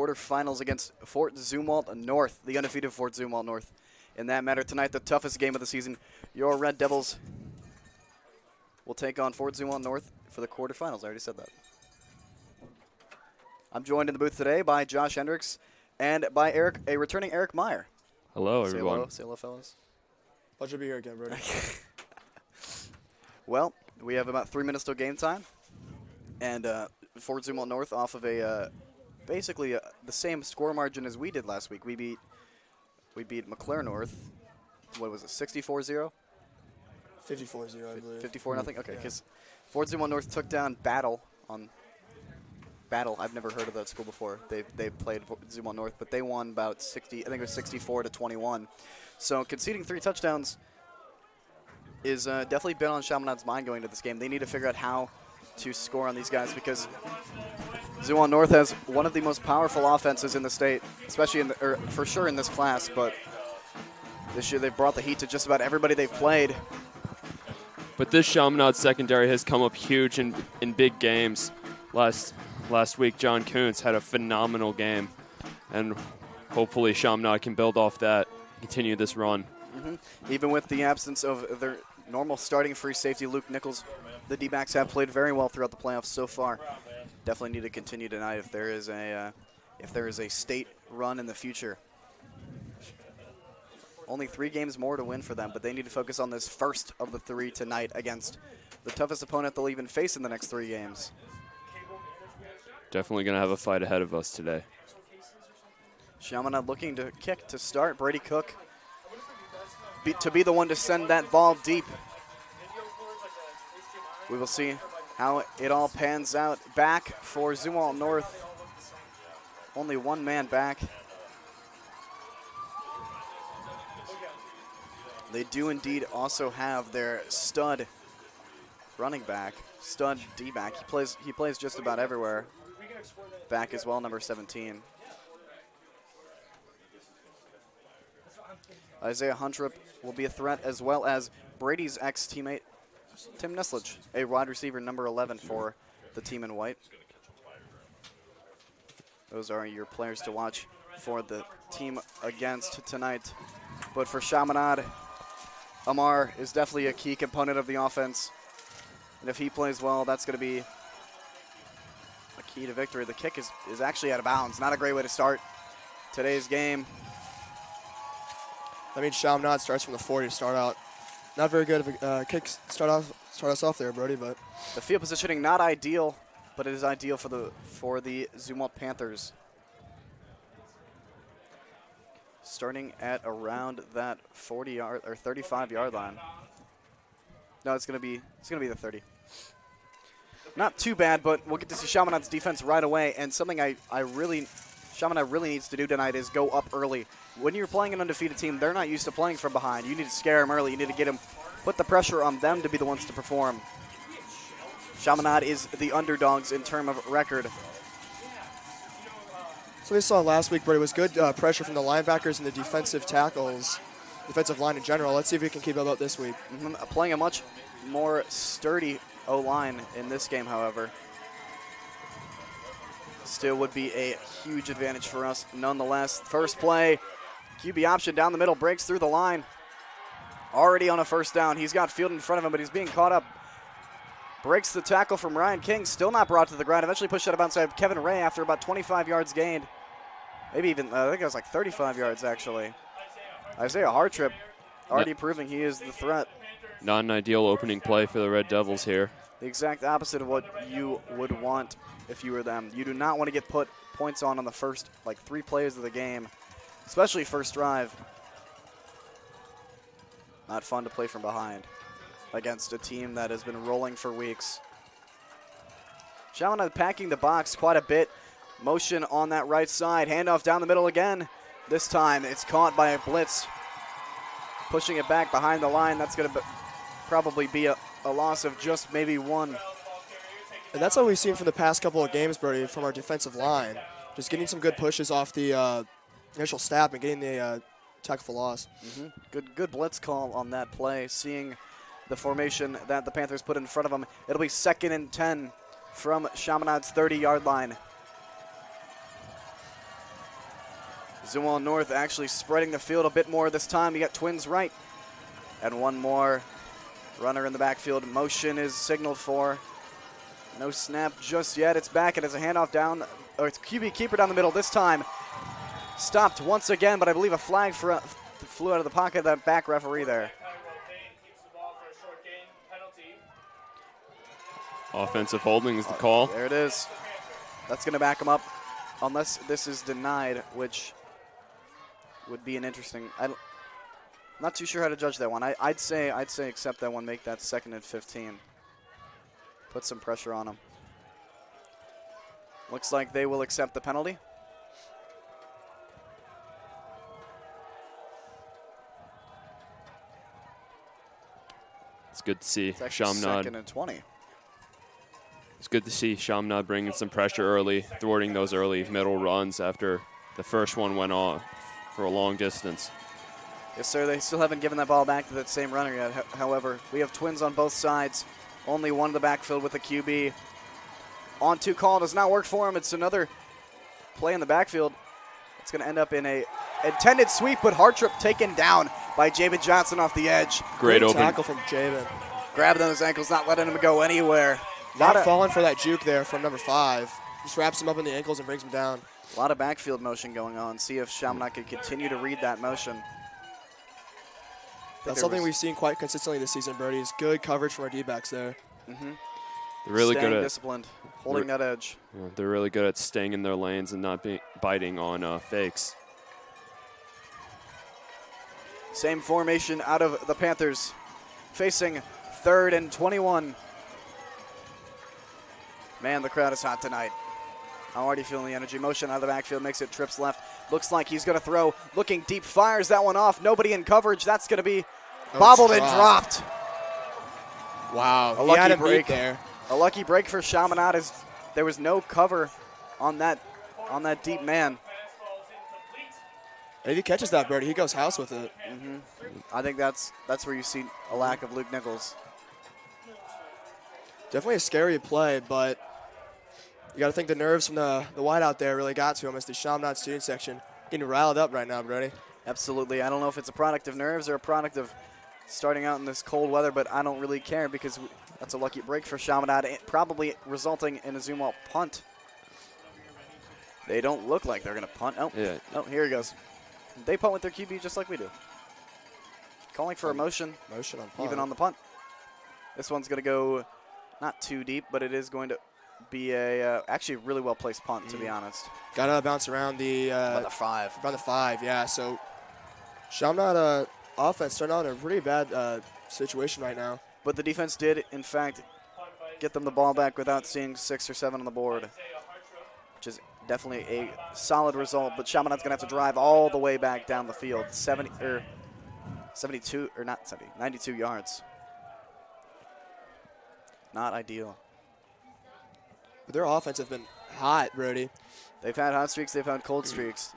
quarterfinals against Fort Zumwalt North, the undefeated Fort Zumwalt North. In that matter, tonight, the toughest game of the season. Your Red Devils will take on Fort Zumwalt North for the quarterfinals. I already said that. I'm joined in the booth today by Josh Hendricks and by a returning Eric Meyer. Hello, everyone. Say hello, fellas. Pleasure to be here again, Brody. Well, we have about 3 minutes till game time. And Fort Zumwalt North off of basically the same score margin as we did last week. We beat McClure North. What was it, 64-0? 54-0, I believe. 54-0? Okay, because Fort Zumwalt North took down Battle on Battle. I've never heard of that school before. They played Zumwalt North, but they won about 60. I think it was 64-21. So conceding 3 touchdowns is definitely been on Chaminade's mind going into this game. They need to figure out how to score on these guys because Zumwalt North has one of the most powerful offenses in the state, especially for sure in this class. But this year they've brought the heat to just about everybody they've played. But this Chaminade secondary has come up huge in big games. Last week, John Kuntz had a phenomenal game, and hopefully Chaminade can build off that, continue this run. Even with the absence of their normal starting free safety, Luke Nichols, the D-backs have played very well throughout the playoffs so far. Definitely need to continue tonight if there is a state run in the future. Only 3 games more to win for them, but they need to focus on this first of the 3 tonight against the toughest opponent they'll even face in the next 3 games. Definitely going to have a fight ahead of us today. Chaminade looking to kick to start. Brady Cook to be the one to send that ball deep. We will see how it all pans out. Back for Zumwalt North. Only 1 man back. They do indeed also have their stud running back, stud D-back. He plays just about everywhere. Back as well, number 17. Isaiah Huntrup will be a threat, as well as Brady's ex-teammate, Tim Neslage, a wide receiver, number 11 for the team in white. Those are your players to watch for the team against tonight. But for Chaminade, Amar is definitely a key component of the offense. And if he plays well, that's going to be a key to victory. The kick is actually out of bounds. Not a great way to start today's game. That means Chaminade starts from the 40 to start out. Not very good of a kick start us off there, Brody, but the field positioning not ideal, but it is ideal for the Zumwalt Panthers. Starting at around that 40-yard or 35-yard line. No, it's gonna be the 30. Not too bad, but we'll get to see Chaminade's defense right away. And something Chaminade really needs to do tonight is go up early. When you're playing an undefeated team, they're not used to playing from behind. You need to scare them early. You need to get them, put the pressure on them to be the ones to perform. Chaminade is the underdogs in terms of record. So we saw last week, Brody, was good pressure from the linebackers and the defensive tackles, defensive line in general. Let's see if we can keep it up this week. Playing a much more sturdy O-line in this game, however. Still would be a huge advantage for us nonetheless. First play, QB option down the middle, breaks through the line. Already on a first down. He's got field in front of him, but he's being caught up. Breaks the tackle from Ryan King, still not brought to the ground. Eventually pushed out of bounds by Kevin Ray after about 25 yards gained. Maybe even, I think it was like 35 yards actually. Isaiah Hartrip already proving he is the threat. Not an ideal opening play for the Red Devils here. The exact opposite of what you would want if you were them. You do not want to get put points on the first 3 plays of the game, especially first drive. Not fun to play from behind against a team that has been rolling for weeks. Chaminade packing the box quite a bit. Motion on that right side. Handoff down the middle again. This time it's caught by a blitz. Pushing it back behind the line. That's going to probably be a loss of just maybe 1. And that's what we've seen from the past couple of games, Brody, from our defensive line. Just getting some good pushes off the initial snap and getting the tackle for loss. Good blitz call on that play. Seeing the formation that the Panthers put in front of them. It'll be 2nd and 10 from Chaminade's 30-yard line. Zumwalt North actually spreading the field a bit more this time. You got Twins right. And one more runner in the backfield. Motion is signaled for. No snap just yet. It's back, and it's a handoff down. Or it's QB keeper down the middle this time. Stopped once again, but I believe a flag flew out of the pocket of that back referee there. Offensive holding is the call. There it is. That's going to back him up, unless this is denied, which would be an interesting. I'm not too sure how to judge that one. I'd say accept that one, make that 2nd and 15. Put some pressure on him. Looks like they will accept the penalty. It's good to see It's actually Chaminade. 2nd and 20. It's good to see Chaminade bringing some pressure early, thwarting those early middle runs after the first one went off for a long distance. Yes, sir. They still haven't given that ball back to that same runner yet. However, we have Twins on both sides. Only one in the backfield with the QB. On-2 call does not work for him. It's another play in the backfield. It's going to end up in a intended sweep, but Hartrip taken down by Jabin Johnson off the edge. Great open tackle from Jabin. Grabbing those ankles, not letting him go anywhere. Not falling for that juke there from number 5. Just wraps him up in the ankles and brings him down. A lot of backfield motion going on. See if Chaminade can continue to read that motion. That's something we've seen quite consistently this season, Brody, is good coverage from our D-backs there. Mm-hmm. They're really Staying good at disciplined, holding that edge. Yeah, they're really good at staying in their lanes and not biting on fakes. Same formation out of the Panthers, facing 3rd and 21. Man, the crowd is hot tonight. I'm already feeling the energy. Motion out of the backfield makes it trips left. Looks like he's going to throw. Looking deep, fires that one off. Nobody in coverage. That's going to be bobbled and dropped. Wow, A he lucky had him break beat there. A lucky break for Chaminade as there was no cover on that deep man. And if he catches that, Brody, he goes house with it. Mm-hmm. I think that's where you see a lack of Luke Nichols. Definitely a scary play, but you got to think the nerves from the wideout there really got to him as the Chaminade student section getting riled up right now, Brody. Absolutely. I don't know if it's a product of nerves or a product of starting out in this cold weather, but I don't really care because that's a lucky break for Chaminade, probably resulting in a Zumwalt punt. They don't look like they're going to punt. Oh, Yeah. oh, here he goes. They punt with their QB just like we do. Calling for a motion, Motion on punt. even on the punt. This one's going to go not too deep, but it is going to be a actually really well-placed punt, to be honest. Got to bounce around the About the 5. around the 5, yeah. So Chaminade offense starting out in a pretty bad situation right now. But the defense did, in fact, get them the ball back without seeing 6 or 7 on the board, which is definitely a solid result. But Chaminade's going to have to drive all the way back down the field, 92 yards. Not ideal. But their offense have been hot, Brody. They've had hot streaks. They've had cold streaks.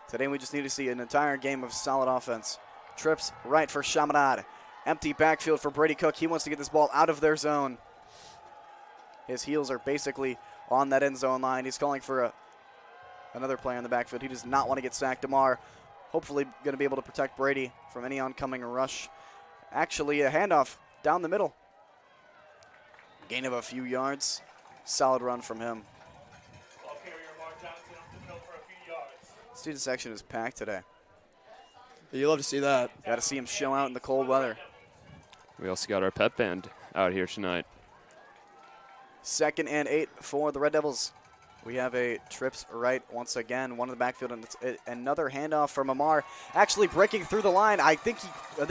Today we just need to see an entire game of solid offense. Trips right for Chaminade. Empty backfield for Brady Cook. He wants to get this ball out of their zone. His heels are basically on that end zone line. He's calling for another player in the backfield. He does not want to get sacked. DeMar hopefully going to be able to protect Brady from any oncoming rush. Actually, a handoff down the middle. Gain of a few yards. Solid run from him. Student section is packed today. You love to see that. Got to see him show out in the cold weather. We also got our pep band out here tonight. 2nd and 8 for the Red Devils. We have a trips right once again. One in the backfield, and it's another handoff from Amar. Actually breaking through the line. I think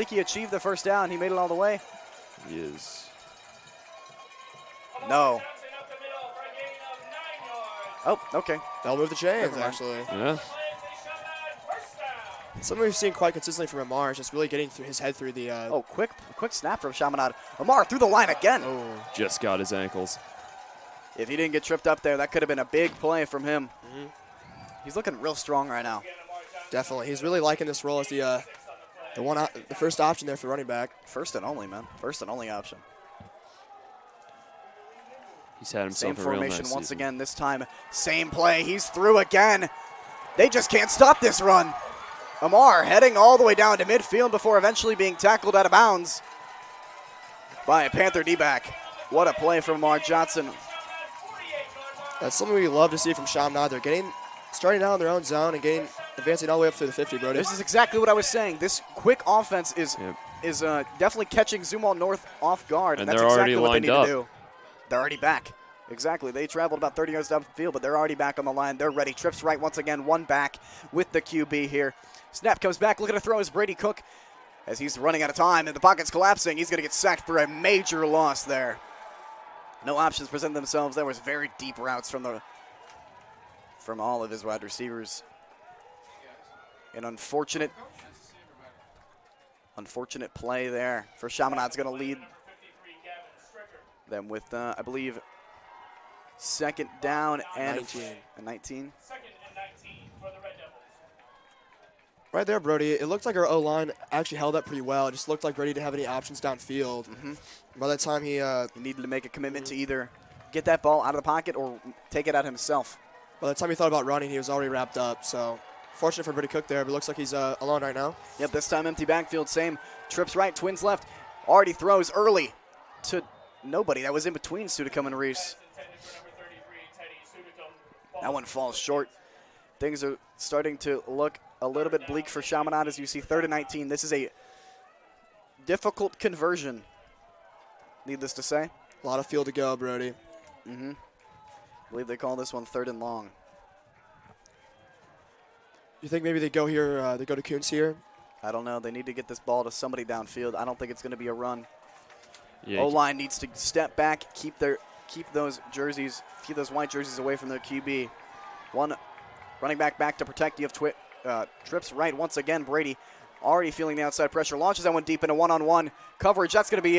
he achieved the first down. He made it all the way. He is. No. Oh, okay. They'll move the chains, Never mind. actually. Yeah. Something we've seen quite consistently from Amar is just really getting his head through the. Oh, quick snap from Chaminade. Amar through the line again. Just got his ankles. If he didn't get tripped up there, that could have been a big play from him. He's looking real strong right now. Definitely, he's really liking this role as the first option there for running back. First and only, man. First and only option. He's had Same himself a real formation nice once season. again. This time, same play. He's through again. They just can't stop this run. Amar heading all the way down to midfield before eventually being tackled out of bounds by a Panther D-back. What a play from Amar Johnson. That's something we love to see from Chaminade. They're starting out in their own zone and advancing all the way up through the 50, Brody. This is exactly what I was saying. This quick offense is definitely catching Zumwalt North off guard, and that's exactly what they need to do. They're already back. Exactly. They traveled about 30 yards down the field, but they're already back on the line. They're ready. Trips right once again. One back with the QB here. Snap comes back. Look at the throw as Brady Cook, as he's running out of time, and the pocket's collapsing. He's going to get sacked for a major loss there. No options present themselves. There was very deep routes from all of his wide receivers. An unfortunate play there for Chaminade's going to lead them with, I believe, second down and 19. Right there, Brody. It looked like our O-line actually held up pretty well. It just looked like Brady didn't have any options downfield. By that time, he needed to make a commitment to either get that ball out of the pocket or take it out himself. By the time he thought about running, he was already wrapped up. So fortunate for Brady Cook there, but it looks like he's alone right now. Yep, this time empty backfield. Same. Trips right, twins left. Already throws early to nobody. That was in between Sudacum and Reese. That one falls short. Things are starting to look a little bit bleak for Chaminade as you see 3rd and 19. This is a difficult conversion, needless to say. A lot of field to go, Brody. I believe they call this one 3rd and long. You think maybe they go here? They go to Kuntz here? I don't know. They need to get this ball to somebody downfield. I don't think it's going to be a run. Yeah. O-line needs to step back, keep those white jerseys away from their QB. One running back to protect. You have Trips right once again. Brady already feeling the outside pressure. Launches that one deep into one-on-one coverage. That's going to be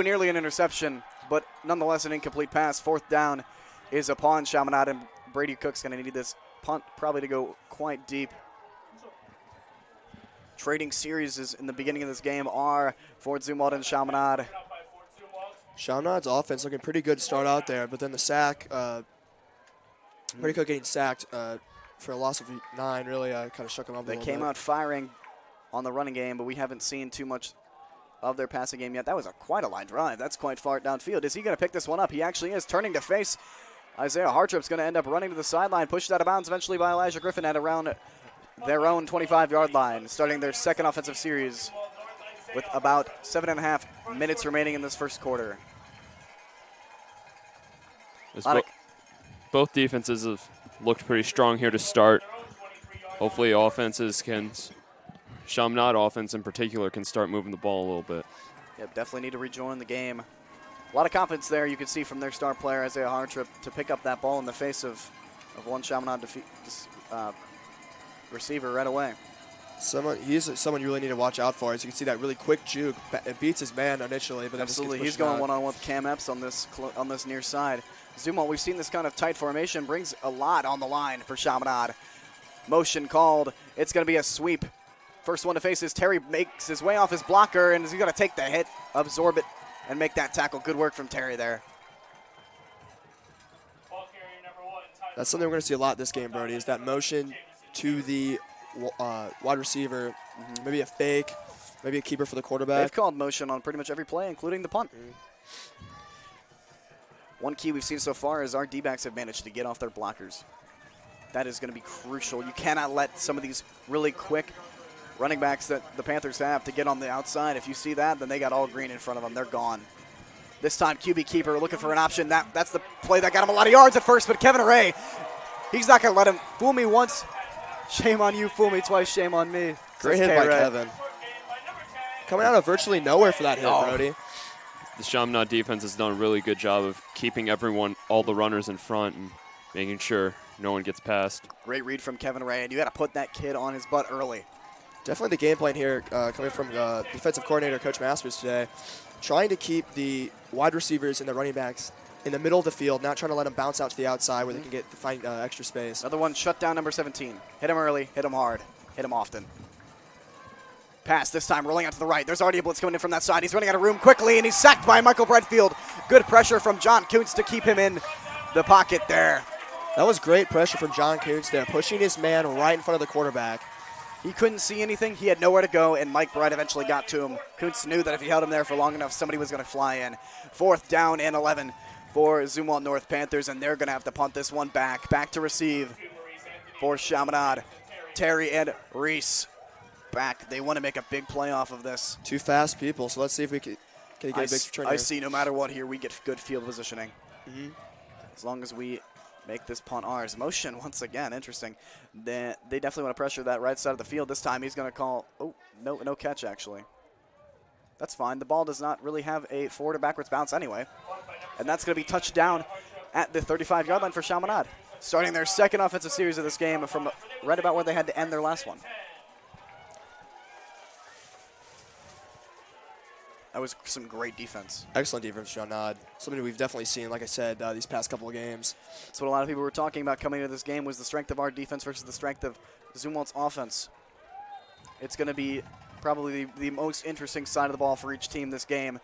nearly an interception, but nonetheless an incomplete pass. 4th down is upon Chaminade, and Brady Cook's going to need this punt probably to go quite deep. Trading series is in the beginning of this game are for Zumwalt and Chaminade. Chaminade's offense looking pretty good to start out there, but then the sack, Brady Cook getting sacked for a loss of 9 really kind of shook them up a little bit. They came out firing on the running game, but we haven't seen too much of their passing game yet. That was quite a line drive. That's quite far downfield. Is he going to pick this one up? He actually is, turning to face Isaiah Hartrup's going to end up running to the sideline, pushed out of bounds eventually by Elijah Griffin at around their own 25-yard line, starting their second offensive series with about 7.5 minutes remaining in this first quarter. Both defenses have looked pretty strong here to start. Hopefully Chaminade offense in particular can start moving the ball a little bit. Yep, definitely need to rejoin the game. A lot of confidence there you can see from their star player, Isaiah Hartrup, to pick up that ball in the face of one Chaminade receiver right away. He's someone you really need to watch out for. As you can see, that really quick juke. It beats his man initially, but absolutely, he's going one-on-one with Cam Epps on this near side. Zumwalt, we've seen this kind of tight formation, brings a lot on the line for Chaminade. Motion called. It's going to be a sweep. First one to face is Terry, makes his way off his blocker, and he's going to take the hit, absorb it, and make that tackle. Good work from Terry there. That's something we're going to see a lot this game, Brody, is that motion to the wide receiver, maybe a fake, maybe a keeper for the quarterback. They've called motion on pretty much every play, including the punt. One key we've seen so far is our D-backs have managed to get off their blockers. That is going to be crucial. You cannot let some of these really quick running backs that the Panthers have to get on the outside. If you see that, then they got all green in front of them. They're gone. This time, QB keeper looking for an option. That's the play that got him a lot of yards at first, but Kevin Array, he's not going to let him fool me once. Shame on you, fool me twice, shame on me. Great hit by Kevin. Coming out of virtually nowhere for that hit, Brody. The Chaminade defense has done a really good job of keeping all the runners in front and making sure no one gets past. Great read from Kevin Ray, and you got to put that kid on his butt early. Definitely the game plan here coming from defensive coordinator Coach Masters today, trying to keep the wide receivers and the running backs in the middle of the field, not trying to let them bounce out to the outside where they can find extra space. Another one, shut down number 17. Hit him early, hit him hard, hit him often. Pass this time, rolling out to the right. There's already a blitz coming in from that side. He's running out of room quickly, and he's sacked by Michael Bredfield. Good pressure from John Kuntz to keep him in the pocket there. That was great pressure from John Kuntz there, pushing his man right in front of the quarterback. He couldn't see anything. He had nowhere to go, and Mike Bright eventually got to him. Kuntz knew that if he held him there for long enough, somebody was going to fly in. 4th down and 11 for Zumwalt North Panthers, and they're going to have to punt this one back. Back to receive for Chaminade. Terry and Reese back. They want to make a big play off of this. 2 fast people, so let's see if we can get a big return I here. see no matter what here, we get good field positioning. As long as we make this punt ours. Motion once again, interesting. They definitely want to pressure that right side of the field. This time he's going to call, oh, no catch actually. That's fine. The ball does not really have a forward or backwards bounce anyway. And that's going to be touched down at the 35-yard line for Chaminade. Starting their second offensive series of this game from right about where they had to end their last one. That was some great defense. Excellent defense, Chaminade. Something we've definitely seen, like I said, these past couple of games. That's what a lot of people were talking about coming into this game was the strength of our defense versus the strength of Zumwalt's offense. It's going to be probably the most interesting side of the ball for each team this game.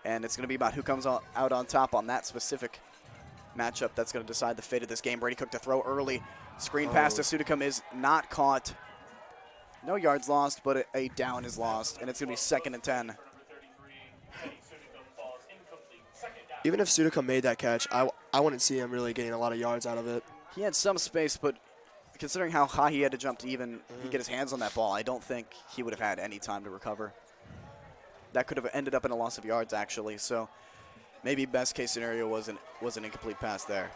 And it's going to be about who comes out on top on that specific matchup that's going to decide the fate of this game. Brady Cook to throw early. Screen pass to Sudicum is not caught. No yards lost, but a down is lost. And it's going to be 2nd and 10. Even if Sudicum made that catch, I wouldn't see him really getting a lot of yards out of it. He had some space, but considering how high he had to jump to even get his hands on that ball, I don't think he would have had any time to recover. That could have ended up in a loss of yards, actually. So maybe best case scenario was an incomplete pass there.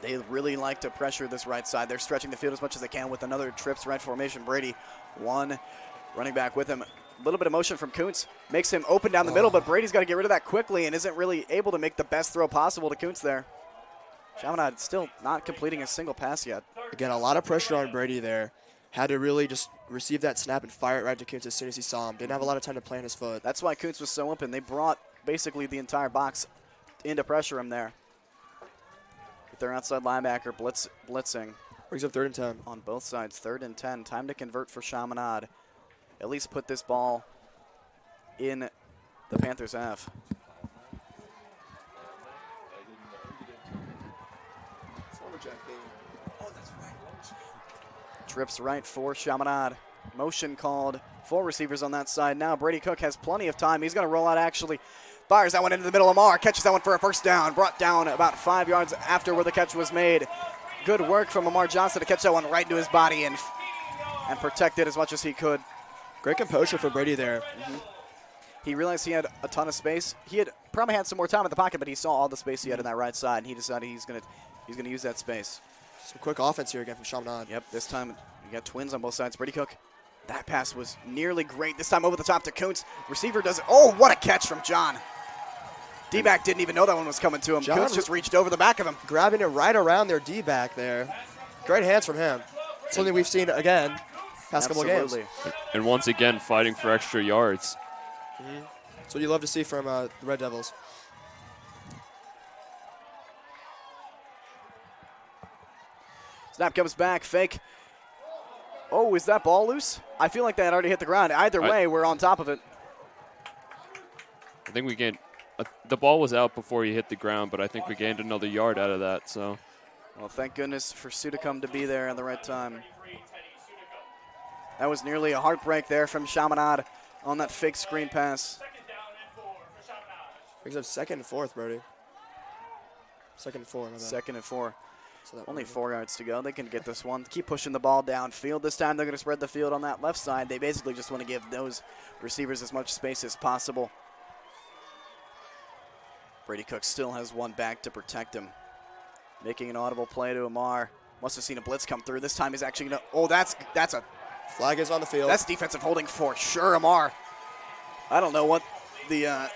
They really like to pressure this right side. They're stretching the field as much as they can with another trips right formation. Brady, one running back with him. A little bit of motion from Kuntz. Makes him open down the middle, but Brady's got to get rid of that quickly and isn't really able to make the best throw possible to Kuntz there. Chaminade still not completing a single pass yet. Again, a lot of pressure on Brady there. Had to really just receive that snap and fire it right to Kuntz as soon as he saw him. Didn't have a lot of time to plant his foot. That's why Kuntz was so open. They brought basically the entire box in to pressure him there. With their outside linebacker blitzing. Brings up 3rd and 10. On both sides, 3rd and 10. Time to convert for Chaminade. At least put this ball in the Panthers' half. Trips right for Chaminade. Motion called. 4 receivers on that side. Now Brady Cook has plenty of time. He's going to roll out actually. Fires that one into the middle. Lamar catches that one for a 1st down. Brought down about 5 yards after where the catch was made. Good work from Lamar Johnson to catch that one right into his body and protect it as much as he could. Great composure for Brady there. He realized he had a ton of space. He had probably had some more time in the pocket, but he saw all the space he had in that right side, and he decided he's gonna use that space. Some quick offense here again from Chaminade. Yep, this time you got twins on both sides. Brady Cook, that pass was nearly great. This time over the top to Kuntz. Receiver does it. Oh, what a catch from John. D-back didn't even know that one was coming to him. John Kuntz just reached over the back of him. Grabbing it right around their D-back there. Great hands from him. Something we've seen again past couple of games. And once again, fighting for extra yards. That's what you love to see from the Red Devils. Snap comes back, fake. Oh, is that ball loose? I feel like that had already hit the ground. Either way, we're on top of it. I think we gained. The ball was out before he hit the ground, but I think we gained another yard out of that. So, well, thank goodness for Sudicum to be there at the right time. That was nearly a heartbreak there from Chaminade on that fake screen pass. Brings up 2nd and 4th, Brody. 2nd and 4. 2nd and 4. So Only 4 yards to go. They can get this one. Keep pushing the ball downfield. This time they're going to spread the field on that left side. They basically just want to give those receivers as much space as possible. Brady Cook still has one back to protect him. Making an audible play to Amar. Must have seen a blitz come through. This time he's actually going to. Oh, that's a. Flag is on the field. That's defensive holding for sure, Amar. I don't know what the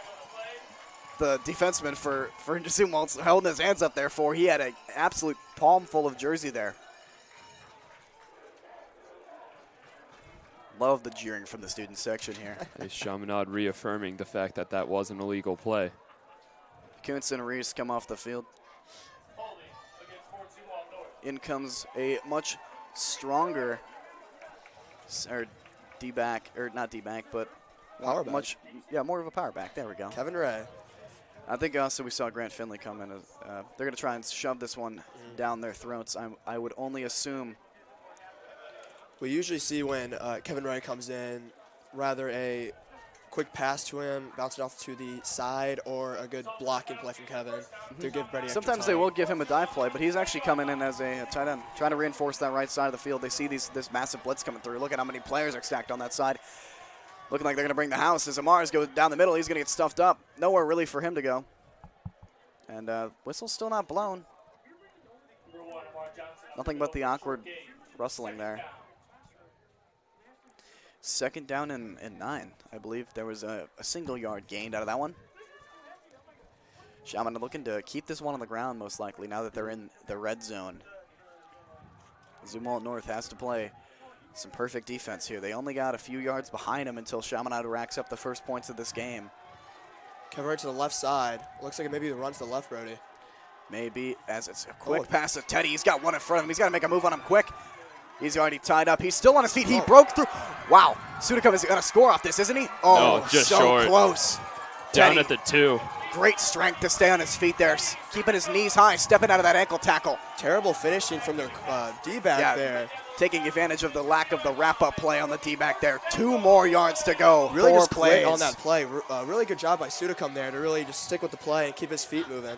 defenseman for Zumwalt's holding his hands up there for. He had an absolute palm full of jersey there. Love the jeering from the student section here. Chaminade reaffirming the fact that that was an illegal play. Kuntz and Reese come off the field. In comes a much stronger, or D-back, or not D-back, but Power back. more of a power back. There we go. Kevin Ray. I think also we saw Grant Finley come in. They're going to try and shove this one down their throats. I would only assume. We usually see when Kevin Wright comes in, rather a quick pass to him, bounce it off to the side, or a good blocking play from Kevin to give Brady extra Sometimes time. they will give him a dive play, but he's actually coming in as a tight end, trying to reinforce that right side of the field. They see this massive blitz coming through. Look at how many players are stacked on that side. Looking like they're going to bring the house. As Amars goes down the middle, he's going to get stuffed up. Nowhere really for him to go. And whistle's still not blown. Nothing but the awkward rustling there. 2nd down and 9. I believe there was a single yard gained out of that one. Chaminade looking to keep this one on the ground most likely now that they're in the red zone. Zumwalt North has to play some perfect defense here. They only got a few yards behind them until Chaminade racks up the first points of this game. Kevin Wright to the left side. Looks like maybe the run to the left, Brody. Maybe as it's a quick pass to Teddy. He's got one in front of him. He's got to make a move on him quick. He's already tied up. He's still on his feet. He broke through. Wow. Sudakov is going to score off this, isn't he? Oh, no, just so short. Close. Down Teddy, at the 2. great strength to stay on his feet there, keeping his knees high, stepping out of that ankle tackle. Terrible finishing from their D-back there. Taking advantage of the lack of the wrap-up play on the D-back there. 2 more yards to go. Really 4 just plays quick on that play. Really good job by Sudacom there to really just stick with the play and keep his feet moving.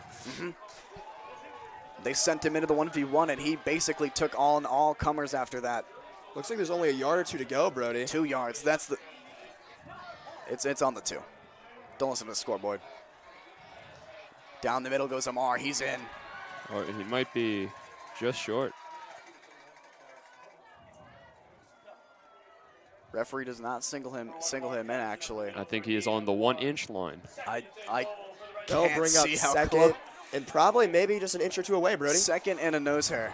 They sent him into the 1v1, and he basically took on all comers after that. Looks like there's only a yard or 2 to go, Brody. 2 yards. That's the. It's on the 2. Don't listen to the scoreboard. Down the middle goes Amar. He's in. Or he might be just short. Referee does not single him in. Actually, I think he is on the 1-inch line. I They'll can't bring up see how second close. and probably maybe just an inch or 2 away, Brody. 2nd and a nose hair.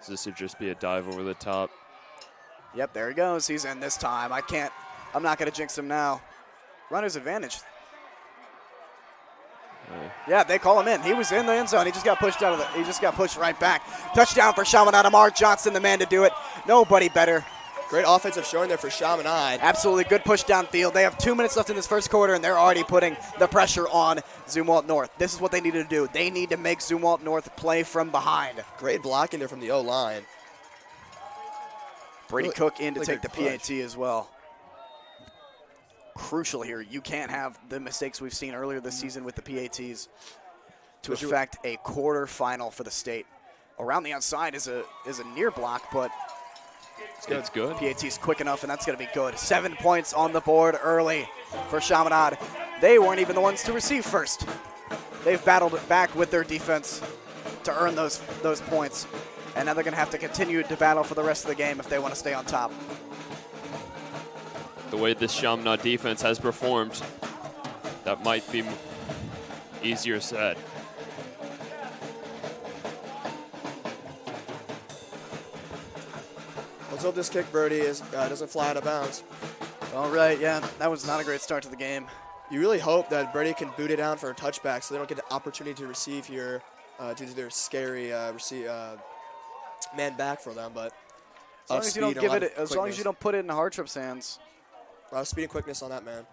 So this would just be a dive over the top. Yep, there he goes. He's in this time. I'm not going to jinx him now. Runner's advantage. Yeah, they call him in. He was in the end zone. He just got pushed he just got pushed right back. Touchdown for Chaminade. Amar Johnson, the man to do it. Nobody better. Great offensive showing there for Chaminade. Absolutely good push downfield. They have 2 minutes left in this first quarter, and they're already putting the pressure on Zumwalt North. This is what they need to do. They need to make Zumwalt North play from behind. Great blocking there from the O-line. Brady Cook in to really take the good PAT as well. Crucial here. You can't have the mistakes we've seen earlier this season with the PATs to affect a quarterfinal for the state. Around the outside is a near block, but It's good. PAT's quick enough, and that's going to be good. 7 points on the board early for Chaminade. They weren't even the ones to receive first. They've battled it back with their defense to earn those points, and now they're going to have to continue to battle for the rest of the game if they want to stay on top. The way this Chaminade defense has performed, that might be easier said. Let's hope this kick, Brody, doesn't fly out of bounds. All right, yeah, that was not a great start to the game. You really hope that Brady can boot it down for a touchback so they don't get the opportunity to receive here due to their scary man back for them. But As long as you don't give it, as long as you don't put it in Hartrip's hands. A lot of speed and quickness on that man.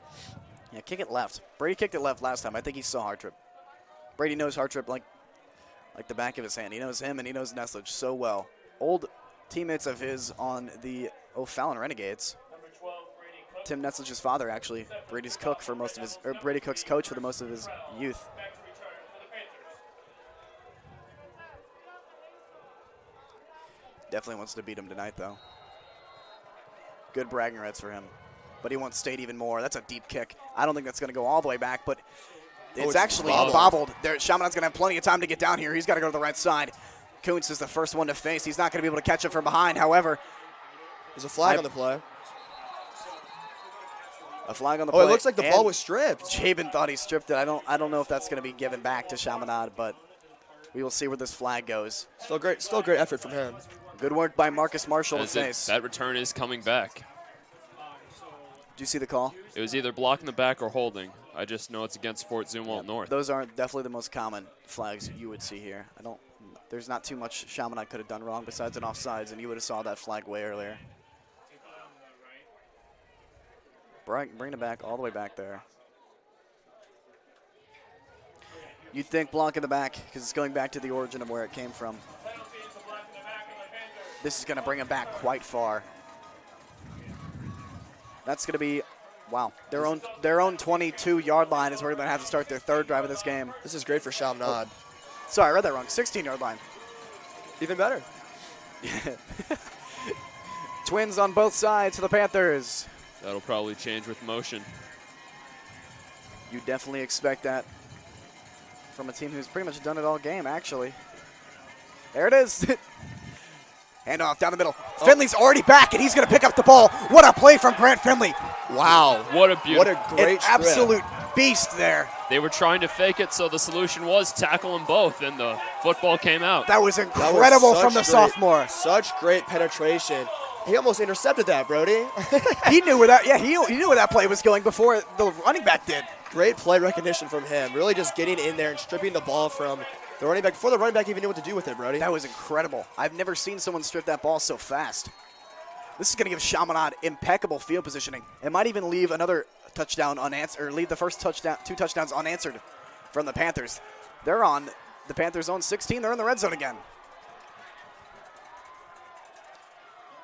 Yeah, kick it left. Brady kicked it left last time. I think he saw Hartrip. Brady knows Hartrip like the back of his hand. He knows him and he knows Nestledge so well. Old teammates of his on the O'Fallon Renegades. Tim Nestledge's father, actually, Brady's cook for most of his, or Brady Cook's coach for the most of his youth. Definitely wants to beat him tonight, though. Good bragging rights for him. But he wants state even more. That's a deep kick. I don't think that's going to go all the way back, but it's actually bobbled. Chaminade's going to have plenty of time to get down here. He's got to go to the right side. Kuntz is the first one to face. He's not going to be able to catch him from behind. However, there's a flag on the play. A flag on the play. Oh, it looks like the ball was stripped. Jabin thought he stripped it. I don't know if that's going to be given back to Chaminade, but we will see where this flag goes. Still great effort from him. Good work by Marcus Marshall to face. That return is coming back. Did you see the call? It was either blocking the back or holding. I just know it's against Fort Zumwalt North. Those aren't definitely the most common flags you would see here. There's not too much Chaminade could have done wrong besides an offsides, and you would have saw that flag way earlier. Bring it back all the way back there. You'd think block in the back because it's going back to the origin of where it came from. This is going to bring him back quite far. That's going to be, wow, their own 22-yard line is where they're going to have to start their third drive of this game. This is great for Chaminade. Sorry, I read that wrong. 16-yard line. Even better. Twins on both sides for the Panthers. That'll probably change with motion. You definitely expect that from a team who's pretty much done it all game, actually. There it is. Handoff down the middle. Oh. Finley's already back, and he's going to pick up the ball. What a play from Grant Finley. Wow. What a beautiful. What a great An strip. absolute beast there. They were trying to fake it, so the solution was tackle them both, and the football came out. That was That was incredible such from the great- sophomore. Such great penetration. He almost intercepted that, Brody. He knew where that. Yeah, he knew where that play was going before the running back did. Great play recognition from him. Really just getting in there and stripping the ball from the running back before the running back even knew what to do with it, Brody. That was incredible. I've never seen someone strip that ball so fast. This is going to give Chaminade impeccable field positioning. It might even leave another touchdown unanswered, or leave the first touchdown, 2 touchdowns unanswered from the Panthers. They're on the Panthers' own 16. They're in the red zone again.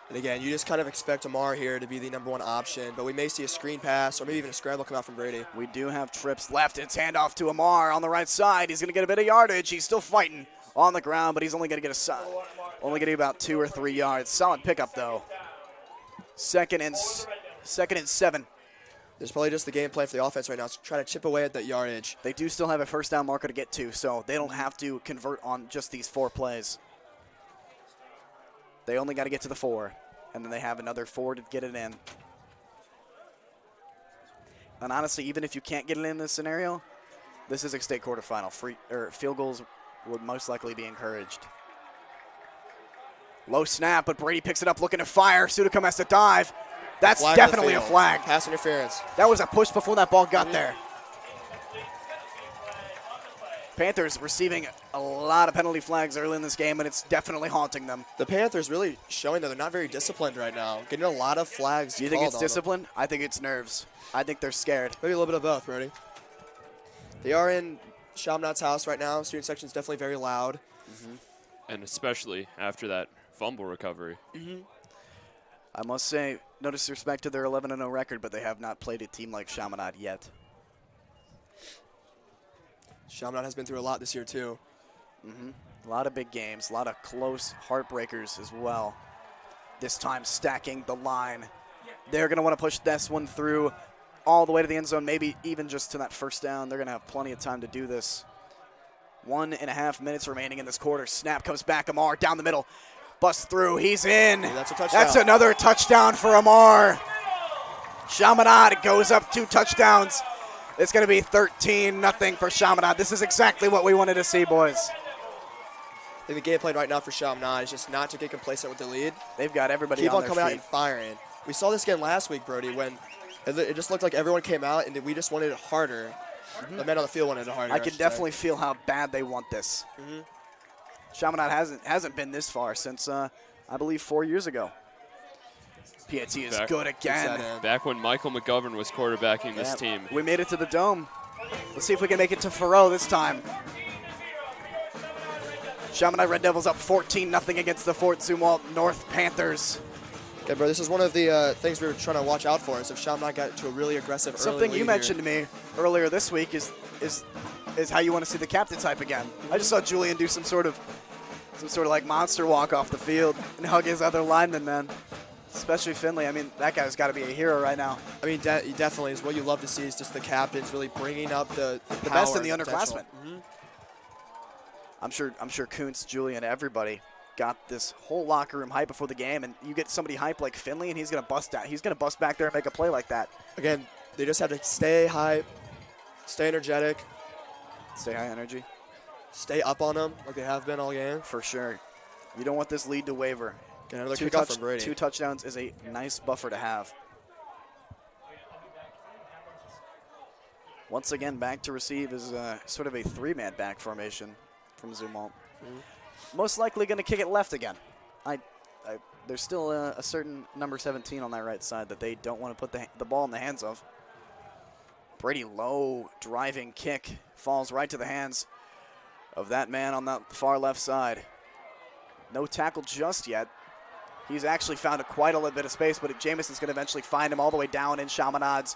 And again, you just kind of expect Amar here to be the #1 option, but we may see a screen pass or maybe even a scramble come out from Brady. We do have trips left. It's handoff to Amar on the right side. He's going to get a bit of yardage. He's still fighting on the ground, but he's only going to get only getting about 2 or 3 yards. Solid pickup though. Second and 7. There's probably just the game plan for the offense right now to try to chip away at that yardage. They do still have a first down marker to get to, so they don't have to convert on just these 4 plays. They only got to get to the 4, and then they have another 4 to get it in. And honestly, even if you can't get it in this scenario, this is a state quarterfinal. Field goals would most likely be encouraged. Low snap, but Brady picks it up looking to fire. Sudacum has to dive. That's Flag on the definitely a field. flag. Pass interference. That was a push before that ball got there. Panthers receiving a lot of penalty flags early in this game, and it's definitely haunting them. The Panthers really showing that they're not very disciplined right now. Getting a lot of flags. Do you think called it's on them. discipline? I think it's nerves. I think they're scared. Maybe a little bit of both, Brody. They are in Chaminade's house right now. Student section is definitely very loud. And especially after that fumble recovery. I must say, no disrespect to their 11-0 record, but they have not played a team like Chaminade yet. Chaminade has been through a lot this year, too. A lot of big games, a lot of close heartbreakers as well. This time stacking the line. They're going to want to push this one through all the way to the end zone, maybe even just to that first down. They're going to have plenty of time to do this. 1.5 minutes remaining in this quarter. Snap comes back. Amar down the middle. Bust through. He's in. Hey, that's a touchdown. That's another touchdown for Amar. Chaminade goes up 2 touchdowns. It's going to be 13-0 for Chaminade. This is exactly what we wanted to see, boys. I think the game plan right now for Chaminade is just not to get complacent with the lead. They've got everybody Keep on on their coming out feet. and firing. We saw this again last week, Brody, when it just looked like everyone came out and we just wanted it harder. The men on the field wanted it harder. I can should definitely feel how bad they want this. Chaminade hasn't been this far since, I believe, 4 years ago. PAT is Back- good again. Puts that in. Back when Michael McGovern was quarterbacking this team. We made it to the Dome. Let's see if we can make it to Faroe this time. Chaminade Red Devils up 14-0 against the Fort Zumwalt North Panthers. Okay, bro, this is one of the things we were trying to watch out for is if Chaminade got to a really aggressive early Something you lead mentioned here. to me earlier this week is how you want to see the captain type again. I just saw Julian do some sort of like monster walk off the field and hug his other lineman, man. Especially Finley. I mean, that guy's got to be a hero right now. I mean, he definitely is. What you love to see is just the captains really bringing up the best power in the and potential. underclassmen. I'm sure Kuntz, Julian, everybody got this whole locker room hype before the game, and you get somebody hype like Finley, and he's gonna bust out. He's gonna bust back there and make a play like that. Again, they just have to stay high, stay energetic, Stay high energy stay up on them like they have been all game. for sure. You don't want this lead to waver. Get another kickoff from Brady. 2 touchdowns is a nice buffer to have. Once again, back to receive is sort of a 3-man back formation from Zumwalt. Most likely going to kick it left again. There's still a certain number 17 on that right side that they don't want to put the ball in the hands of. Brady low driving kick falls right to the hands of that man on the far left side. No tackle just yet. He's actually found quite a little bit of space, but Jamison's going to eventually find him all the way down in Chaminade's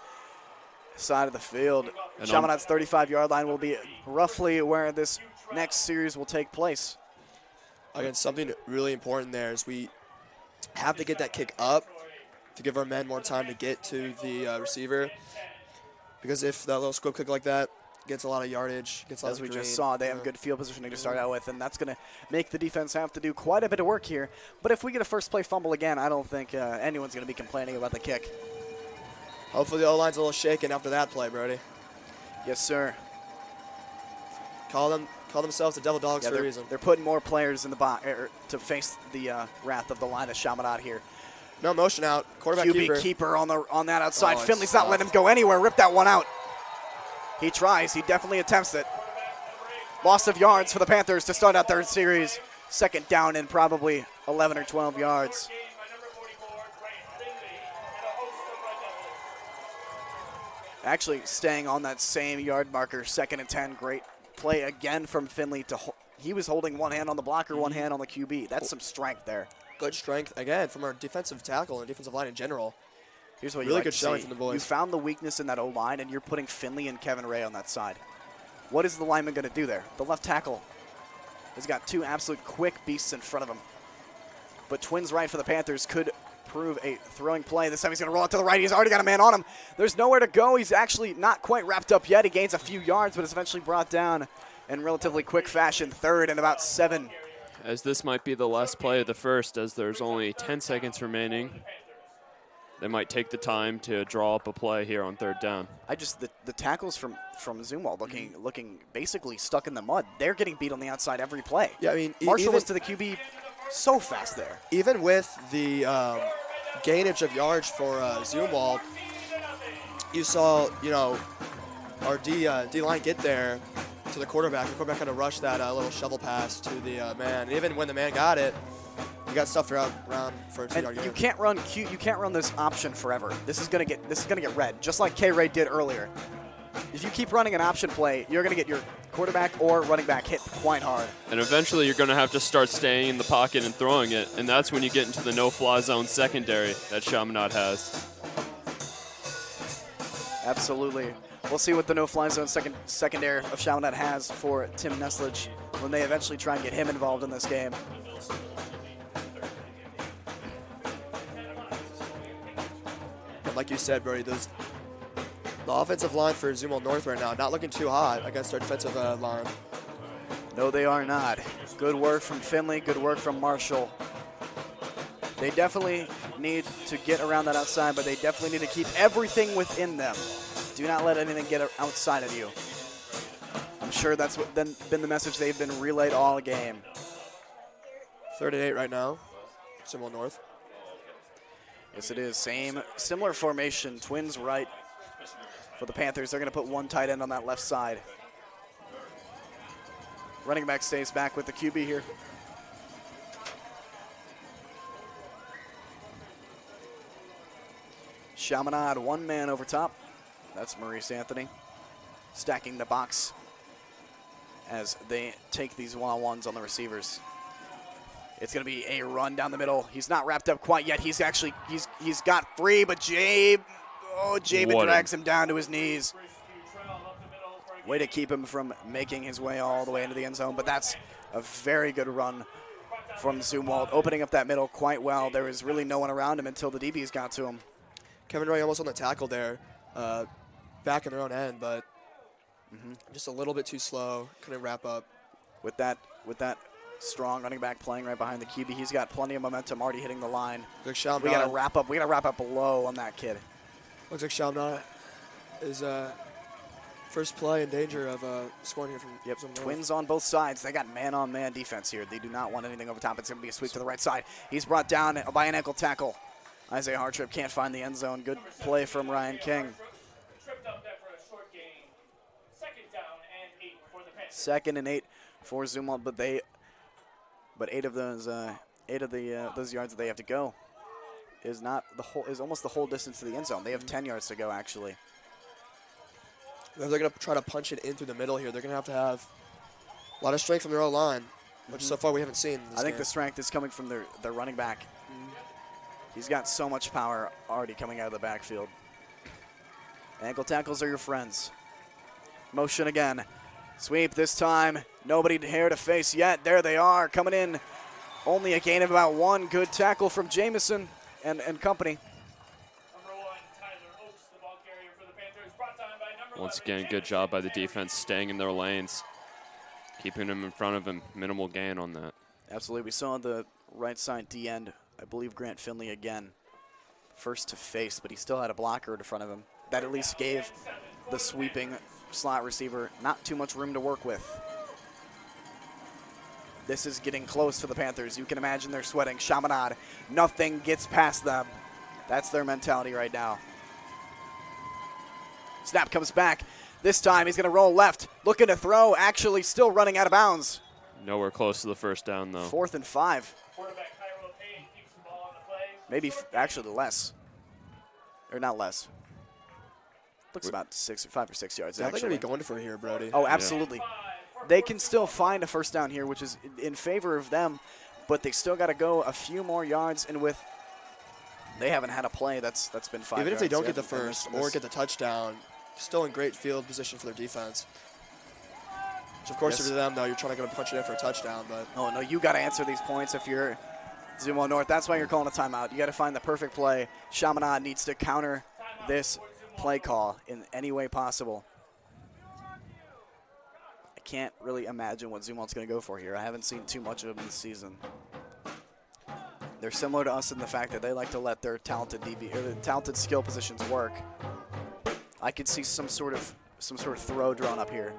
side of the field. And Chaminade's 35-yard line will be roughly where this next series will take place. Again, something really important there is we have to get that kick up to give our men more time to get to the receiver. Because if that little squib kick like that gets a lot of yardage, gets a lot As of we green, just saw, they have good field positioning to start out with, and that's going to make the defense have to do quite a bit of work here. But if we get a first play fumble again, I don't think anyone's going to be complaining about the kick. Hopefully the O-line's a little shaken after that play, Brody. Yes, sir. Call themselves the Devil Dogs for a reason. They're putting more players in the box to face the wrath of the line of Chaminade here. No motion out. Quarterback QB keeper on that outside. Oh, Finley's not letting him go anywhere. Rip that one out. He tries. He definitely attempts it. Loss of yards for the Panthers to start out their series. Second down and probably 11 or 12 yards. Actually staying on that same yard marker. 2nd and 10. Great play again from Finley. He was holding one hand on the blocker, one hand on the QB. That's some strength there. Good strength, again, from our defensive tackle and defensive line in general. Here's what really like good showing see. from the boys. You found the weakness in that O-line, and you're putting Finley and Kevin Ray on that side. What is the lineman going to do there? The left tackle has got two absolute quick beasts in front of him. But Twins right for the Panthers could prove a throwing play. This time he's going to roll out to the right. He's already got a man on him. There's nowhere to go. He's actually not quite wrapped up yet. He gains a few yards, but is eventually brought down in relatively quick fashion. 3rd and about 7. As this might be the last play of the first, as there's only 10 seconds remaining. They might take the time to draw up a play here on 3rd down. The tackles from Zumwalt looking basically stuck in the mud. They're getting beat on the outside every play. Yeah, I mean, Marshall was to the QB so fast there. Even with the gainage of yards for Zumwalt, you saw, our D-line get there to the quarterback. The quarterback kind of rushed that little shovel pass to the man. And even when the man got it, he got stuffed around for a 2-yard gain. You can't run this option forever. This is gonna get red, just like K-Ray did earlier. If you keep running an option play, you're gonna get your quarterback or running back hit quite hard. And eventually you're going to have to start staying in the pocket and throwing it, and that's when you get into the no-fly zone secondary that Chaminade has. Absolutely. We'll see what the no-fly zone secondary of Chaminade has for Tim Neslich when they eventually try and get him involved in this game. And like you said, Brody, the offensive line for Zumwalt North right now, not looking too hot against our defensive line. No, they are not. Good work from Finley, good work from Marshall. They definitely need to get around that outside, but they definitely need to keep everything within them. Do not let anything get outside of you. I'm sure that's been the message they've been relayed all game. 3rd and 8 right now, Zumwalt North. Yes, it is. Similar formation. Twins right for the Panthers. They're going to put one tight end on that left side. Running back stays back with the QB here. Chaminade, one man over top. That's Maurice Anthony stacking the box as they take these one-on-ones on the receivers. It's going to be a run down the middle. He's not wrapped up quite yet. He's got 3, but Jabin drags him down to his knees. Way to keep him from making his way all the way into the end zone, but that's a very good run from Zumwalt, opening up that middle quite well. There was really no one around him until the DBs got to him. Kevin Ray almost on the tackle there, back in their own end, but just a little bit too slow. Couldn't wrap up. With that strong running back playing right behind the QB, he's got plenty of momentum already hitting the line. Looks like We got to wrap up. We got to wrap up low on that kid. Looks like Chaminade is first play in danger of scoring here from Zumwalt. Twins on both sides. They got man-on-man defense here. They do not want anything over top. It's going to be a sweep to the right side. He's brought down by an ankle tackle. Isaiah Hartrip can't find the end zone. Good play from Ryan King. 2nd and 8 for Zumwalt, but 8 of those yards that they have to go is almost the whole distance to the end zone. They have 10 yards to go actually. If they're going to try to punch it in through the middle here, they're going to have A lot of strength from their O-line, which so far we haven't seen in this I think game. the strength is coming from their running back. He's got so much power already coming out of the backfield. Ankle tackles are your friends. Motion again. Sweep this time. Nobody here to face yet. There they are coming in. Only a gain of about 1. Good tackle from Jamison and company. Once again, good job by the defense staying in their lanes, keeping them in front of him. Minimal gain on that. Absolutely. We saw the right side D end, I believe Grant Finley again, first to face, but he still had a blocker in front of him. That at least gave the sweeping slot receiver not too much room to work with. This is getting close for the Panthers. You can imagine they're sweating. Chaminade, nothing gets past them. That's their mentality right now. Snap comes back. This time he's going to roll left, looking to throw, actually still running out of bounds. Nowhere close to the first down, though. 4th and 5. Maybe actually less. Or not less. Looks about 5 or 6 yards. Yeah, they're actually. going to be going for it here, Brody. Oh, absolutely. They can still find a first down here, which is in favor of them, but they still got to go a few more yards, and with they haven't had a play that's been 5 Even yards. if they don't yet get the first or get the touchdown, still in great field position for their defense. Which, of course, Yes. for them, though, you're trying to go punch it in for a touchdown. But Oh, no, you got to answer these points if you're Zumo North. That's why you're calling a timeout. You got to find the perfect play. Chaminade needs to counter this play call in any way possible. I can't really imagine what Zumont's going to go for here. I haven't seen too much of them this season. They're similar to us in the fact that they like to let their talented talented skill positions work. I could see some sort of throw drawn up here,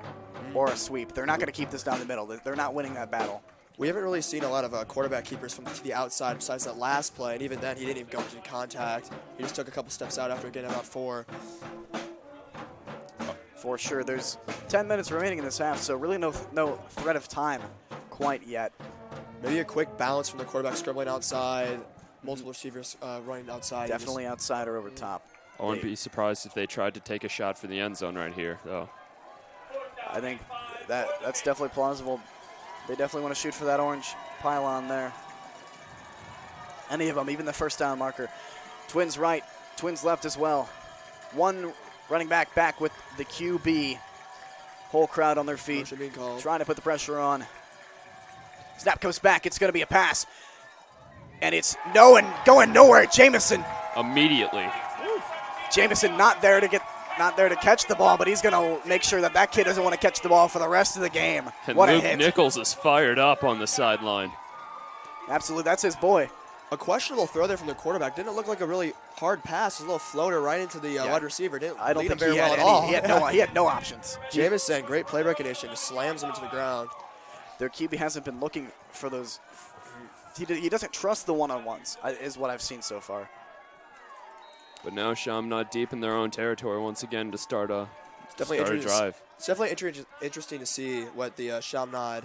or a sweep. They're not going to keep this down the middle. They're not winning that battle. we haven't really seen a lot of quarterback keepers from the outside besides that last play, and even then he didn't even go into contact. He just took a couple steps out after getting about 4. For sure. There's 10 minutes remaining in this half, so really no threat of time quite yet. Maybe a quick bounce from the quarterback scribbling outside, multiple receivers running outside. Definitely outside or over top. I wouldn't be surprised if they tried to take a shot for the end zone right here, though. I think that's definitely plausible. They definitely want to shoot for that orange pylon there. Any of them, even the first down marker. Twins right, Twins left as well. One running back with the QB. Whole crowd on their feet, Motion being called. trying to put the pressure on. Snap comes back. It's going to be a pass. And it's going nowhere. Jamison Immediately. not there to catch the ball, but he's going to make sure that kid doesn't want to catch the ball for the rest of the game. And What Luke a hit. Nichols is fired up on the sideline. Absolutely, that's his boy. A questionable throw there from the quarterback. Didn't look like a really hard pass. A little floater right into the wide receiver. Didn't I don't lead him think very well at all. He had no options. Jamison, great play recognition. Just slams him into the ground. Their QB hasn't been looking for those. He doesn't trust the one-on-ones, is what I've seen so far. But now Chaminade deep in their own territory once again to start a drive. It's definitely interesting to see what the Chaminade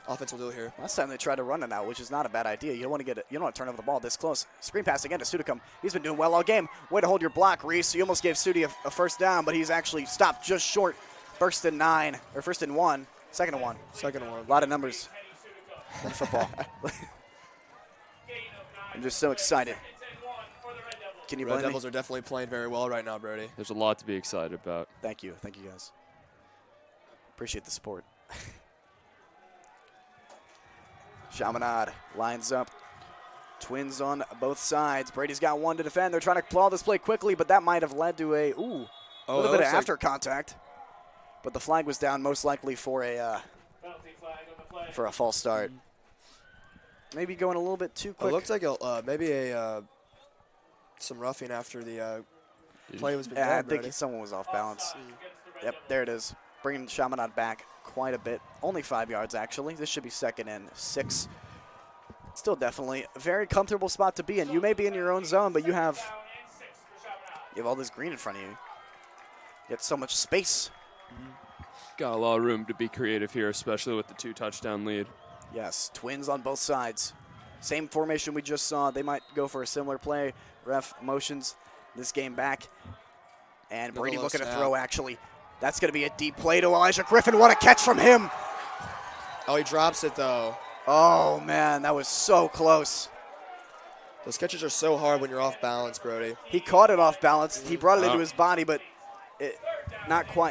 offense will do here. Last time they tried to run it out, which is not a bad idea. You don't want to turn over the ball this close. Screen pass again to Sudicum. He's been doing well all game. Way to hold your block, Reese. You almost gave Sudi a first down, but he's actually stopped just short. First and 1. Second and 1. Second one. A lot of numbers in football. I'm just so excited. Can you Red blame me? Devils are definitely playing very well right now, Brody. There's a lot to be excited about. Thank you guys. Appreciate the support. Chaminade lines up. Twins on both sides. Brady's got one to defend. They're trying to claw this play quickly, but that might have led to a little bit of after contact. But the flag was down, most likely for a false start. Maybe going a little bit too quick. It looks like maybe some roughing after the play was begun. Yeah, I think someone was off balance. Yep, there it is. Bringing Chaminade back quite a bit. Only 5 yards, actually. This should be 2nd and 6. Still definitely a very comfortable spot to be in. You may be in your own zone, but you have all this green in front of you. You get so much space. Got a lot of room to be creative here, especially with the 2-touchdown lead. Yes, Twins on both sides. Same formation we just saw. They might go for a similar play. Ref motions this game back. And Brady looking to throw, actually. That's going to be a deep play to Elijah Griffin. What a catch from him. Oh, he drops it, though. Oh, man, that was so close. Those catches are so hard when you're off balance, Brody. He caught it off balance. He brought it into his body, but it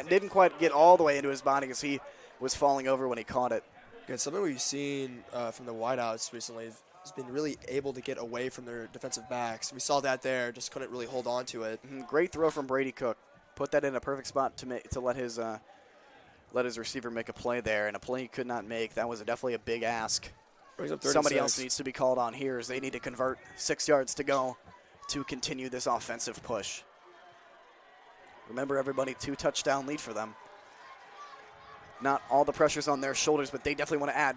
didn't quite get all the way into his body because he was falling over when he caught it. Yeah, something we've seen from the wideouts recently has been really able to get away from their defensive backs. We saw that there, just couldn't really hold on to it. Great throw from Brady Cook. Put that in a perfect spot to let his receiver make a play there, and a play he could not make. That was definitely a big ask. Somebody else needs to be called on here as they need to convert. 6 yards to go to continue this offensive push. Remember, everybody, 2-touchdown lead for them. Not all the pressure's on their shoulders, but they definitely want to add.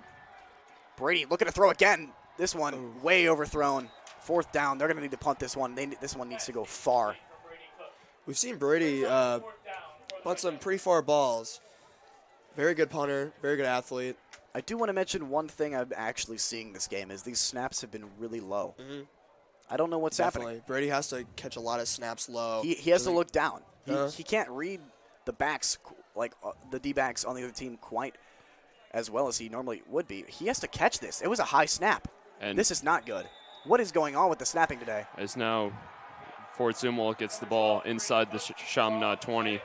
Brady looking to throw again. This one way overthrown. 4th down. They're going to need to punt this one. This one needs to go far. We've seen Brady punt some pretty far balls. Very good punter, very good athlete. I do want to mention one thing I'm actually seeing this game is these snaps have been really low. I don't know what's happening. Brady has to catch a lot of snaps low. He has to look down. He can't read the backs, like the D-backs on the other team, quite as well as he normally would be. He has to catch this. It was a high snap. And this is not good. What is going on with the snapping today? As now Fort Zumwalt gets the ball inside the Chaminade 20.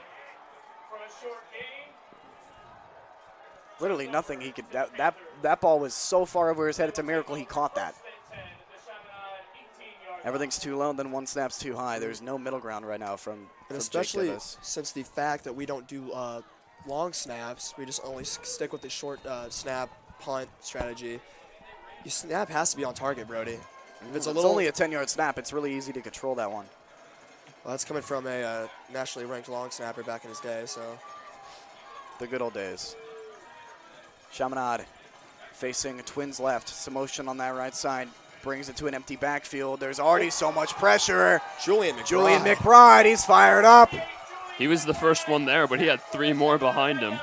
Literally nothing he could. That ball was so far over his head. It's a miracle he caught that. Everything's too low, and then one snap's too high. There's no middle ground right now from especially since the fact that we don't do long snaps, we just only stick with the short snap punt strategy. Your snap has to be on target, Brody. If it's only a 10-yard snap, it's really easy to control that one. Well, that's coming from a nationally ranked long snapper back in his day, so. The good old days. Chaminade facing Twins left. Some motion on that right side. Brings it to an empty backfield. There's already so much pressure. Julian McBride, he's fired up. He was the first one there, but he had 3 more behind him.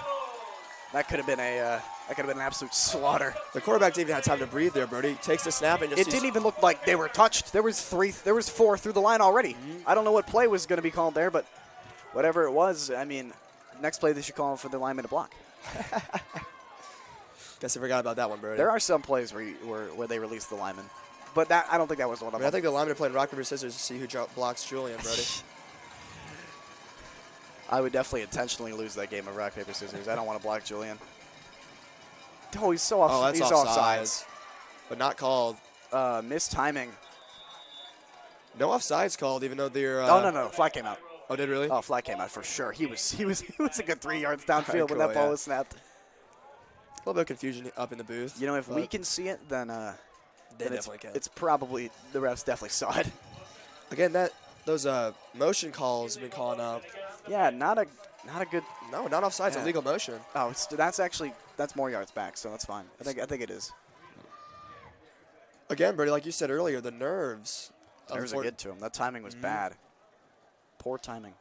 That could have been an absolute slaughter. The quarterback didn't even have time to breathe there, Brody. He takes the snap and just. It didn't even look like they were touched. There was 4 through the line already. I don't know what play was going to be called there, but whatever it was, I mean, next play they should call for the lineman to block. Guess I forgot about that one, Brody. There are some plays where they release the lineman, but I don't think that was one of them. I think the lineman played rock, paper, scissors to see who blocks Julian, Brody. I would definitely intentionally lose that game of rock, paper, scissors. I don't want to block Julian. Oh, he's so off. Oh, that's he's offsides. But not called. Missed timing. No offsides called, even though they're. No. Flag came out. Oh, did it really? Oh, flag came out for sure. He was a good 3 yards downfield when that ball was snapped. A little bit of confusion up in the booth. You know, if we can see it, then definitely can. It's probably the refs definitely saw it. Again, those motion calls have been calling out. Yeah, not a good. No, not offsides. Yeah. Illegal motion. Oh, that's more yards back, so that's fine. I think it is. Again, Brady, like you said earlier, the nerves. Nerves are good to him. That timing was bad. Poor timing.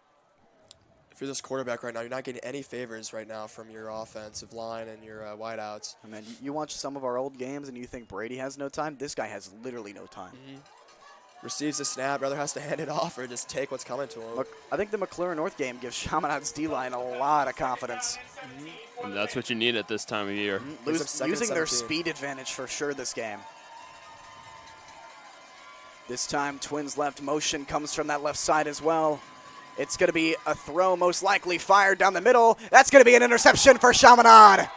If you're this quarterback right now, you're not getting any favors right now from your offensive line and your wideouts. I mean, you watch some of our old games and you think Brady has no time. This guy has literally no time. Receives the snap, rather has to hand it off or just take what's coming to him. Look, I think the McClure North game gives Chaminade's D-line a lot of confidence. And that's what you need at this time of year. Using their speed advantage for sure this game. This time, Twins left motion comes from that left side as well. It's going to be a throw, most likely fired down the middle. That's going to be an interception for Chaminade.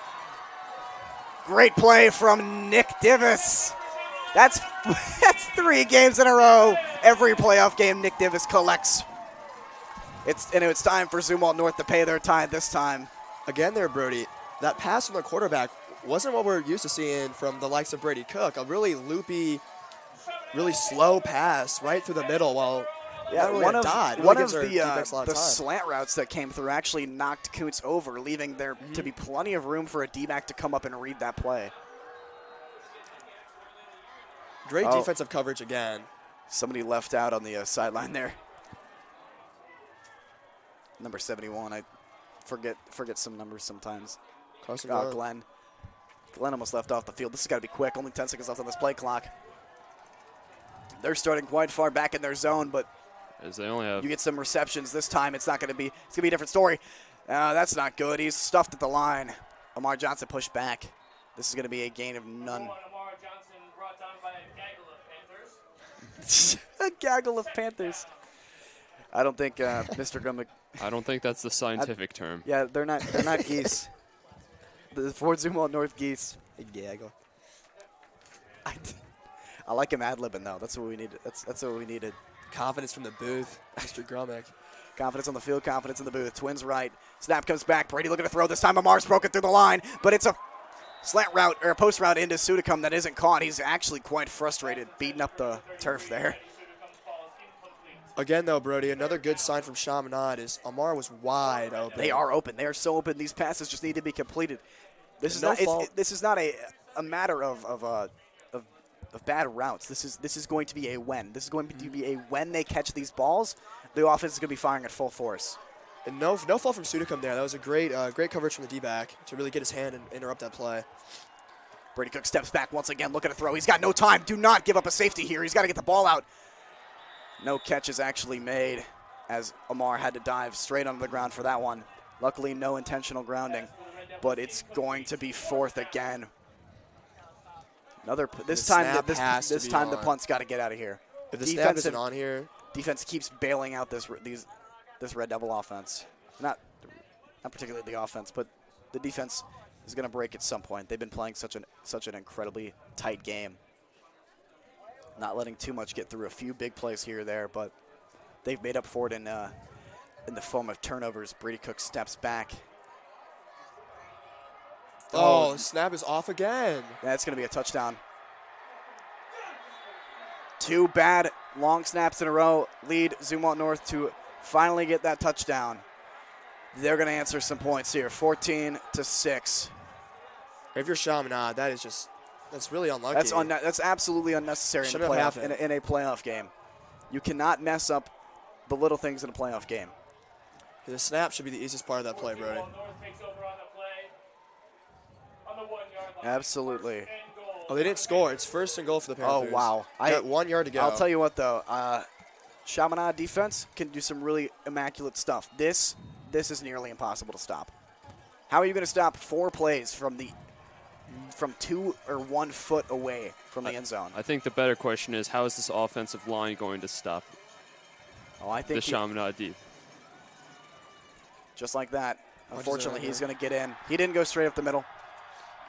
Great play from Nick Divis. That's 3 games in a row. Every playoff game Nick Divis collects. It's time for Zumwalt North to pay their tithe this time. Again there, Brody, that pass from the quarterback wasn't what we're used to seeing from the likes of Brady Cook. A really loopy, really slow pass right through the middle while one of the slant routes that came through actually knocked Kuntz over, leaving there to be plenty of room for a D-back to come up and read that play. Great defensive coverage again. Somebody left out on the sideline there. Number 71. I forget some numbers sometimes. Glenn. Glenn almost left off the field. This has got to be quick. Only 10 seconds left on this play clock. They're starting quite far back in their zone, but as they only have. You get some receptions this time. It's going to be a different story. That's not good. He's stuffed at the line. Amar Johnson pushed back. This is going to be a gain of none. Brought down by a gaggle of Panthers. A gaggle of Panthers. I don't think Mr. Gummick. I don't think that's the scientific term. Yeah, they're not geese. The Fort Zumwalt North geese. A gaggle. I like him ad-libbing though. That's what we needed. That's what we needed. Confidence from the booth, Mr. Grummick. Confidence on the field, confidence in the booth. Twins right. Snap comes back. Brady looking to throw. This time Amar's broken through the line, but it's a slant route or a post route into Sudicum that isn't caught. He's actually quite frustrated, beating up the turf there. Again, though, Brody, another good sign from Chaminade is Amar was wide open. They are open. They are so open. These passes just need to be completed. This is No not. fault. This is not a matter of bad routes. This is going to be a when. This is going to be a when they catch these balls, the offense is going to be firing at full force. And no fault from Sudicum there. That was a great coverage from the D-back to really get his hand and interrupt that play. Brady Cook steps back once again, looking to throw. He's got no time. Do not give up a safety here. He's got to get the ball out. No catch is actually made as Amar had to dive straight onto the ground for that one. Luckily, no intentional grounding, but it's going to be fourth again. This time the punt's got to get out of here. If the snap isn't on here, defense keeps bailing out this Red Devil offense. Not particularly the offense, but the defense is going to break at some point. They've been playing such an incredibly tight game. Not letting too much get through. A few big plays here or there, but they've made up for it in the form of turnovers. Brady Cook steps back. Oh, snap is off again. That's going to be a touchdown. Two bad long snaps in a row lead Zumwalt North to finally get that touchdown. They're going to answer some points here, 14-6. If you're Chaminade, that's really unlucky. That's absolutely unnecessary in a playoff game. You cannot mess up the little things in a playoff game. The snap should be the easiest part of that play, Brody. Absolutely. Oh, they didn't score. It's first and goal for the Panthers. Oh, wow. Got 1 yard to go. I'll tell you what, though. Chaminade defense can do some really immaculate stuff. This is nearly impossible to stop. How are you going to stop 4 plays from 2 or 1 foot away from the end zone? I think the better question is, how is this offensive line going to stop I think the Chaminade deep? Just like that. Unfortunately, he's going to get in. He didn't go straight up the middle.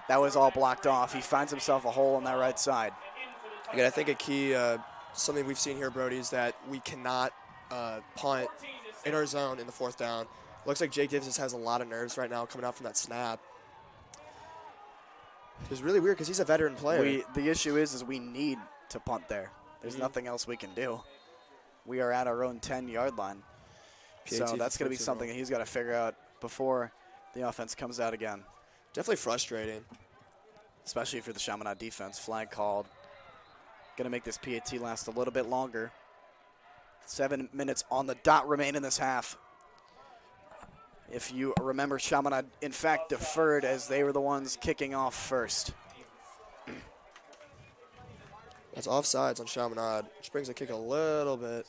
That was all blocked off. He finds himself a hole on that right side. Again, I think a key, something we've seen here, Brody, is that we cannot punt in our zone in the 4th down. Looks like Jake Davis has a lot of nerves right now coming out from that snap. It's really weird because he's a veteran player. The issue is we need to punt there. There's nothing else we can do. We are at our own 10-yard line. So that's going to be something that he's got to figure out before the offense comes out again. Definitely frustrating. Especially for the Chaminade defense. Flag called. Going to make this PAT last a little bit longer. 7 minutes on the dot remain in this half. If you remember, Chaminade, in fact, deferred as they were the ones kicking off first. That's offsides on Chaminade, which brings the kick a little bit.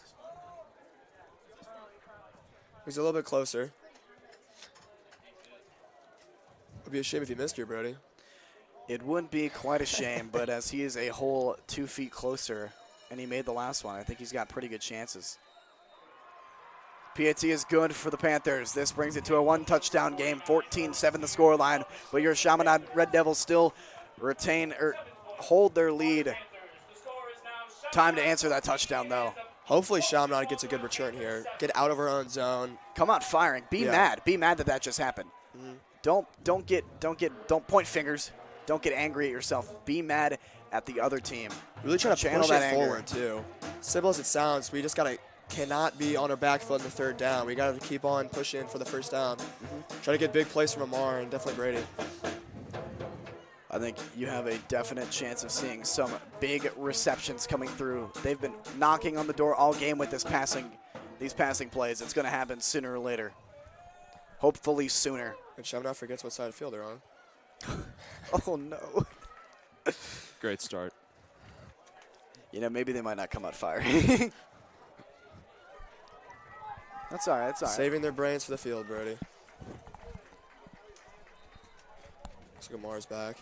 He's a little bit closer. It'd be a shame if he missed here, Brody. It would be quite a shame, but as he is a whole 2 feet closer and he made the last one, I think he's got pretty good chances. PAT is good for the Panthers. This brings it to a 1-touchdown game, 14-7 the scoreline, but your Chaminade Red Devils still hold their lead. Time to answer that touchdown, though. Hopefully Chaminade gets a good return here. Get out of our own zone. Come out firing. Be mad. Be mad that just happened. Mm-hmm. Don't point fingers. Don't get angry at yourself. Be mad at the other team. Really trying to Channel push that it anger forward too. Simple as it sounds, we just cannot be on our back foot in the 3rd down. We got to keep on pushing for the 1st down. Try to get big plays from Amar and definitely Brady. I think you have a definite chance of seeing some big receptions coming through. They've been knocking on the door all game with these passing plays. It's going to happen sooner or later. Hopefully sooner. And Chaminade forgets what side of the field they're on. Oh, no. Great start. Maybe they might not come out firing. That's all right. That's all right. Saving their brains for the field, Brody. Looks like Amar's back.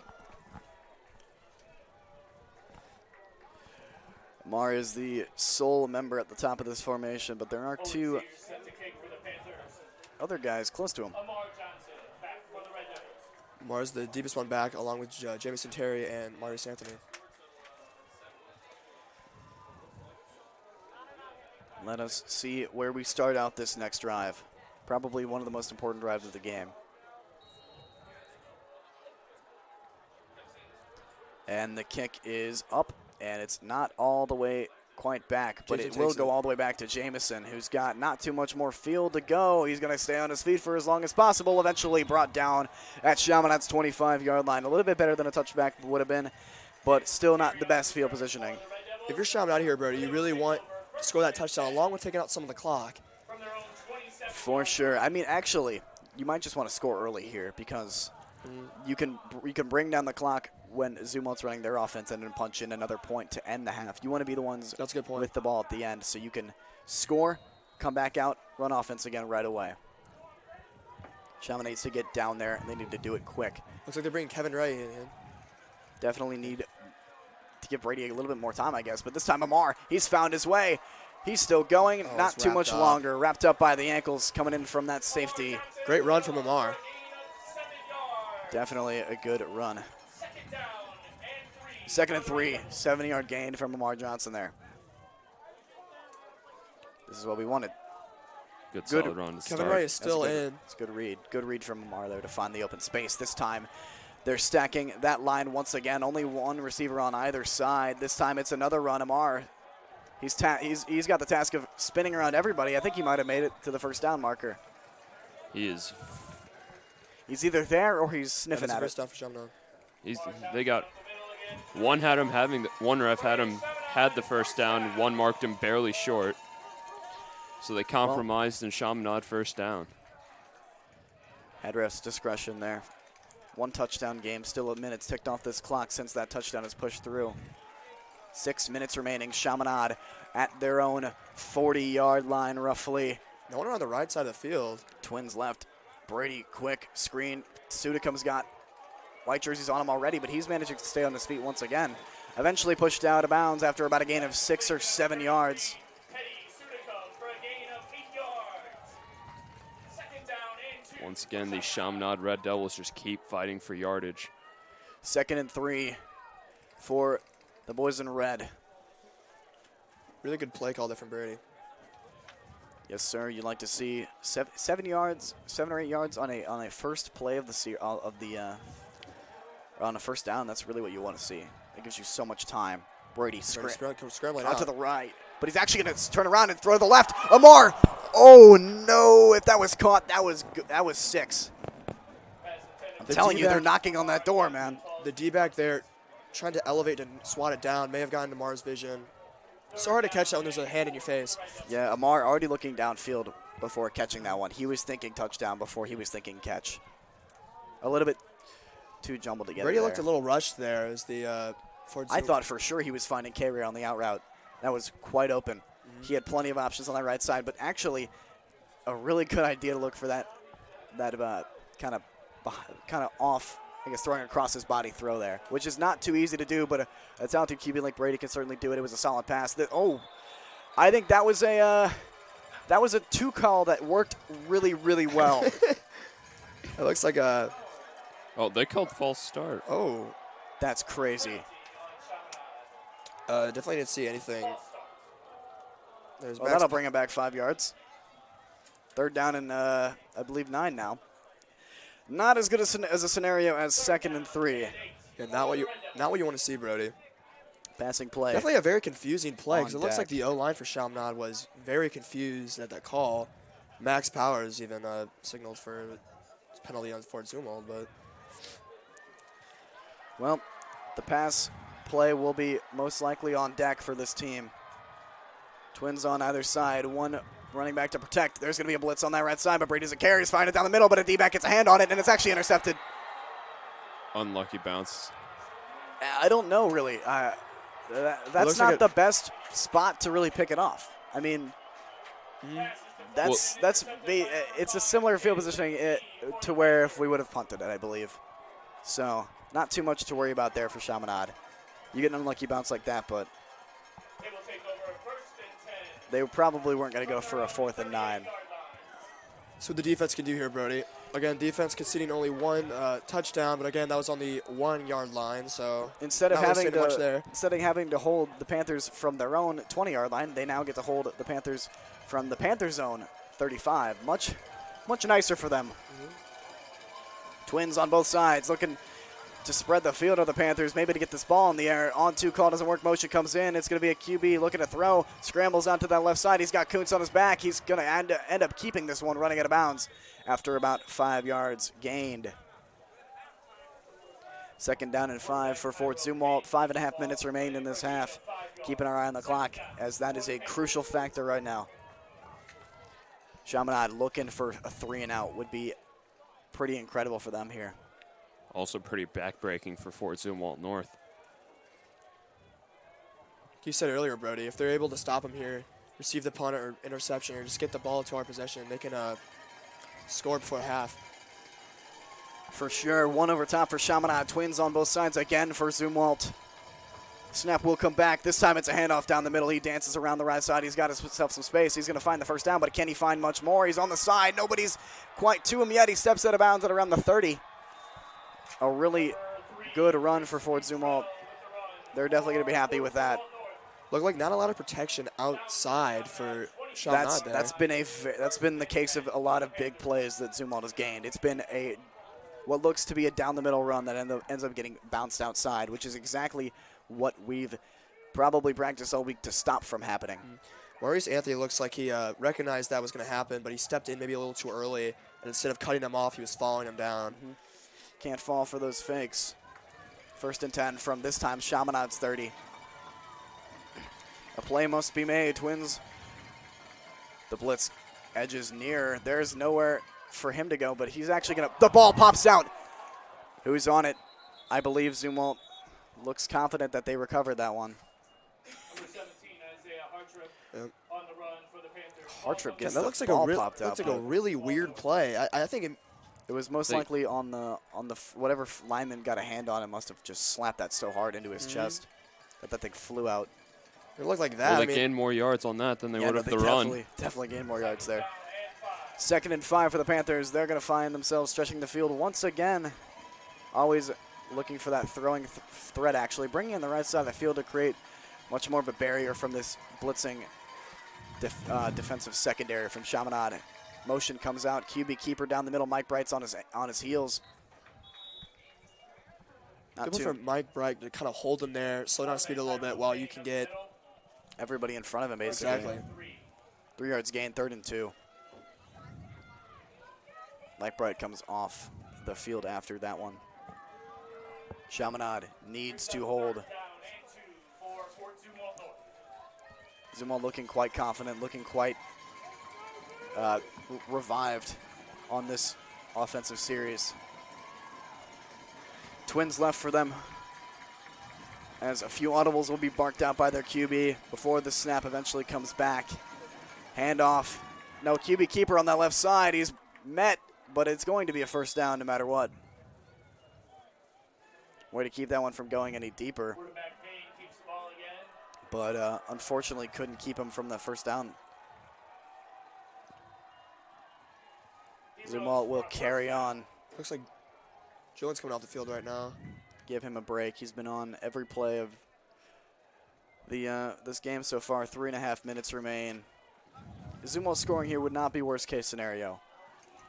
Amar is the sole member at the top of this formation, but there are two Set to kick for the Panthers. other guys close to him. Amar Johnson back for the Red Devils. Mars the deepest one back, along with Jamison Terry and Marius Anthony. Let us see where we start out this next drive. Probably one of the most important drives of the game. And the kick is up, and it's not all the way quite back, but JJ it will takes go it. all the way back to Jamison, who's got not too much more field to go. He's going to stay on his feet for as long as possible, eventually brought down at Chaminade's 25-yard line. A little bit better than a touchback would have been, but still not the best field positioning. If you're Chaminade here, Brody, you really want to score that touchdown along with taking out some of the clock. From their own 27. For sure. I mean, actually, you might just want to score early here because you can bring down the clock when Zumwalt's running their offense and then punch in another point to end the half. You want to be the ones That's a good point. with the ball at the end so you can score, come back out, run offense again right away. Chaminade needs to get down there, and they need to do it quick. Looks like they're bringing Kevin Ray in. Definitely need to give Brady a little bit more time, I guess. But this time, Amar, he's found his way. He's still going, Oh, not it's too wrapped much up. longer. Wrapped up by the ankles coming in from that safety. Great run from Amar. Gain of 7 yards. Definitely a good run. Second down and 3. Second and 3, 70-yard gain from Amar Johnson there. This is what we wanted. Good Good. solid run to Kevin start. Ray is still That's good. in. It's a good read. Good read from Amar there to find the open space. This time they're stacking that line once again. Only one receiver on either side. This time it's another run. Amar, he's got the task of spinning around everybody. I think he might have made it to the first down marker. He is. He's either there or he's That sniffing is the at it. first down for Chaminade. They got one one ref had the first down. One marked him barely short. So they compromised and Chaminade first down. Head ref's discretion there. One touchdown game, still a minute's ticked off this clock since that touchdown is pushed through. 6 minutes remaining. Chaminade at their own 40-yard line roughly. No one on the right side of the field. Twins left. Brady, quick screen. Sudicum's got white jerseys on him already, but he's managing to stay on his feet once again. Eventually pushed out of bounds after about a gain of 6 or 7 yards. Petty Sudicum for a gain of 8 yards. Second down and 2. Once again, the Chaminade Red Devils just keep fighting for yardage. 2nd and 3 for the boys in red. Really good play call there from Brady. Yes, sir. You'd like to see 7 or 8 yards on a first play of the on a first down. That's really what you want to see. It gives you so much time. Brady Scrambling out out. to the right, but he's actually going to turn around and throw to the left. Amar! Oh no! If that was caught, that was 6. I'm telling you, they're knocking on that door, man. The D-back there trying to elevate and swat it down. May have gotten to Mars' vision. So hard to catch that when there's a hand in your face. Yeah, Amar already looking downfield before catching that one. He was thinking touchdown before he was thinking catch. A little bit too jumbled together. Brady there. looked a little rushed there as the Ford I thought for sure he was finding K-Ray on the out route. That was quite open. He had plenty of options on that right side, but actually a really good idea to look for that kind of off, I guess, throwing across his body throw there, which is not too easy to do, but a talented QB like Brady can certainly do it. It was a solid pass. I think that was a 2 call that worked really, really well. It looks like a. Oh, they called false start. Oh, That's crazy. definitely didn't see anything. There's Well, that'll bring him back 5 yards. 3rd down and I believe 9 now. Not as good as a scenario as 2nd and 3. Yeah, not what you want to see, Brody. Passing play. Definitely a very confusing play because On it looks like deck. the O-line for Chaminade was very confused at that call. Max Powers even signaled for a penalty on Ford Zumwalt, but Well, the pass play will be most likely on deck for this team. Twins on either side. One running back to protect. There's going to be a blitz on that right side, but Brady doesn't care. He's finding it down the middle, but a D-back gets a hand on it, and it's actually intercepted. Unlucky bounce. I don't know, really. That's looks not like the best spot to really pick it off. I mean, it's a similar field positioning to where if we would have punted it, I believe. So not too much to worry about there for Chaminade. You get an unlucky bounce like that, but they probably weren't going to go for a 4th and 9. So what the defense can do here, Brody. Again, defense conceding only one touchdown, but again, that was on the 1-yard line. So Instead of not really having saying much there. instead of having to hold the Panthers from their own 20-yard line, they now get to hold the Panthers from the Panthers zone 35. Much nicer for them. Twins on both sides looking to spread the field of the Panthers, maybe to get this ball in the air. On-2 call doesn't work. Motion comes in. It's going to be a QB looking to throw. Scrambles out to that left side. He's got Kuntz on his back. He's going to end up keeping this one, running out of bounds after about 5 yards gained. 2nd down and 5 for Fort Zumwalt. 5.5 minutes remain in this half. Keeping our eye on the clock, as that is a crucial factor right now. Chaminade looking for a 3-and-out would be pretty incredible for them here. Also pretty backbreaking for Fort Zumwalt North. You said earlier, Brody, if they're able to stop him here, receive the punt or interception, or just get the ball to our possession, they can score before half. For sure, 1 over top for Chaminade. Twins on both sides again for Zumwalt. Snap will come back. This time it's a handoff down the middle. He dances around the right side. He's got himself some space. He's going to find the first down, but can he find much more? He's on the side. Nobody's quite to him yet. He steps out of bounds at around the 30. A really good run for Fort Zumwalt. They're definitely going to be happy with that. Look like not a lot of protection outside for Chaminade there. That's been the case of a lot of big plays that Zumwalt has gained. It's been what looks to be a down the middle run that ends up getting bounced outside, which is exactly what we've probably practiced all week to stop from happening. Maurice Anthony looks like he recognized that was going to happen, but he stepped in maybe a little too early, and instead of cutting him off, he was following him down. Can't fall for those fakes. 1st and 10 from this time Chaminade's 30. A play must be made. Twins. The blitz edges near. There's nowhere for him to go, but he's actually going to. The ball pops out. Who's on it? I believe Zumwalt looks confident that they recovered that one. Number 17, Isaiah Hartrip on the run for the Panthers. Hartrip gets that the looks like ball a popped out. looks like a really weird play. I think It was most likely on the whatever lineman got a hand on it must have just slapped that so hard into his chest that thing flew out. it looked like that. Well, I they mean, gained more yards on that than they would no, have they the run. definitely gained more yards there. 2nd and 5 for the Panthers. They're going to find themselves stretching the field once again. Always looking for that throwing threat, actually. Bringing in the right side of the field to create much more of a barrier from this blitzing defensive secondary from Chaminade. Motion comes out. QB keeper down the middle. Mike Bright's on his heels. Not good too. for Mike Bright to kind of hold him there, slow down speed a little bit while you can get Everybody in front of him, basically. exactly. 3 yards gain, 3rd and 2. Mike Bright comes off the field after that one. Chaminade needs to hold. Zumwalt looking quite confident, looking quite revived on this offensive series. Twins left for them, as a few audibles will be barked out by their QB before the snap eventually comes back. Handoff. No QB keeper on that left side. He's met, but it's going to be a first down no matter what. Way to keep that one from going any deeper. But unfortunately couldn't keep him from the first down. Zumwalt will carry on. Looks like Julian's coming off the field right now. Give him a break. He's been on every play of the this game so far. 3.5 minutes remain. Zumwalt scoring here would not be worst case scenario,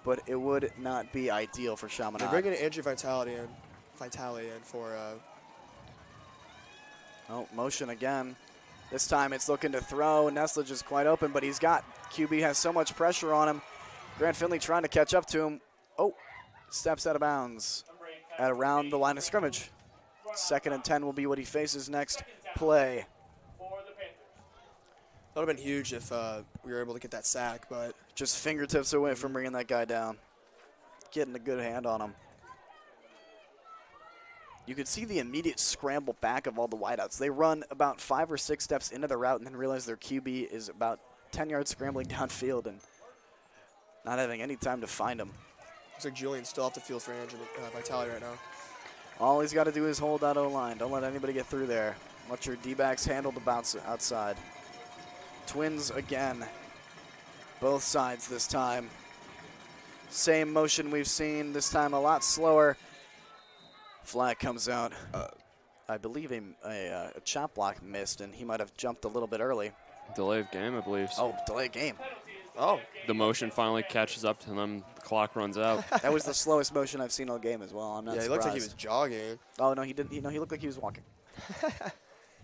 but it would not be ideal for Chaminade. They're bringing Andrew Vitale in for. Oh, motion again. This time it's looking to throw. Nesledge is quite open, but QB has so much pressure on him. Grant Finley trying to catch up to him. Oh, steps out of bounds at around the line of scrimmage. 2nd and 10 will be what he faces next play. That would have been huge if we were able to get that sack, but Just fingertips away from bringing that guy down. Getting a good hand on him. You could see the immediate scramble back of all the wideouts. They run about 5 or 6 steps into the route and then realize their QB is about 10 yards scrambling downfield and not having any time to find him. looks like Julian's still off the field for Andrew Vitale right now. All he's got to do is hold that O-line. Don't let anybody get through there. Let your D-backs handle the bounce outside. Twins again. Both sides this time. Same motion we've seen, this time a lot slower. Flag comes out. I believe a chop block missed, and he might have jumped a little bit early. Delay of game, I believe. Oh, delay game. Oh, The motion finally catches up to them. The clock runs out. That was the slowest motion I've seen all game as well. I'm not yeah, he surprised. looked like he was jogging. Oh, no, he didn't. He looked like he was walking.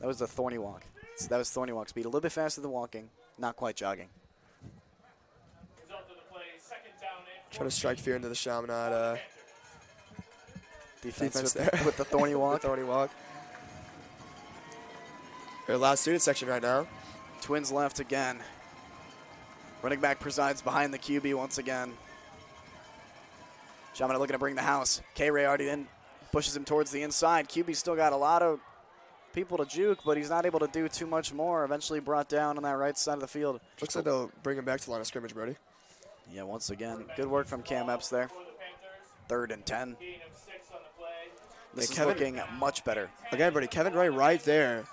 That was a thorny walk. So that was thorny walk speed. A little bit faster than walking, not quite jogging. Result of the play, second down and Trying to strike fear into the Chaminade Defense defense with, there. with the thorny walk. thorny walk. Our last student section right now. Twins left again. Running back presides behind the QB once again. Chaminade looking to bring the house. K-Ray already in, pushes him towards the inside. QB still got a lot of people to juke, but he's not able to do too much more. Eventually brought down on that right side of the field. Looks like they'll bring him back to the line of scrimmage, Brody. Yeah, once again, good work from Cam Epps there. for the 3rd Panthers. and 10. Gain of 6 on the play. This Yeah, is Kevin- looking much better. Again, Brody, Kevin Ray right there.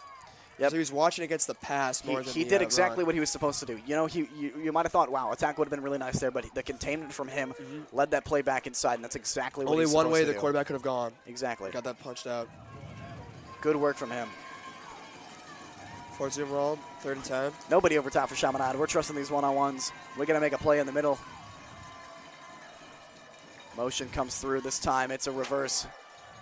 Yep. So he was watching against the pass more than He the did exactly run. what he was supposed to do. You know, you might have thought, wow, attack would have been really nice there, but the containment from him led that play back inside, and that's exactly what Only he's one supposed way to the do. quarterback could have gone. Exactly. Got that punched out. Good work from him. 4-zoom roll, 3rd and 10. Nobody over top for Chaminade. We're trusting these one-on-ones. We're going to make a play in the middle. Motion comes through this time. It's a reverse.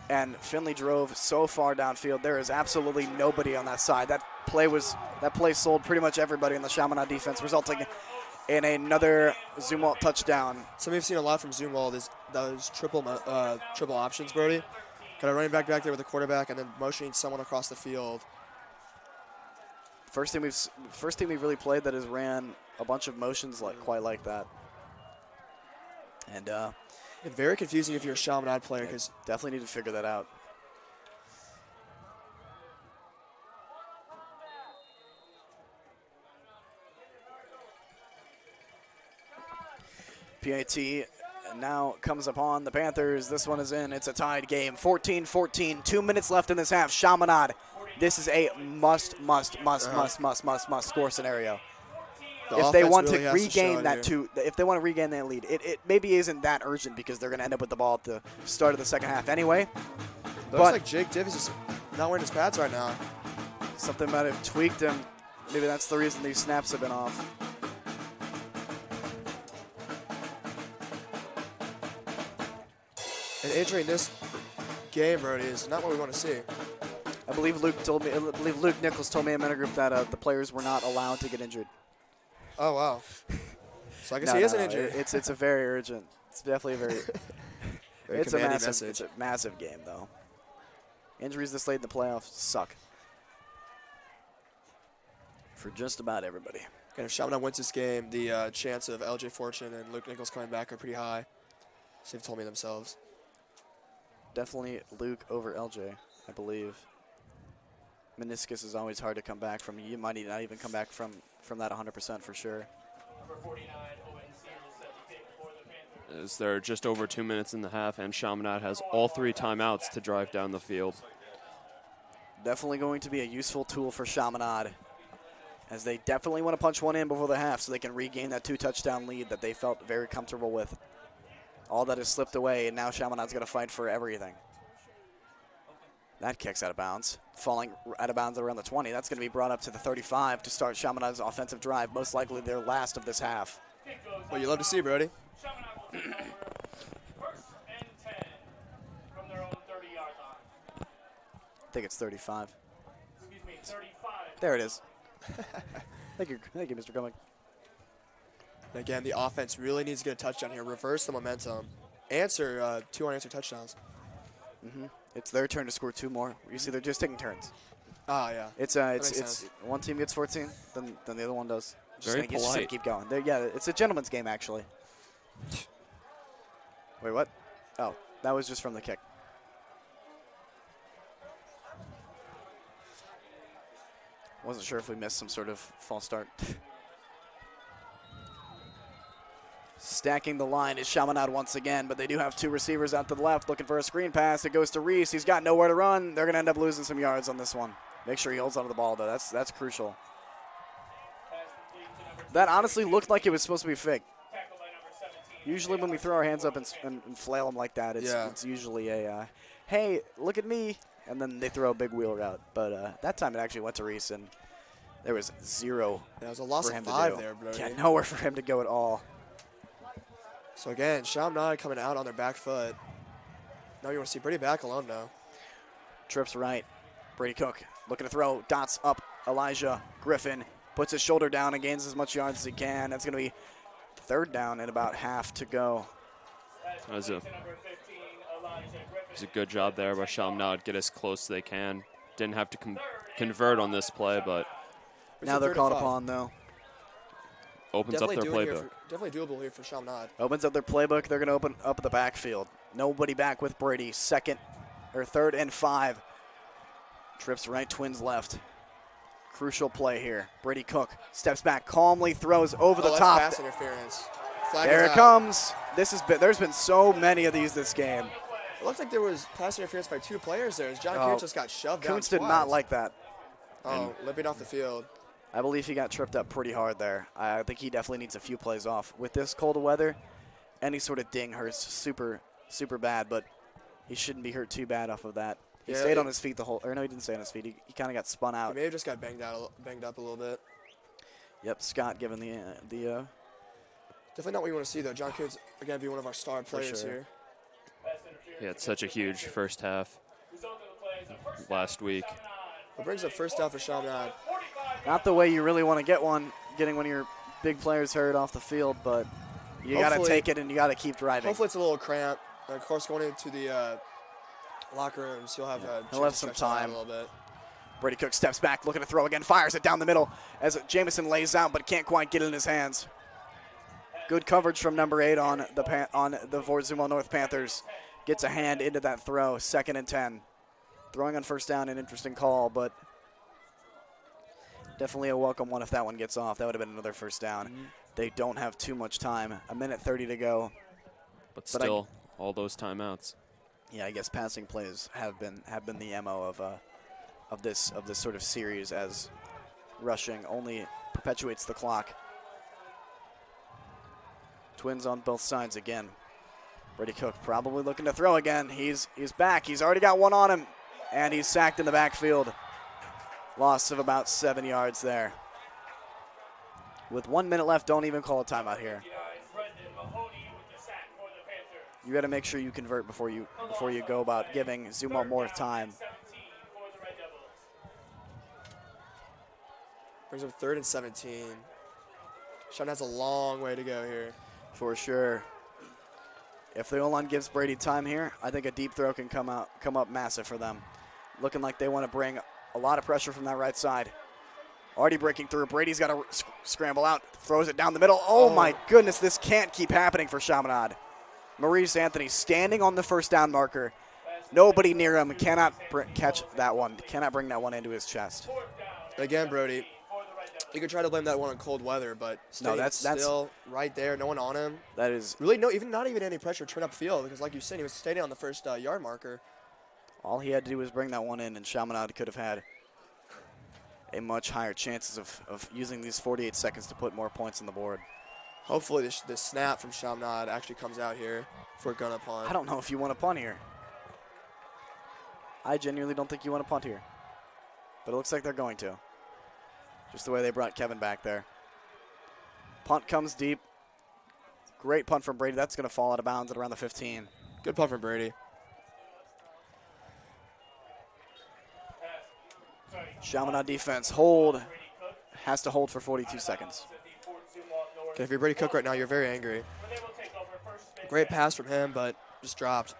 And Finley drove so far downfield. There is absolutely nobody on that side. That play sold pretty much everybody in the Chaminade defense, resulting in another Zumwalt touchdown. Something we've seen a lot from Zumwalt is those triple options, Brody. Got a running back there with the quarterback and then motioning someone across the field. First team we've really played that has ran a bunch of motions quite like that. And And very confusing if you're a Chaminade player because definitely need to figure that out. PAT now comes upon the Panthers. This one is in. It's a tied game. 14-14. 2 minutes left in this half. Chaminade. This is a must score scenario. the If they offense want really to has show regain it that here. if they want to regain that lead, it maybe isn't that urgent because they're going to end up with the ball at the start of the second half anyway. Looks but- like Jake Div is just not wearing his pads right now. Something might have tweaked him. Maybe that's the reason these snaps have been off. And injury in this game, Brody, is not what we want to see. I believe Luke Nichols told me in Mentor Group that the players were not allowed to get injured. Oh, wow. So I guess No, he is no, an injury. It's a very urgent. It's definitely a very. Very it's a commanding massive. message. It's a massive game though. Injuries this late in the playoffs suck. For just about everybody. And if Chaminade wins this game, the chance of LJ Fortune and Luke Nichols coming back are pretty high. So they've told me themselves. Definitely Luke over LJ, I believe. Meniscus is always hard to come back from. You might not even come back from that 100% for sure. Number 49, Owen Sears set the kick for the Panthers. As there are just over 2 minutes in the half, and Chaminade has all 3 timeouts to drive down the field. Definitely going to be a useful tool for Chaminade, as they definitely want to punch one in before the half so they can regain that 2-touchdown lead that they felt very comfortable with. All that has slipped away, and now Chaminade's going to fight for everything. That kick's out of bounds. Falling out of bounds around the 20. That's going to be brought up to the 35 to start Chaminade's offensive drive, most likely their last of this half. Kick goes Well, you love to see, Brody. Chaminade will take over. 1st and 10 from their own 30-yard line. I think it's 35. Excuse me, 35. There it is. Thank you, Mr. Cumming. And again, the offense really needs to get a touchdown here. Reverse the momentum. Answer 2 unanswered touchdowns. It's their turn to score 2 more. You see, they're just taking turns. Ah, yeah. It's makes it's sense. one team gets 14, then the other one does. Very just polite. keep going. Yeah, it's a gentleman's game actually. Wait, what? Oh, that was just from the kick. Wasn't sure if we missed some sort of false start. Stacking the line is Chaminade once again, but they do have 2 receivers out to the left looking for a screen pass. It goes to Reese. He's got nowhere to run. They're going to end up losing some yards on this one. Make sure he holds onto the ball, though. That's crucial. Pass That honestly looked like it was supposed to be fake. Tackled by number 17. Usually when we throw our hands up and flail them like that, it's usually a, hey, look at me, and then they throw a big wheel route. But that time it actually went to Reese, and there was zero There was a loss for of him to 5 do. there, Brody. Yeah, nowhere for him to go at all. So again, Chaminade coming out on their back foot. Now you want to see Brady back alone now. Trips right. Brady Cook looking to throw. Dots up. Elijah Griffin puts his shoulder down and gains as much yards as he can. That's going to be third down and about half to go. That was a good job there by Chaminade. Get as close as they can. Didn't have to convert on this play, but Now they're called upon, though. opens up their playbook. Definitely doable here for Chaminade. Opens up their playbook. They're going to open up the backfield. Nobody back with Brady. Third and 5. Trips right, Twins left. Crucial play here. Brady Cook steps back, calmly throws over the That's top. pass interference. Flag There is it out. comes. There's been so many of these this game. It looks like there was pass interference by 2 players there. As John Oh, Kuntz just got shoved down Kuntz did twice. not like that. Oh, limping off the field. I believe he got tripped up pretty hard there. I think he definitely needs a few plays off. With this cold weather, any sort of ding hurts super, super bad, but he shouldn't be hurt too bad off of that. He Yeah, stayed on his feet no, he didn't stay on his feet. He kind of got spun He out. may have just got banged up a little bit. Yep, Scott giving the Definitely not what you want to see, though. John Kuntz, again, be one of our star players sure. here. He had such a huge first half last week. It brings up first down for Chaminade. not the way you really want to getting one of your big players hurt off the field, but you got to Hopefully- take it and you got to keep driving. Hopefully it's a little cramp. And of course, going into the locker rooms, he'll have a He'll have some time. a little bit. Brady Cook steps back, looking to throw again, fires it down the middle as Jamison lays out, but can't quite get it in his hands. Good coverage from number 8 on the Fort Zumwalt North Panthers. Gets a hand into that throw, 2nd and 10. Throwing on first down, an interesting call, but definitely a welcome one if that one gets off. That would have been another first down. They don't have too much time. 1:30 to go. But But still, all those timeouts. Yeah, I guess passing plays have been the MO of this sort of series, as rushing only perpetuates the clock. Twins on both sides again. Brady Cook probably looking to throw again. He's back. He's already got one on him, and he's sacked in the backfield. Loss of about 7 yards there. With 1 minute left, don't even call a timeout here. You got to make sure you convert before you go about giving Zumwalt more time. Brings up 3rd and 17. Sean has a long way to go here. For sure. If the O-line gives Brady time here, I think a deep throw can come up massive for them. Looking like they want to bring a lot of pressure from that right side. Already breaking through. Brady's got to scramble out. Throws it down the middle. Oh, my goodness. This can't keep happening for Chaminade. Maurice Anthony standing on the first down marker. Nobody near him. Cannot catch that one. Cannot bring that one into his chest. Again, Brody, you could try to blame that one on cold weather, but that's still right there. No one on him. That is Really, not even any pressure to turn up field, because like you said, he was standing on the first yard marker. all he had to do was bring that one in, and Chaminade could have had a much higher chances of using these 48 seconds to put more points on the board. Hopefully this snap from Chaminade actually comes out here for a gun up punt. I don't know if you want to punt here. I genuinely don't think you want to punt here. But it looks like they're going to. Just the way they brought Kevin back there. Punt comes deep. Great punt from Brady. That's going to fall out of bounds at around the 15. Good punt from Brady. Chaminade defense has to hold for 42 seconds. Okay, if you're Brady Cook right now, you're very angry. Great pass from him, but just dropped.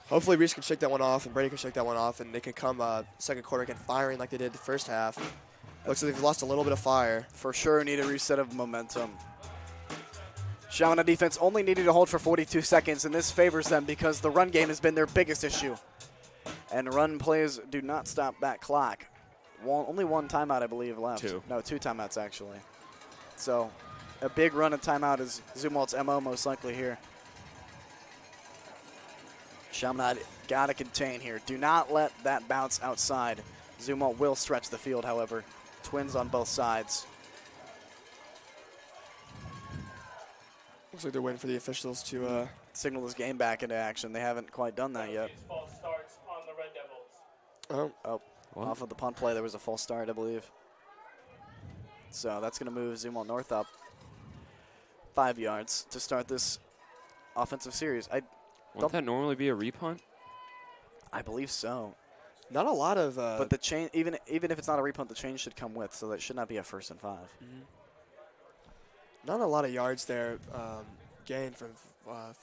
Hopefully Reese can shake that one off, and Brady can shake that one off, and they can come second quarter again firing like they did the first half. Looks like they've lost a little bit of fire. For sure need a reset of momentum. Chaminade defense only needed to hold for 42 seconds, and this favors them because the run game has been their biggest issue. And run plays do not stop that clock. Only one timeout, I believe, left. 2. No, 2 timeouts, actually. So a big run of timeout is Zumwalt's MO most likely here. Chaminade got to contain here. Do not let that bounce outside. Zumwalt will stretch the field, however. Twins on both sides. Looks like they're waiting for the officials to. Signal this game back into action. They haven't quite done that yet. False starts on the Red Devils. Oh, What? Off of the punt play, there was a false start, I believe. So that's going to move Zumwalt North up 5 yards to start this offensive series. Wouldn't that normally be a repunt? I believe so. not a lot of. But the chain, even if it's not a repunt, the chain should come with, so that should not be a 1st and 5. Not a lot of yards there gained from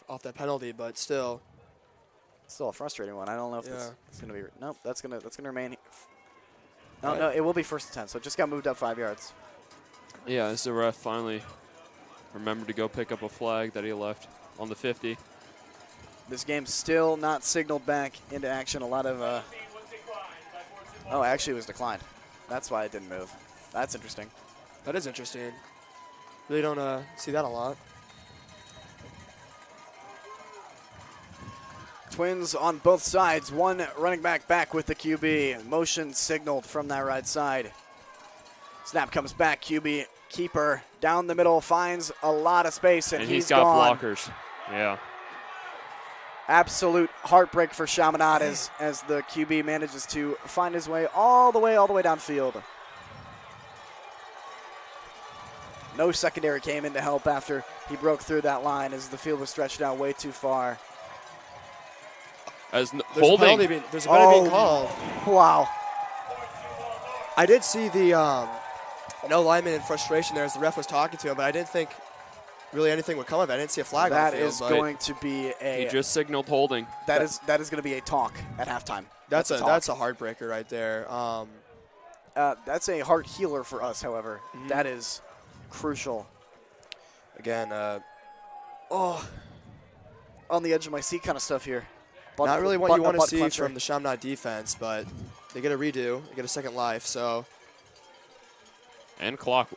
off that penalty, but still. Still a frustrating one. I don't know if this is going to be. Nope, that's going to remain. No, Right. no, it will be 1st and 10. So it just got moved up 5 yards. Yeah, as the ref finally remembered to go pick up a flag that he left on the 50. This game's still not signaled back into action. A lot of. Oh, actually, it was declined. That's why it didn't move. That's interesting. That is interesting. Really don't see that a lot. Twins on both sides. One running back with the QB. Motion signaled from that right side. Snap comes back. QB keeper down the middle finds a lot of space, and he's got gone. blockers. Yeah. Absolute heartbreak for Chaminade as the QB manages to find his way all the way downfield. No secondary came in to help after he broke through that line as the field was stretched out way too far. As There's holding. a penalty being called. Wow. I did see the no lineman in frustration there as the ref was talking to him, but I didn't think really anything would come of it. I didn't see a flag on That the field. is but going to be He a just signaled holding. that is going to be a talk at halftime. That's a talk. heartbreaker right there. That's a heart healer for us, however. That is crucial. Again, Oh, on the edge of my seat kind of stuff here. not really what you want to see clencher. from the Chaminade defense, but they get a redo, they get a second life. So And clock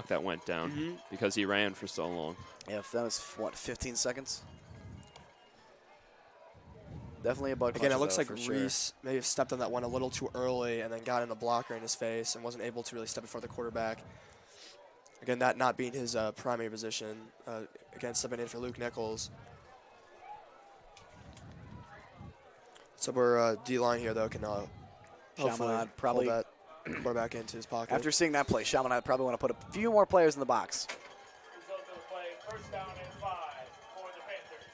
that went down because he ran for so long. Yeah, that was, 15 seconds? Definitely a bug again, it clencher, looks though, like for sure. Reese may have stepped on that one a little too early and then got in a blocker in his face and wasn't able to really step in front of the quarterback. Again, that not being his primary position. Again, stepping in for Luke Nichols. So we're D-line here, though, can hopefully Chaminade probably- hold that quarterback into his pocket. After seeing that play, Chaminade probably want to put a few more players in the box. Result of the play, 1st down and 5 for the Panthers.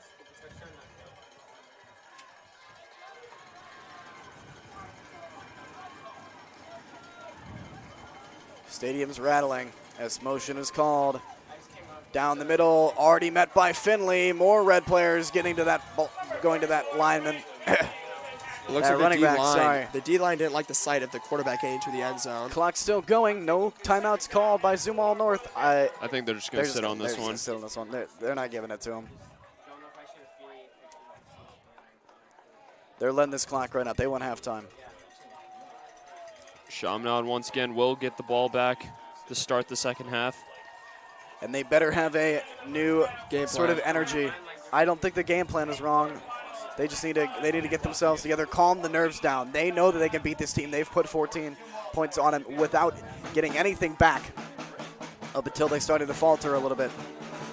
Stadium's rattling as motion is called. Down the middle, already met by Finley. More red players getting to that, going to that lineman. It looks like running the back, D-line, sorry. the D-line didn't like the sight of the quarterback getting to the end zone. Clock still going. No timeouts called by Zumwalt North. I think they're just going to sit on this one. Sit on this one. They're not giving it to him. They're letting this clock run out. They want halftime. Chaminade once again will get the ball back to start the second half. And they better have a new Game sort of plan. energy. I don't think the game plan is wrong. They just need to get themselves together, calm the nerves down. They know that they can beat this team. They've put 14 points on them without getting anything back up until they started to falter a little bit.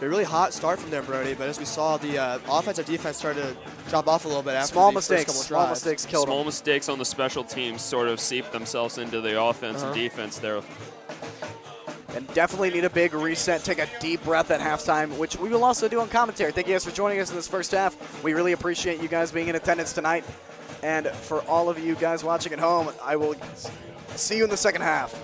A really hot start from them, Brody, but as we saw, the offensive defense started to drop off a little bit after Small the first mistakes. couple Small drives. mistakes killed Small them. mistakes on the special teams sort of seep themselves into the offense and defense there. And definitely need a big reset. Take a deep breath at halftime, which we will also do on commentary. Thank you guys for joining us in this first half. We really appreciate you guys being in attendance tonight. And for all of you guys watching at home, I will see you in the second half.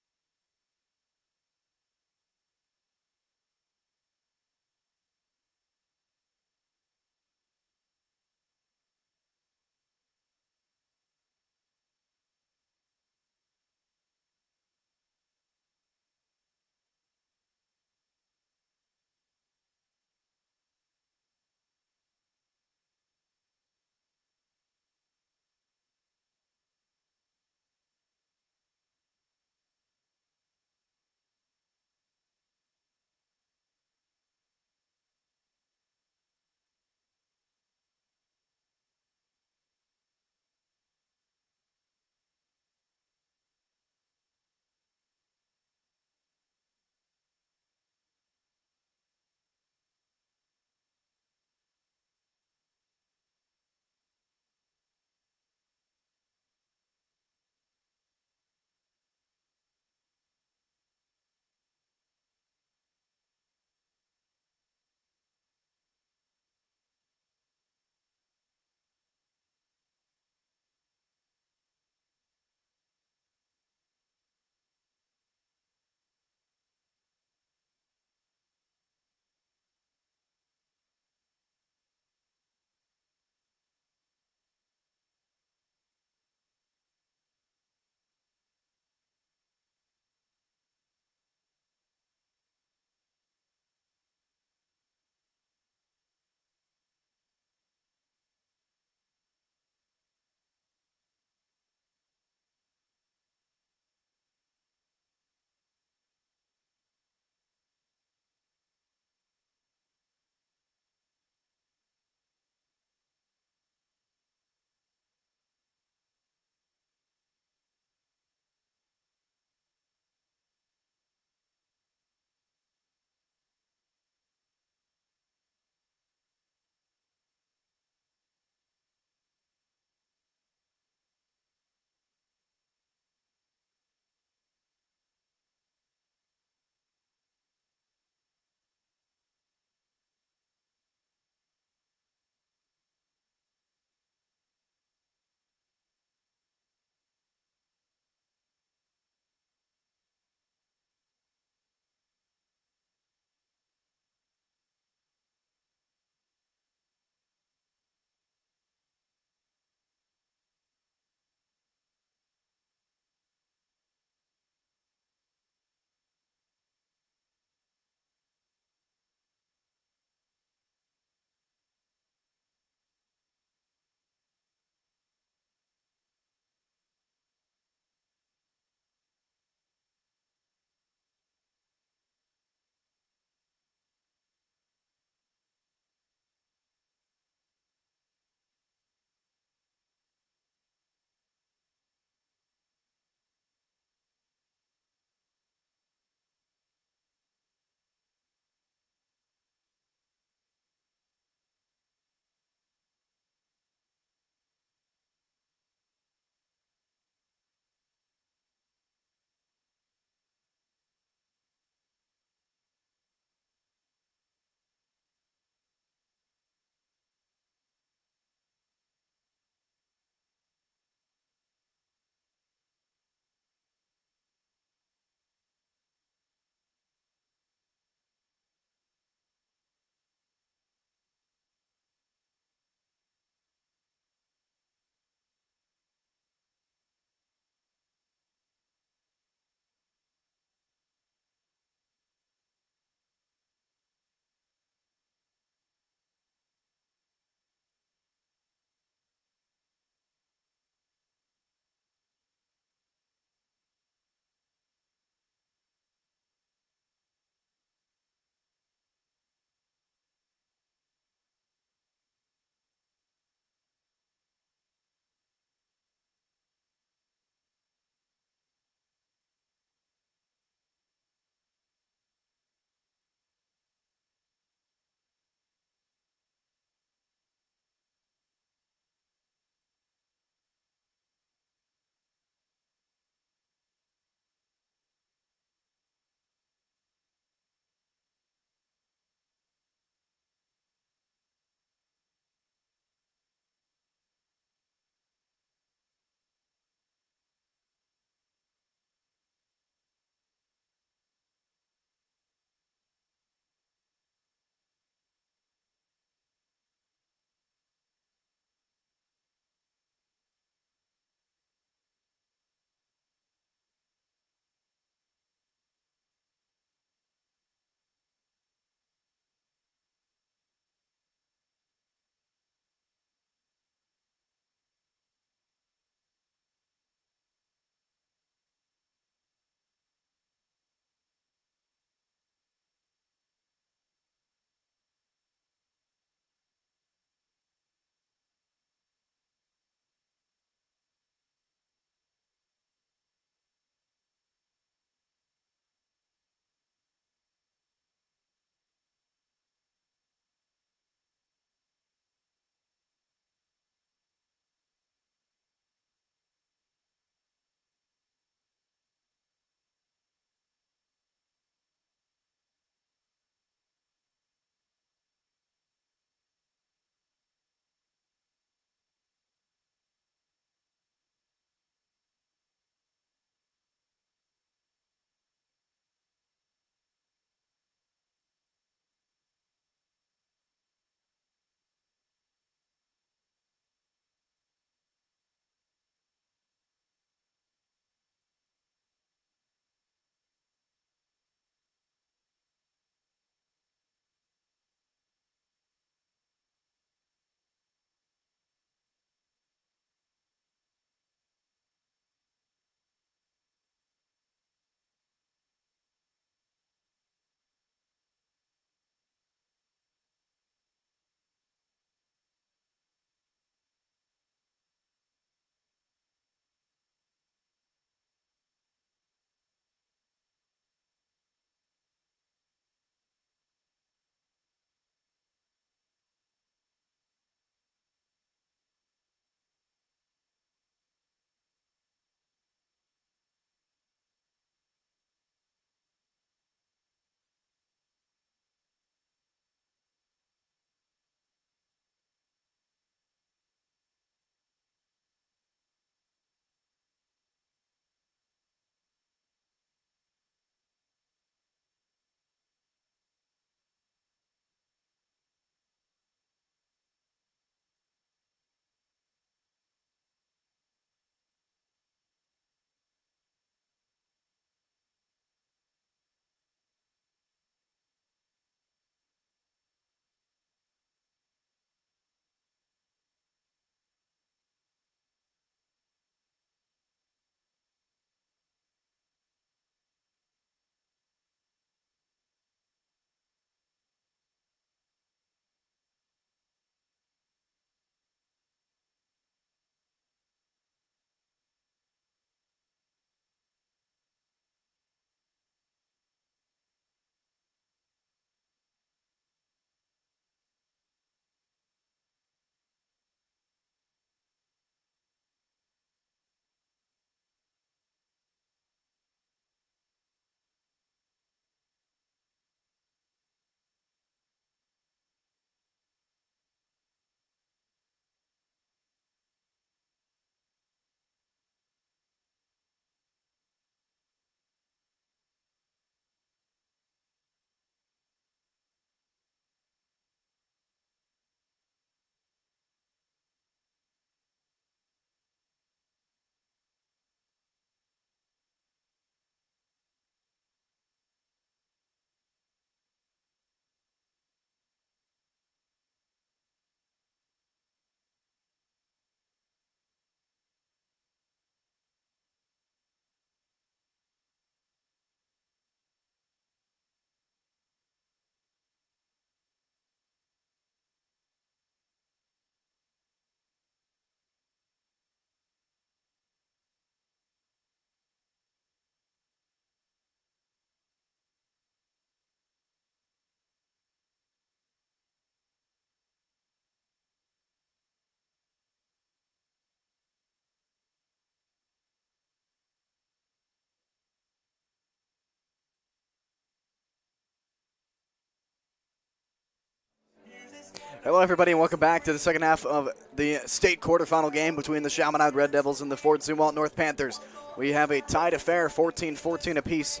Hello, everybody, and welcome back to the second half of the state quarterfinal game between the Chaminade Red Devils and the Fort Zumwalt North Panthers. We have a tied affair, 14-14 apiece.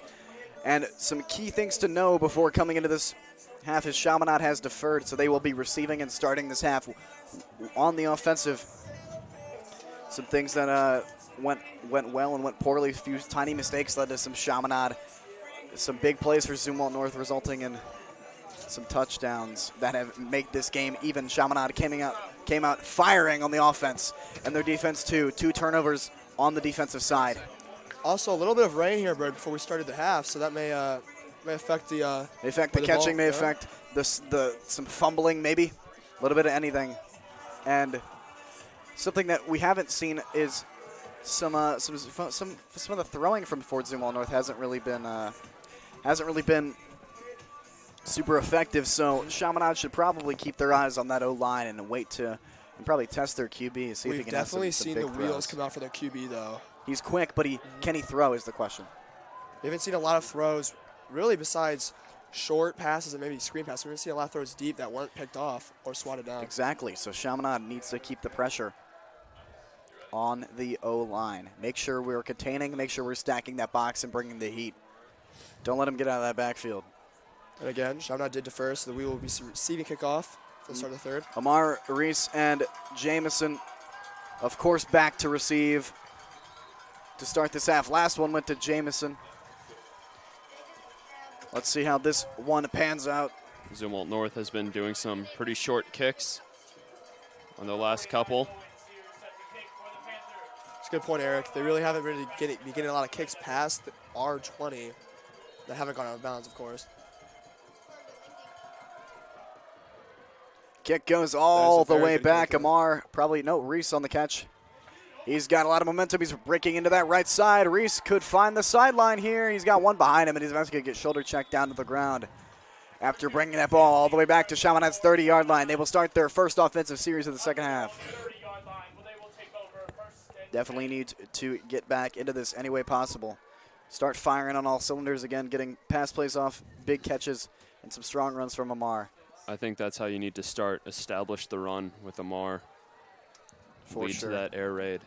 And some key things to know before coming into this half is Chaminade has deferred, so they will be receiving and starting this half on the offensive. Some things that went well and went poorly. A few tiny mistakes led to some Chaminade. Some big plays for Zumwalt North, resulting in some touchdowns that have made this game even. Chaminade came out firing on the offense, and their defense too. 2 turnovers on the defensive side. Also, a little bit of rain here, Bird, before we started the half, so that may affect the May affect the catching, may yeah. affect some fumbling, maybe a little bit of anything. And something that we haven't seen is some of the throwing from Fort Zumwalt North hasn't really been super effective. So Chaminade should probably keep their eyes on that O-line and wait to and probably test their QB and see if he We've can have some definitely seen big the wheels throws. come out for their QB, though. He's quick, but can he throw is the question. We haven't seen a lot of throws, really, besides short passes and maybe screen passes. We haven't seen a lot of throws deep that weren't picked off or swatted down. Exactly. So Chaminade needs to keep the pressure on the O-line. Make sure we're containing, make sure we're stacking that box and bringing the heat. Don't let him get out of that backfield. And again, Chaminade did defer, so we will be receiving kickoff for the start of the third. Amar, Reese, and Jamison, of course, back to receive to start this half. Last one went to Jamison. Let's see how this one pans out. Zumwalt North has been doing some pretty short kicks on the last couple. It's a good point, Eric. They really haven't been getting a lot of kicks past the R20 that haven't gone out of bounds, of course. Kick goes all the very way good back. kick. Amar, Reese on the catch. He's got a lot of momentum. He's breaking into that right side. Reese could find the sideline here. He's got one behind him, and he's about to get shoulder checked down to the ground. After bringing that ball all the way back to Chaminade's 30-yard line, they will start their first offensive series of the second half. 30-yard line, well, they will take over first and Definitely need to get back into this any way possible. Start firing on all cylinders again, getting pass plays off, big catches, and some strong runs from Amar. I think that's how you need to start. Establish the run with Amar. For Lead sure. to that air raid.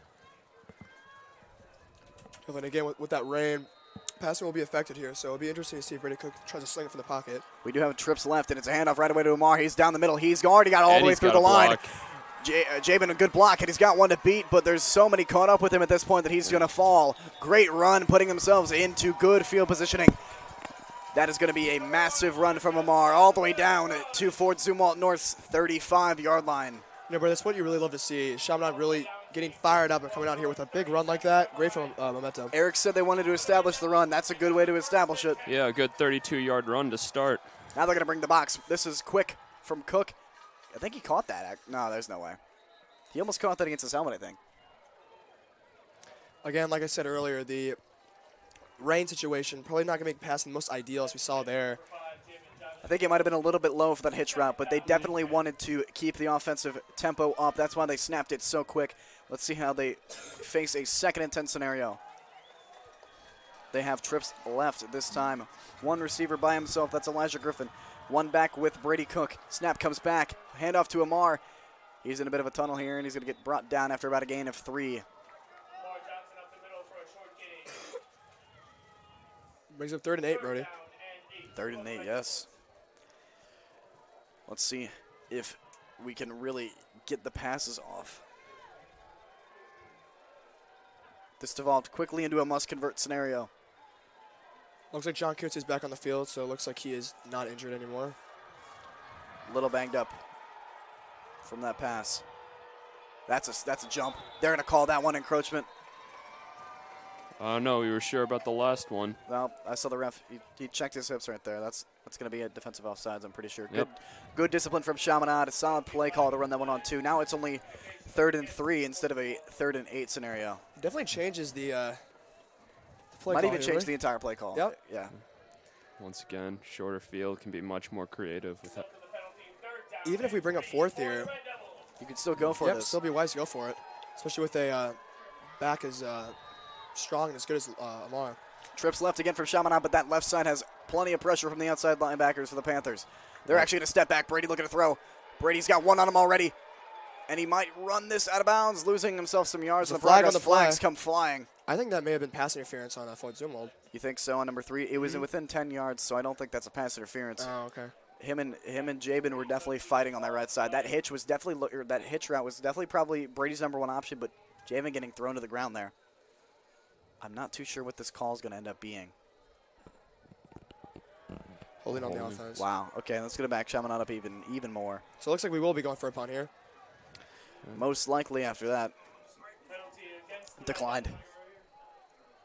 And then again, with that rain, passing will be affected here, so it'll be interesting to see if Brady Cook tries to sling it from the pocket. We do have trips left, and it's a handoff right away to Amar. He's down the middle. He's already got all And the way he's through got the a line. block. Jabin, a good block, and he's got one to beat, but there's so many caught up with him at this point that he's going to fall. Great run, putting themselves into good field positioning. That is going to be a massive run from Amar all the way down to Fort Zumwalt North's 35-yard line. You know, bro, that's what you really love to see. Chaminade really getting fired up and coming out here with a big run like that. Great for momentum. Eric said they wanted to establish the run. That's a good way to establish it. Yeah, a good 32-yard run to start. Now they're going to bring the box. This is quick from Cook. I think he caught that. No, there's no way. He almost caught that against his helmet, I think. Again, like I said earlier, the rain situation probably not going to make passing the most ideal as we saw there. I think it might have been a little bit low for that hitch route, but they definitely wanted to keep the offensive tempo up. That's why they snapped it so quick. Let's see how they face a second and 10 scenario. They have trips left this time. One receiver by himself. That's Elijah Griffin. One back with Brady Cook. Snap comes back. Handoff to Amar. He's in a bit of a tunnel here, and he's going to get brought down after about a gain of 3. Lamar Johnson up the middle for a short gain. Brings up 3rd and 8, Brody. Third and 8, yes. Let's see if we can really get the passes off. This devolved quickly into a must-convert scenario. Looks like John Coots is back on the field, so it looks like he is not injured anymore. A little banged up from that pass. That's a jump. They're going to call that one encroachment. No, we were sure about the last one. Well, I saw the ref. He checked his hips right there. That's going to be a defensive offsides, I'm pretty sure. Yep. Good discipline from Chaminade. A solid play call to run that one on 2. Now it's only 3rd and 3 instead of a 3rd and 8 scenario. Definitely changes the play Might call even here, change right? the entire play call. Yep. Yeah. Once again, shorter field can be much more creative with that. Even if we bring up 4th here, You can still go for yep, this. still be wise to go for it, especially with a back as strong and as good as Amar. Trips left again from Chaminade, but that left side has plenty of pressure from the outside linebackers for the Panthers. They're actually going to step back. Brady looking to throw. Brady's got one on him already. And he might run this out of bounds, losing himself some yards. There's The a flag on progress the play. flags come flying. I think that may have been pass interference on Floyd Zumwalt. You think so on number 3? It was within 10 yards, so I don't think that's a pass interference. Oh, okay. Him and Jabin were definitely fighting on that right side. That hitch was definitely that hitch route was definitely probably Brady's number 1 option, but Jabin getting thrown to the ground there. I'm not too sure what this call is going to end up being. Holding on the offense. Wow. Okay, let's get it back. Chaminade up even more. So it looks like we will be going for a punt here. Most likely after that. Declined.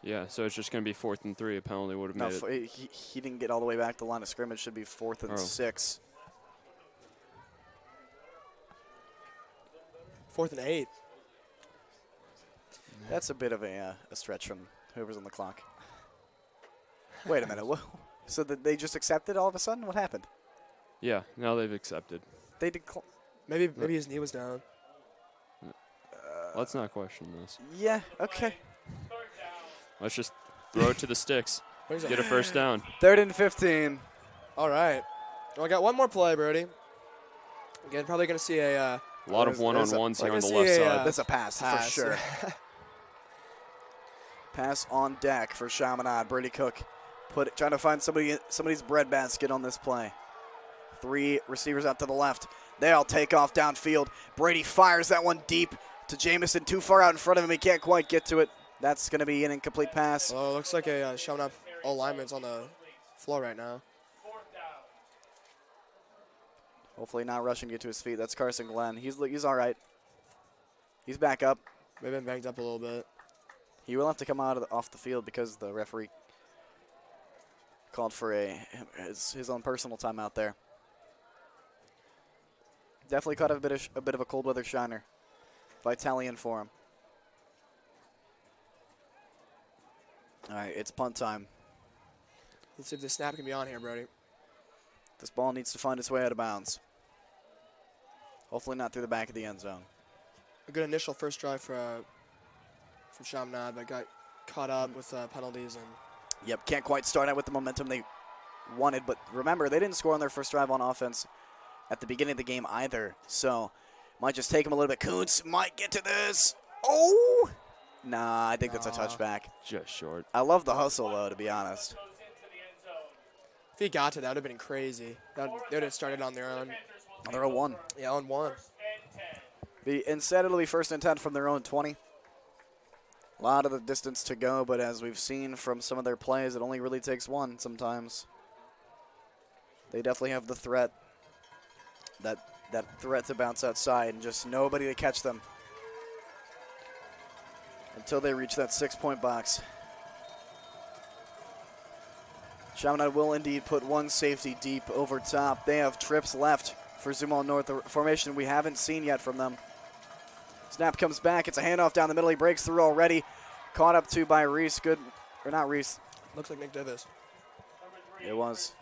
Yeah, so it's just going to be 4th and 3. A penalty would have No, made it. he didn't get all the way back to the line of scrimmage. Should be 4th and 6. 4th and 8. That's a bit of a stretch from whoever's on the clock. Wait a minute. So they just accepted all of a sudden? What happened? Yeah, now they've accepted. They did. Maybe his knee was down. Let's not question this. Yeah. Okay. Let's just throw it to the sticks. What is that? Get a first down. 3rd and 15. All right. Well, I got one more play, Brody. Again, probably going to see a A lot of one-on-ones here on the see left a, side. That's a pass, for sure. Pass on deck for Chaminade. Brady Cook trying to find somebody's breadbasket on this play. 3 receivers out to the left. They all take off downfield. Brady fires that one deep to Jamison, too far out in front of him. He can't quite get to it. That's going to be an incomplete pass. Oh, looks like a Chaminade all lineman's on the floor right now. Hopefully not rushing to get to his feet. That's Carson Glenn. He's all right. He's back up. Maybe been banged up a little bit. He will have to come out off the field because the referee called for his own personal timeout there. Definitely caught a bit of a cold weather shiner. Vitalian for him. All right, it's punt time. Let's see if the snap can be on here, Brody. This ball needs to find its way out of bounds. Hopefully not through the back of the end zone. A good initial first drive from Chaminade, but got caught up with penalties and. Yep, can't quite start out with the momentum they wanted, but remember, they didn't score on their first drive on offense at the beginning of the game either, so might just take them a little bit. Kuntz might get to this. Oh! Nah, I think that's a touchback. Just short. I love the hustle, though, to be honest. If he got to that, would have been crazy. They would have started on their own. They're a 1. Yeah, on 1. Instead, it'll be 1st and 10 from their own 20. A lot of the distance to go, but as we've seen from some of their plays, it only really takes 1 sometimes. They definitely have the threat, that threat to bounce outside and just nobody to catch them until they reach that 6-point box. Chaminade will indeed put 1 safety deep over top. They have trips left for Zumwalt North, the formation we haven't seen yet from them. Snap comes back. It's a handoff down the middle. He breaks through already. Caught up to by Reese. Good, or not Reese. Looks like Nick Davis. It was.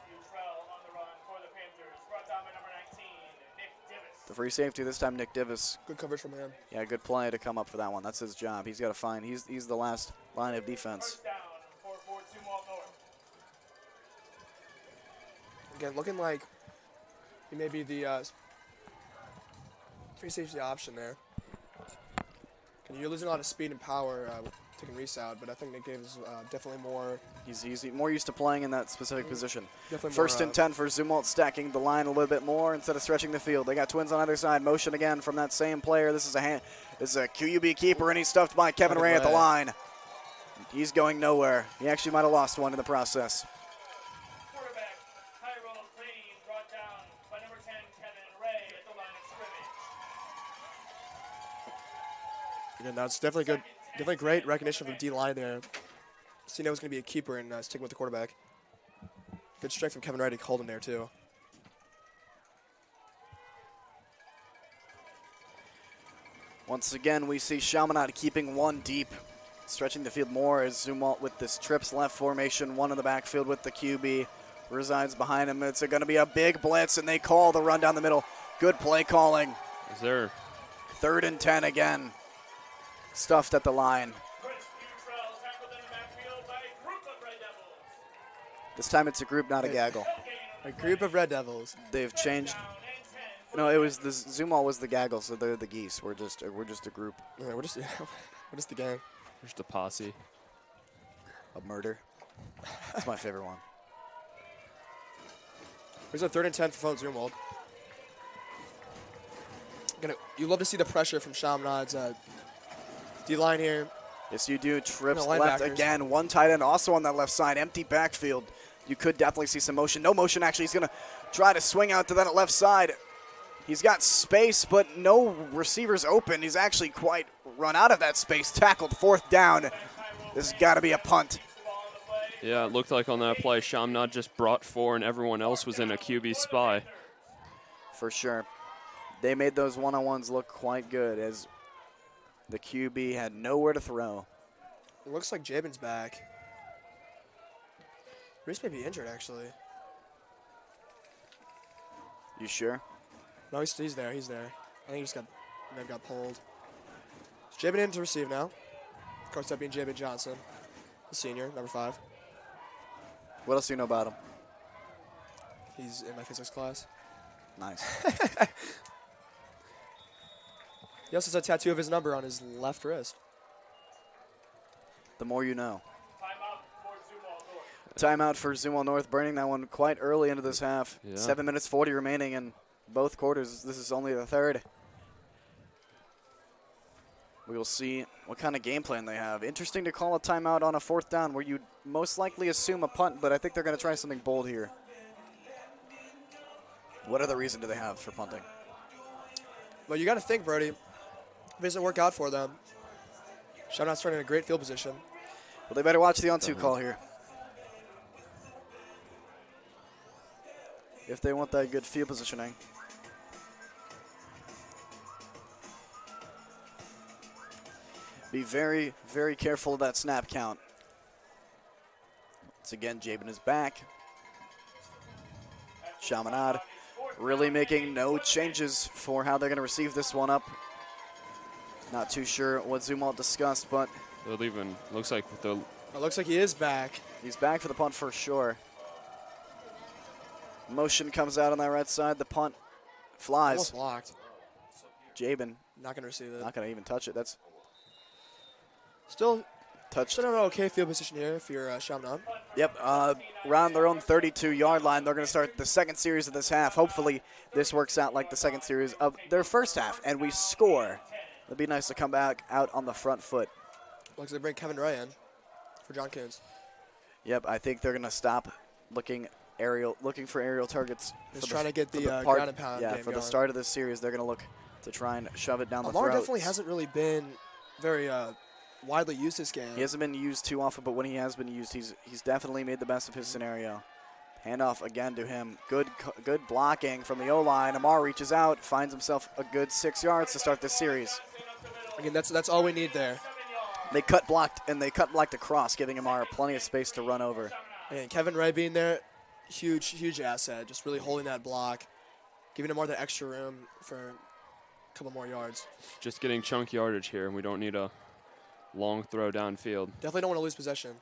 The free safety this time, Nick Davis. Good coverage from him. Yeah, good play to come up for that one. That's his job. He's got to find. He's the last line of defense. Again, looking like he may be the free safety option there. And you're losing a lot of speed and power taking Reese out, but I think Nick Davis is definitely more. He's more used to playing in that specific position. Definitely 1st more, and 10 for Zumwalt, stacking the line a little bit more instead of stretching the field. They got twins on either side. Motion again from that same player. This is a QUB keeper, and he's stuffed by Kevin Ray at the line. He's going nowhere. He actually might have lost one in the process. Quarterback Tyrone Brady brought down by number 10 Kevin Ray at the line of scrimmage. Again, that's definitely good. Definitely great recognition from D-line there. Cena was going to be a keeper and sticking with the quarterback. Good strike from Kevin Ray to hold him there, too. Once again, we see Chaminade keeping 1 deep, stretching the field more as Zumwalt with this trips left formation, 1 in the backfield with the QB, resides behind him. It's going to be a big blitz, and they call the run down the middle. Good play calling. Is there? 3rd and 10 again. Stuffed at the line. This time it's a group, not a gaggle. A group of Red Devils. They've changed No, it was the Zumal was the gaggle, so they're the geese. We're just a group. Yeah, we're just the gang. Just a posse. A murder. That's my favorite one. Here's a 3rd and 10 for Zumwalt. You love to see the pressure from Chaminade's D-line here. Yes, you do. Trips No, left linebackers. again. One tight end also on that left side. Empty backfield. You could definitely see some motion. No motion, actually. He's going to try to swing out to that left side. He's got space, but no receivers open. He's actually quite run out of that space. Tackled, 4th down. This has got to be a punt. Yeah, it looked like on that play, Chaminade just brought 4 and everyone else was in a QB spy. For sure. They made those one-on-ones look quite good as the QB had nowhere to throw. It looks like Jabin's back. Reese may be injured, actually. You sure? No, he's there. He's there. I think he may have got pulled. Is Jabin in to receive now? Of course, that being Jabin Johnson, the senior, number 5. What else do you know about him? He's in my physics class. Nice. He also has a tattoo of his number on his left wrist. The more you know. Timeout for Zumwalt North. Timeout for Zumal North, burning that one quite early into this half. Yeah. 7 minutes 40 remaining in both quarters. This is only the 3rd. We will see what kind of game plan they have. Interesting to call a timeout on a 4th down where you'd most likely assume a punt, but I think they're going to try something bold here. What other reason do they have for punting? Well, you got to think, Brody. If it doesn't work out for them, Chaminade's starting in a great field position. Well, they better watch the on-2 call here. If they want that good field positioning. Be very, very careful of that snap count. Once again, Jabin is back. Chaminade really making no changes for how they're going to receive this one up. Not too sure what Zumwalt discussed, but They'll even, looks like the It looks like he is back. he's back for the punt for sure. Motion comes out on that right side. The punt flies. Almost blocked. Jabin Not going to receive it. not going to even touch it. That's Still touched. in an okay field position here if you're Chaminade. Yep, around their own 32-yard line. They're going to start the second series of this half. Hopefully this works out like the second series of their first half, and we score. It'd be nice to come back out on the front foot. Looks like they bring Kevin Ray in for John Coons. Yep, I think they're going to stop looking for aerial targets. Just for trying to get the part- ground and pound Yeah, game for the going. start of this series, they're going to look to try and shove it down the Amar throats. definitely hasn't really been very widely used this game. He hasn't been used too often, but when he has been used, he's definitely made the best of his scenario. Handoff again to him. Good blocking from the O-line. Amar reaches out, finds himself a good 6 yards to start this series. Again, that's all we need there. They cut blocked across, giving Amar plenty of space to run over. And Kevin Ray being there, huge asset. Just really holding that block, giving Amar the extra room for a couple more yards. just getting chunk yardage here, and we don't need a long throw downfield. Definitely don't want to lose possession.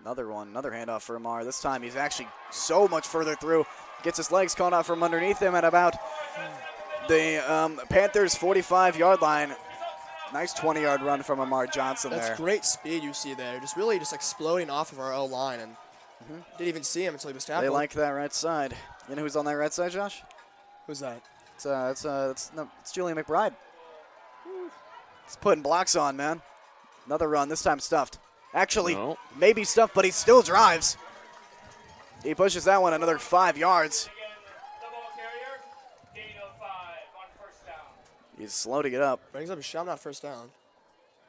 Another handoff for Amar. This time he's actually so much further through. Gets his legs caught out from underneath him at about the Panthers' 45-yard line. Nice 20-yard run from Amar Johnson That's there. great speed you see there. Just really just exploding off of our O-line, and didn't even see him until he was tackled. They like that right side. You know who's on that right side, Josh? Who's that? It's Julian McBride. He's putting blocks on, man. Another run, this time stuffed. Actually, No. maybe stuffed, but he still drives. He pushes that one another 5 yards. Again, the ball carrier, gain of 5 on first down. He's slow to get up. Brings up a Chaminade first down.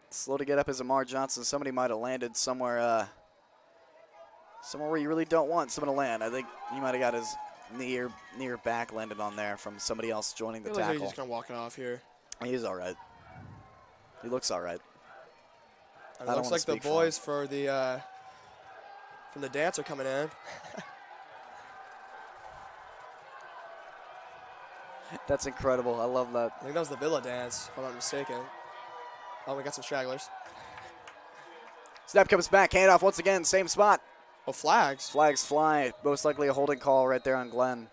Slow to get up as Amar Johnson. Somebody might have landed somewhere where you really don't want someone to land. I think he might have got his knee or back landed on there from somebody else joining the It looks like he's tackle. just gonna walk it off here. He's all right. He looks all right. And I it don't looks wanna like the speak for boys for the from the dance are coming in. That's incredible. I love that. I think that was the Villa dance, if I'm not mistaken. Oh, we got some stragglers. Snap comes back. Handoff once again. Same spot. Oh, flags. Flags fly. Most likely a holding call right there on Glenn.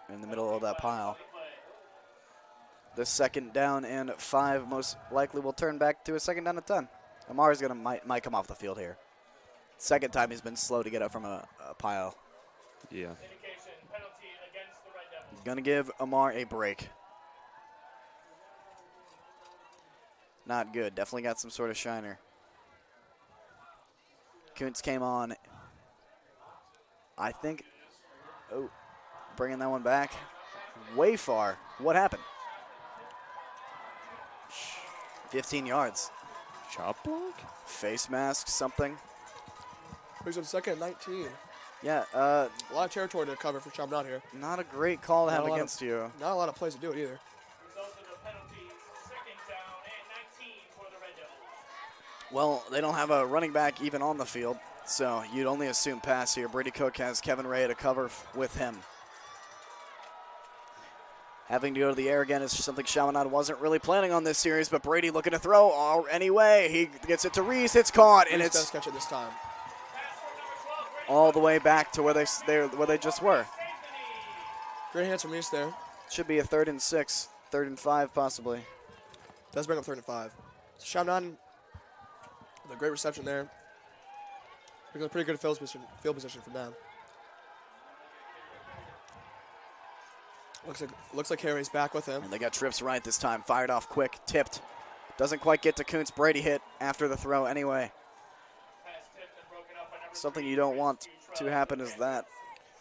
in the middle of that pile. The 2nd down and 5 most likely will turn back to a 2nd down and 10. Amar's might come off the field here. 2nd time he's been slow to get up from a pile. Yeah. Indication, penalty against the Red Devils. Gonna give Amar a break. Not good. Definitely got some sort of shiner. Kuntz came on. I think, bringing that one back way far. What happened? 15 yards. Chop block? Face mask, something. Brings up 2nd and 19. Yeah, A lot of territory to cover for Chaminade here. not a great call to Not have a lot against you. Not a lot of plays to do it either. Result of the penalty, 2nd down and 19 for the Red Devils. Well, they don't have a running back even on the field, so you'd only assume pass here. Brady Cook has Kevin Ray to cover with him. Having to go to the air again is something Chaminade wasn't really planning on this series, but Brady looking to throw anyway. He gets it to Reese. It's caught, and Reese it's does catch it this time. Pass from number 12, Brady all the way back to where they just were. Safety. Great hands from Reese there. Should be a 3rd and 6, 3rd and 5 possibly. Does bring up 3rd and 5. So Chaminade with a great reception there. Pretty good field position from them. Looks like Harry's back with him. And they got trips right this time. Fired off quick, tipped. Doesn't quite get to Kuntz. Brady hit after the throw anyway. Pass tipped and broken up by number Something 3, you don't want to happen is that.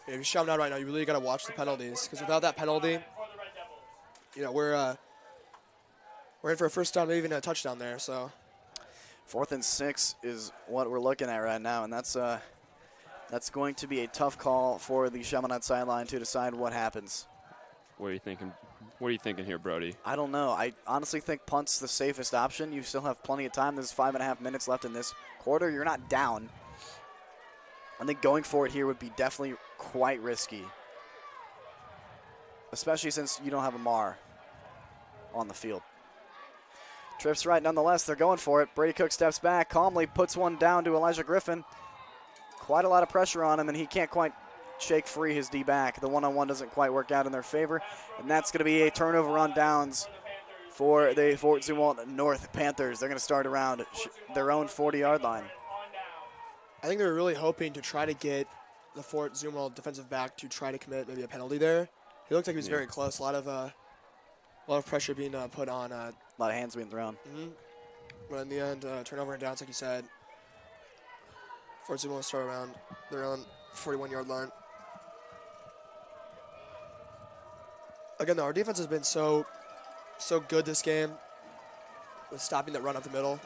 If you're Chaminade right now, you really got to watch the penalties, because without that penalty, for the Red Devils. you know, we're in for a 1st down, maybe even a touchdown there. So 4th and 6 is what we're looking at right now, and that's going to be a tough call for the Chaminade sideline to decide what happens. What are you thinking? What are you thinking here, Brody? I don't know. I honestly think punt's the safest option. You still have plenty of time. There's 5.5 minutes left in this quarter. You're not down. I think going for it here would be definitely quite risky, especially since you don't have Amar on the field. Trips right nonetheless. They're going for it. Brady Cook steps back, calmly puts one down to Elijah Griffin. Quite a lot of pressure on him, and he can't quite shake free his D back. The one-on-one doesn't quite work out in their favor, and that's going to be a turnover on downs for the Fort Zumwalt North Panthers. They're going to start around their own 40-yard line. I think they were really hoping to try to get the Fort Zumwalt defensive back to try to commit maybe a penalty there. He looked like he was very close. A lot of pressure being put on. A lot of hands being thrown. But in the end, turnover and downs, like you said. Fort Zumwalt will start around their own 41-yard line. Again, though, our defense has been so good this game with stopping that run up the middle.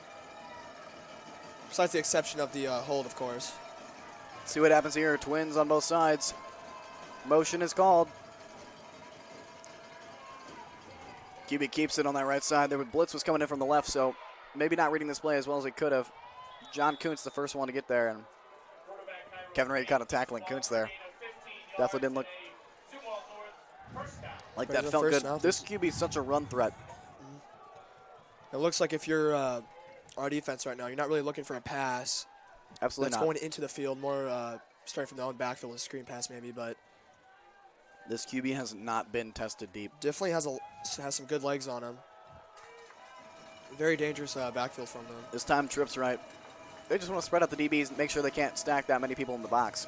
Besides the exception of the hold, of course. See what happens here. Twins on both sides. Motion is called. QB keeps it on that right side. There, blitz was coming in from the left, so maybe not reading this play as well as he could have. John Kuntz the first one to get there, and Kevin Ray kind of tackling Kuntz there. Definitely didn't look like that. There's a Felt first good. down. This QB is such a run threat. It looks like if you're our defense right now, you're not really looking for a pass Absolutely that's not. going into the field, more starting from the own backfield with a screen pass maybe, but This QB has not been tested deep. definitely has some good legs on him. Very dangerous backfield from them. This time, Trips right. They just want to spread out the DBs and make sure they can't stack that many people in the box.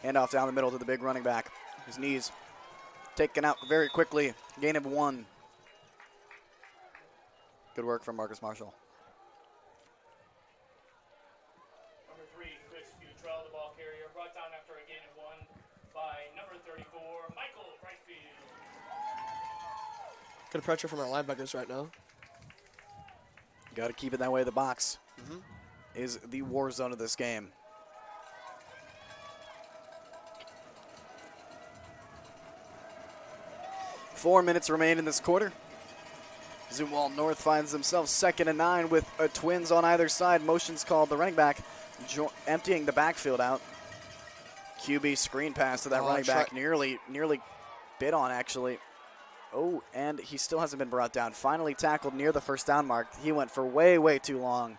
Handoff down the middle to the big running back. His knees taken out very quickly. Gain of 1. Good work from Marcus Marshall. Number 3, Chris Futrell, the ball carrier, brought down after a gain of 1 by number 34, Michael Brightfield. Good pressure from our linebackers right now. Got to keep it that way. The box is the war zone of this game. Four minutes remain in this quarter. Zumwalt North finds themselves 2nd and 9 with Twins on either side. Motion's called. The running back emptying the backfield out. QB screen pass to that running back. Nearly bit on, actually. Oh, and he still hasn't been brought down. Finally tackled near the first down mark. He went for way, way too long.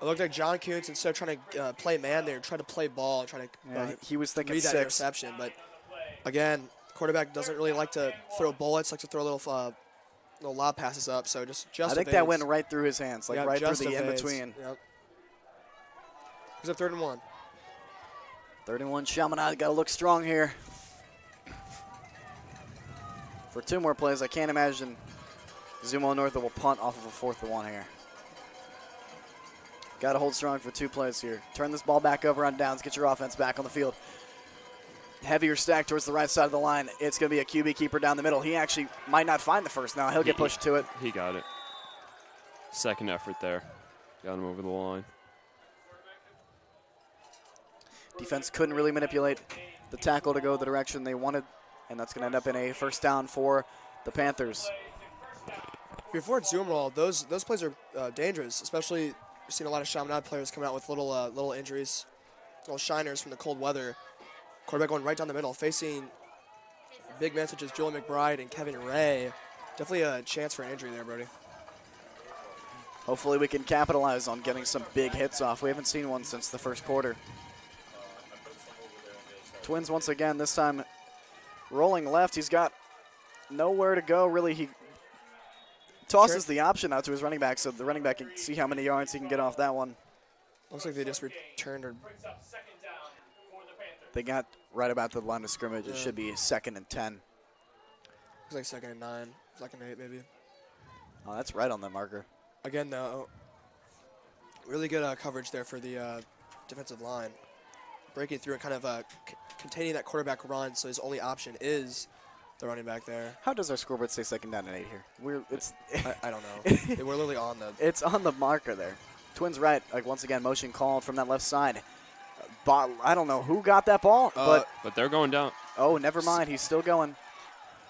It looked like John Kuntz, instead of trying to play man there, tried to play ball and try to He was thinking read that 6. interception. But Again, quarterback doesn't really like to throw bullets, likes to throw little lob passes up, so just I think that went right through his hands, like right through the in-between. Yep. He's up 3rd and 1. 3rd and 1, Chaminade got to look strong here. For 2 more plays, I can't imagine Zumwalt North will punt off of a 4th and 1 here. Got to hold strong for 2 plays here. Turn this ball back over on downs, get your offense back on the field. Heavier stack towards the right side of the line. It's going to be a QB keeper down the middle. He actually might not find the first now. He'll get pushed to it. He got it. Second effort there. Got him over the line. Defense couldn't really manipulate the tackle to go the direction they wanted, and that's going to end up in a first down for the Panthers. Before Zumwalt, those plays are dangerous, especially we've seen a lot of Chaminade players coming out with little injuries, little shiners from the cold weather. Quarterback going right down the middle, facing big men such as Joel McBride and Kevin Ray. Definitely a chance for an injury there, Brody. Hopefully we can capitalize on getting some big hits off. We haven't seen one since the first quarter. Twins once again, this time rolling left. He's got nowhere to go, really. He tosses the option out to his running back, so the running back can see how many yards he can get off that one. Looks like they just returned or they got right about the line of scrimmage. It should be 2nd and 10. Looks like 2nd and 9, 2nd and 8 maybe. Oh, that's right on the marker. Again, though, really good coverage there for the defensive line. Breaking through and kind of containing that quarterback run, so his only option is the running back there. How does our scoreboard say 2nd down and 8 here? I don't know. We're literally on the... It's on the marker there. Twins right, like once again, motion called from that left side. But I don't know who got that ball, but they're going down. Oh, never mind. He's still going.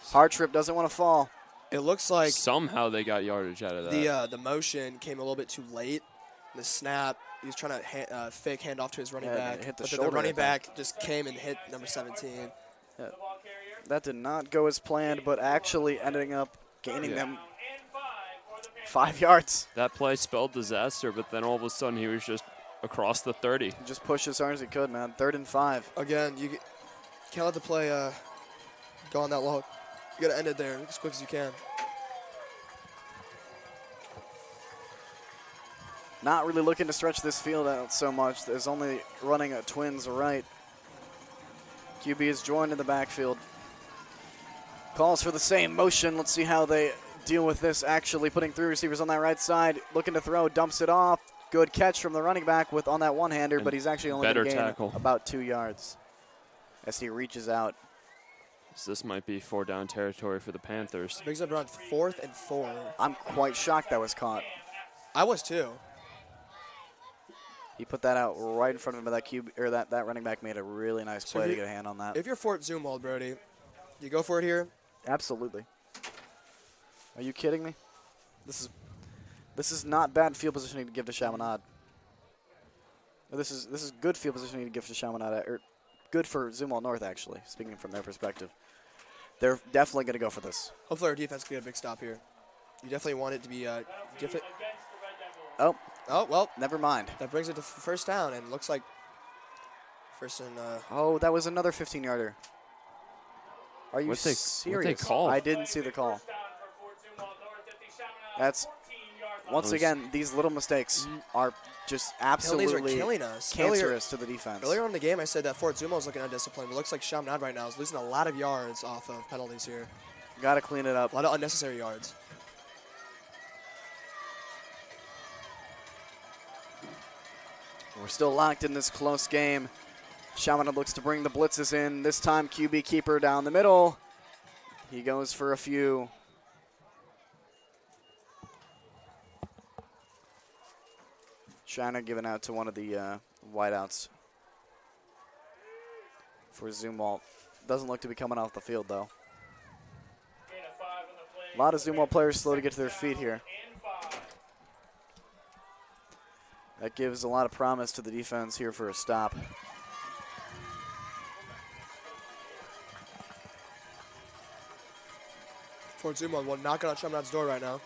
Hardtrip doesn't want to fall. It looks like somehow they got yardage out of that. The motion came a little bit too late. The snap, he was trying to fake handoff to his running back. Hit the but shoulder, the running back just came and hit number 17. Yeah. That did not go as planned, but actually ending up gaining them 5 yards. That play spelled disaster, but then all of a sudden he was just across the 30. Just push as hard as he could, man. 3rd and 5. Again, you can't let the play go on that long. You got to end it there as quick as you can. Not really looking to stretch this field out so much. There's only running a Twins right. QB is joined in the backfield. Calls for the same motion. Let's see how they deal with this. Actually putting 3 receivers on that right side. Looking to throw, dumps it off. Good catch from the running back on that one-hander, but he's actually only going to gain about 2 yards as he reaches out. So this might be 4-down territory for the Panthers. Brings up around 4th and 4. I'm quite shocked that was caught. I was too. He put that out right in front of him, but that QB or that running back made a really nice play to get a hand on that. If you're Fort Zumwalt, Brody, you go for it here? Absolutely. Are you kidding me? This is not bad field positioning to give to Chaminade. This is good field positioning to give to Chaminade, or good for Zumwalt North, actually, speaking from their perspective. They're definitely going to go for this. Hopefully our defense can get a big stop here. You definitely want it to be different. Oh, well, never mind. That brings it to first down, and looks like first and... Oh, that was another 15-yarder. Are you serious? What they call? I didn't see the call. That's, once again, these little mistakes are just absolutely are killing us. Cancerous to the defense. Earlier on in the game, I said that Fort Zumwalt is looking undisciplined. It looks like Chaminade right now is losing a lot of yards off of penalties here. Got to clean it up. A lot of unnecessary yards. We're still locked in this close game. Chaminade looks to bring the blitzes in. This time, QB keeper down the middle. He goes for a few. China giving out to one of the wideouts for Zumwalt. Doesn't look to be coming off the field, though. A lot of Zumwalt players slow to get to their feet here. That gives a lot of promise to the defense here for a stop. Fort Zumwalt will knock on Chaminade's door right now.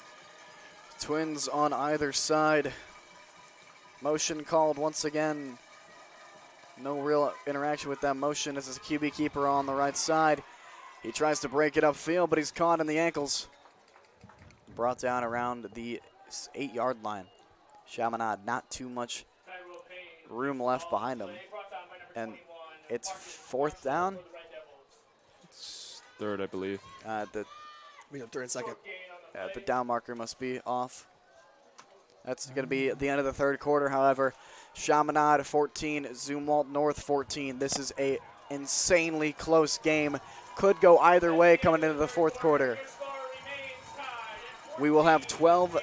Twins on either side. Motion called once again. No real interaction with that motion. This is a QB keeper on the right side. He tries to break it upfield, but he's caught in the ankles. Brought down around the 8-yard line. Chaminade, not too much room left behind him. And it's 4th down. It's 3rd, I believe. We have 3rd and 2nd. The down marker must be off. That's going to be at the end of the 3rd quarter, however. Chaminade 14, Zumwalt North 14. This is a insanely close game. Could go either way coming into the 4th quarter. We will have 12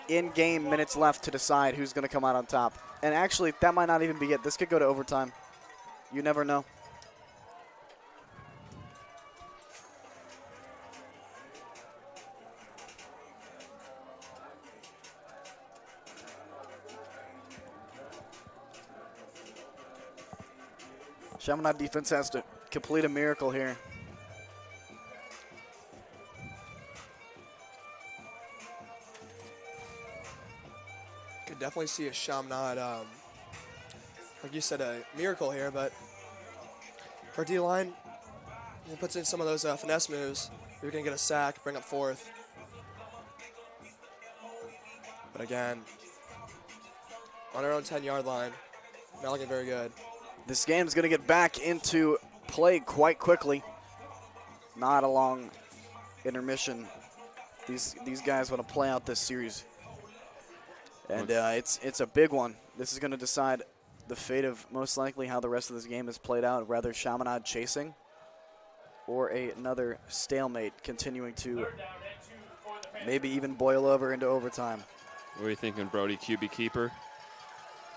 in-game minutes left to decide who's going to come out on top. And actually, that might not even be it. This could go to overtime. You never know. Chaminade defense has to complete a miracle here. Could definitely see a Chaminade, like you said, a miracle here, but for D-line, he puts in some of those finesse moves. You're going to get a sack, bring up 4th. But again, on our own 10-yard line, not looking very good. This game's going to get back into play quite quickly. Not a long intermission. These guys want to play out this series. And it's a big one. This is going to decide the fate of most likely how the rest of this game is played out. Rather Chaminade chasing or another stalemate continuing to maybe even boil over into overtime. What are you thinking, Brody? QB keeper?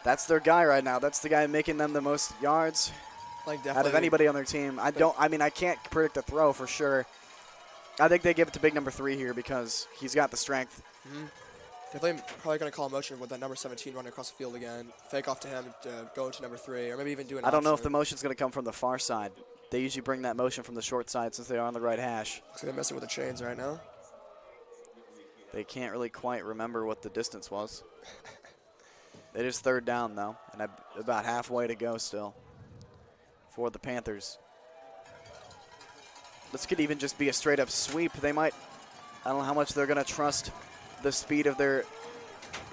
That's their guy right now. That's the guy making them the most yards out of anybody on their team. I can't predict the throw for sure. I think they give it to big number 3 here because he's got the strength. Mm-hmm. Definitely probably going to call motion with that number 17 running across the field again. Fake off to him to go to number 3, or maybe even do an I don't know if option. the motion's going to come from the far side. They usually bring that motion from the short side since they are on the right hash. So they're messing with the chains right now. They can't really quite remember what the distance was. It is 3rd down, though, and about halfway to go still for the Panthers. This could even just be a straight-up sweep. They might, I don't know how much they're going to trust the speed of their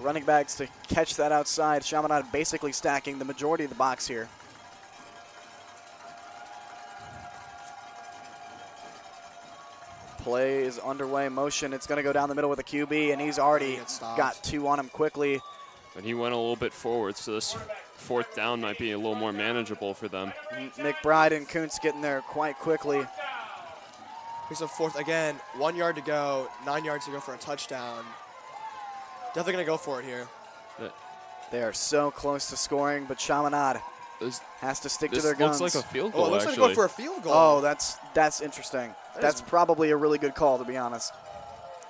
running backs to catch that outside. Chaminade basically stacking the majority of the box here. Play is underway, motion. It's going to go down the middle with a QB, and he's already got 2 on him quickly. But he went a little bit forward, so this 4th down might be a little more manageable for them. McBride and Kuntz getting there quite quickly. Picks up 4th again. 1 yard to go, 9 yards to go for a touchdown. Definitely going to go for it here. They are so close to scoring, but Chaminade has to stick to their guns. This looks like a field goal, it looks actually. like going for a field goal. Oh, that's interesting. That's probably a really good call, to be honest.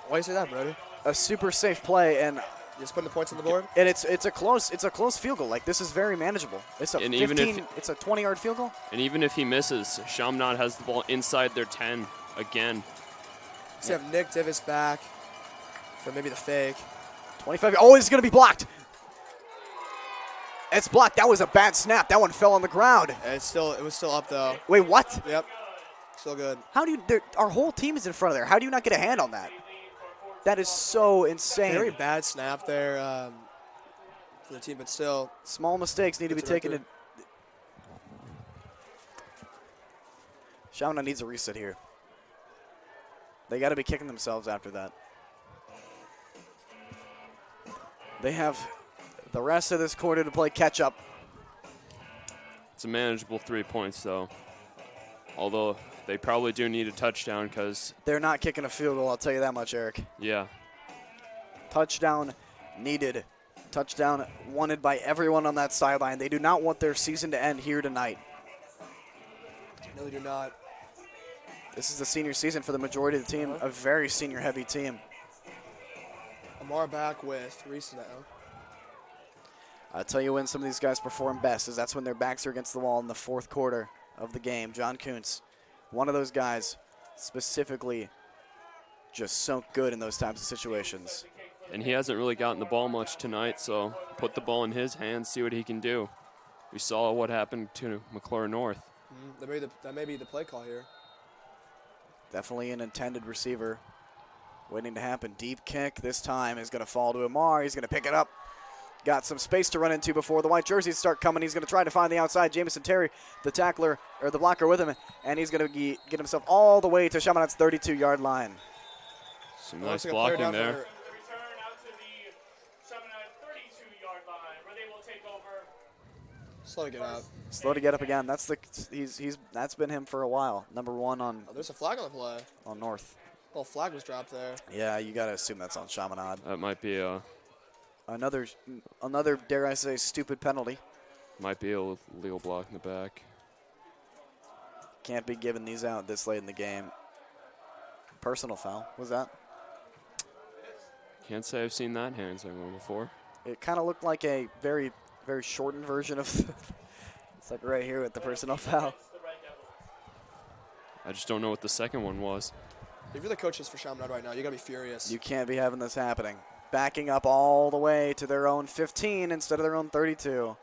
Why do you say that, Brody? A super safe play, and Just putting the points on the board? and it's a close field goal. Like, this is very manageable. It's a And 15. It's a 20-yard field goal. And even if he misses, Chaminade has the ball inside their 10 again. So you have Nick Davis back for maybe the fake. 25. Oh, it's going to be blocked. It's blocked. That was a bad snap. That one fell on the ground. It was still up though. Wait, what? Yep, still good. How do you? Our whole team is in front of there. How do you not get a hand on that? That is so insane. Very bad snap there for the team, but still. Small mistakes need to be That's a taken. record. Chaminade needs a reset here. They got to be kicking themselves after that. They have the rest of this quarter to play catch up. It's a manageable 3 points, though. Although they probably do need a touchdown because, They're not kicking a field goal, I'll tell you that much, Eric. yeah. Touchdown needed. Touchdown wanted by everyone on that sideline. They do not want their season to end here tonight. No, they do not. This is the senior season for the majority of the team, a very senior-heavy team. Amar back with Reese now. I'll tell you when some of these guys perform best is that's when their backs are against the wall in the 4th quarter of the game. John Kuntz, one of those guys, specifically just so good in those types of situations. And he hasn't really gotten the ball much tonight, so put the ball in his hands, see what he can do. We saw what happened to McClure North. That may be the play call here. Definitely an intended receiver waiting to happen. Deep kick this time is going to fall to Amar. He's going to pick it up. Got some space to run into before the white jerseys start coming. He's going to try to find the outside. Jamison Terry, the tackler, or the blocker with him, and he's going to get himself all the way to Chaminade's 32-yard line. Some nice blocking there. The return out to the Chaminade 32-yard line, where they will take over. Slow to get up. Slow to get up again. That's been him for a while. Number 1 on Oh, there's a flag on the play. on North. Little flag was dropped there. Yeah, you got to assume that's on Chaminade. That might be a Another, dare I say, stupid penalty. illegal block in the back. Can't be giving these out this late in the game. Personal foul, was that? Can't say I've seen that hand signal before. It kind of looked like a very, very shortened version of it's like right here with the personal foul. I just don't know what the second one was. If you're the coaches for Chaminade right now, you got to be furious. You can't be having this happening. Backing up all the way to their own 15 instead of their own 32.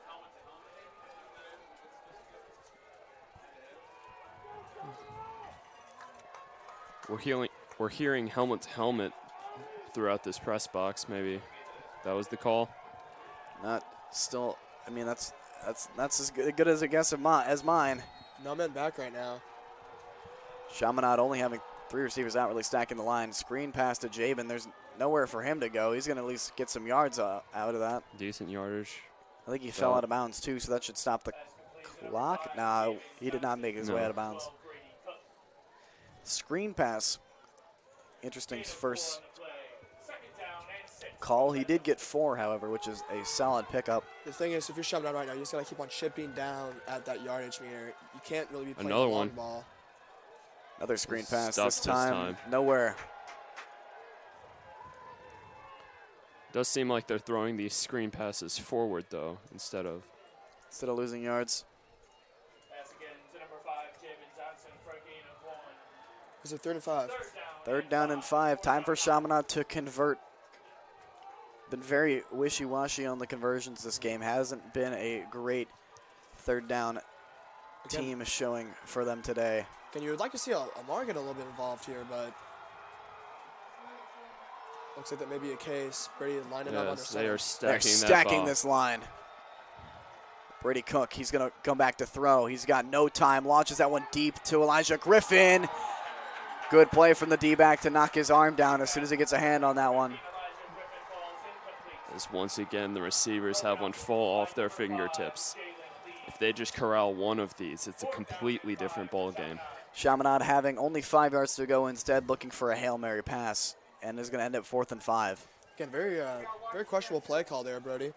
We're hearing helmet to helmet throughout this press box. Maybe that was the call. Not still. I mean, that's as good as a guess as mine. No men back right now. Chaminade only having 3 receivers out, really stacking the line. Screen pass to Jabin. There's nowhere for him to go. He's going to at least get some yards out of that. Decent yardage. I think he fell out of bounds, too, so that should stop the clock. No, he did not make his way out of bounds. Screen pass. Interesting first call. He did get 4, however, which is a solid pickup. The thing is, if you're Chaminade right now, you just got to keep on chipping down at that yardage meter. You can't really be playing Another the long one. ball. Another screen pass Stuffed this time. Nowhere. Does seem like they're throwing these screen passes forward, though, instead of losing yards. Pass again to number 5, Jabin Johnson, for a gain of 1. Is it 3rd and 5? Third down and 5. Time for Chaminade to convert. Been very wishy-washy on the conversions this game. Hasn't been a great third down team showing for them today. Again, you would like to see Amar get a little bit involved here, but looks like that may be a case. Brady lining up on their they center. are stacking, Stacking this line. Brady Cook, he's going to come back to throw. He's got no time. Launches that one deep to Elijah Griffin. Good play from the D-back to knock his arm down as soon as he gets a hand on that one. As once again, the receivers have one fall off their fingertips. If they just corral one of these, it's a completely different ball game. Chaminade having only 5 yards to go, instead looking for a Hail Mary pass, and is going to end up 4th and 5. Again, very questionable play call there, Brody.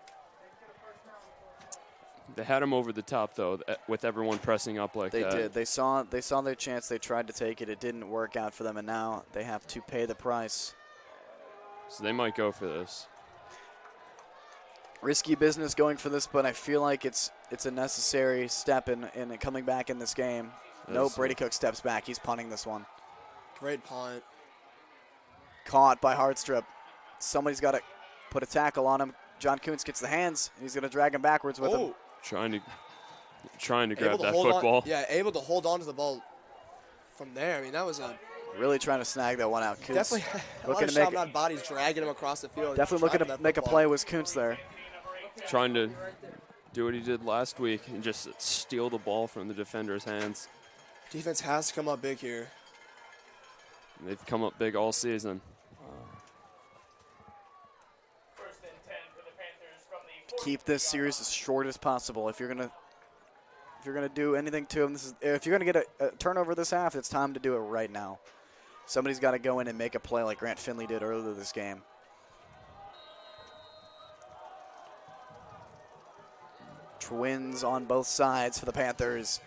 They had him over the top, though, with everyone pressing up like that. They did. They saw their chance. They tried to take it. It didn't work out for them, and now they have to pay the price. So they might go for this. Risky business going for this, but I feel like it's a necessary step in coming back in this game. Nope, Brady Cook steps back. He's punting this one. Great punt. Caught by Hardstrip. Somebody's got to put a tackle on him. John Kuntz gets the hands. He's going to drag him backwards with him. Trying to grab that football. Able to hold on to the ball from there. I mean, that was a really trying to snag that one out. Kuntz definitely a lot looking of to make Chaminade bodies dragging him across the field. definitely looking to make a play was Kuntz there. Trying to do what he did last week and just steal the ball from the defender's hands. Defense has to come up big here. They've come up big all season. First and 10 for the Panthers from the Keep this series as short as possible. If you're gonna do anything to them, if you're gonna get a turnover this half, it's time to do it right now. Somebody's got to go in and make a play like Grant Finley did earlier this game. Twins on both sides for the Panthers.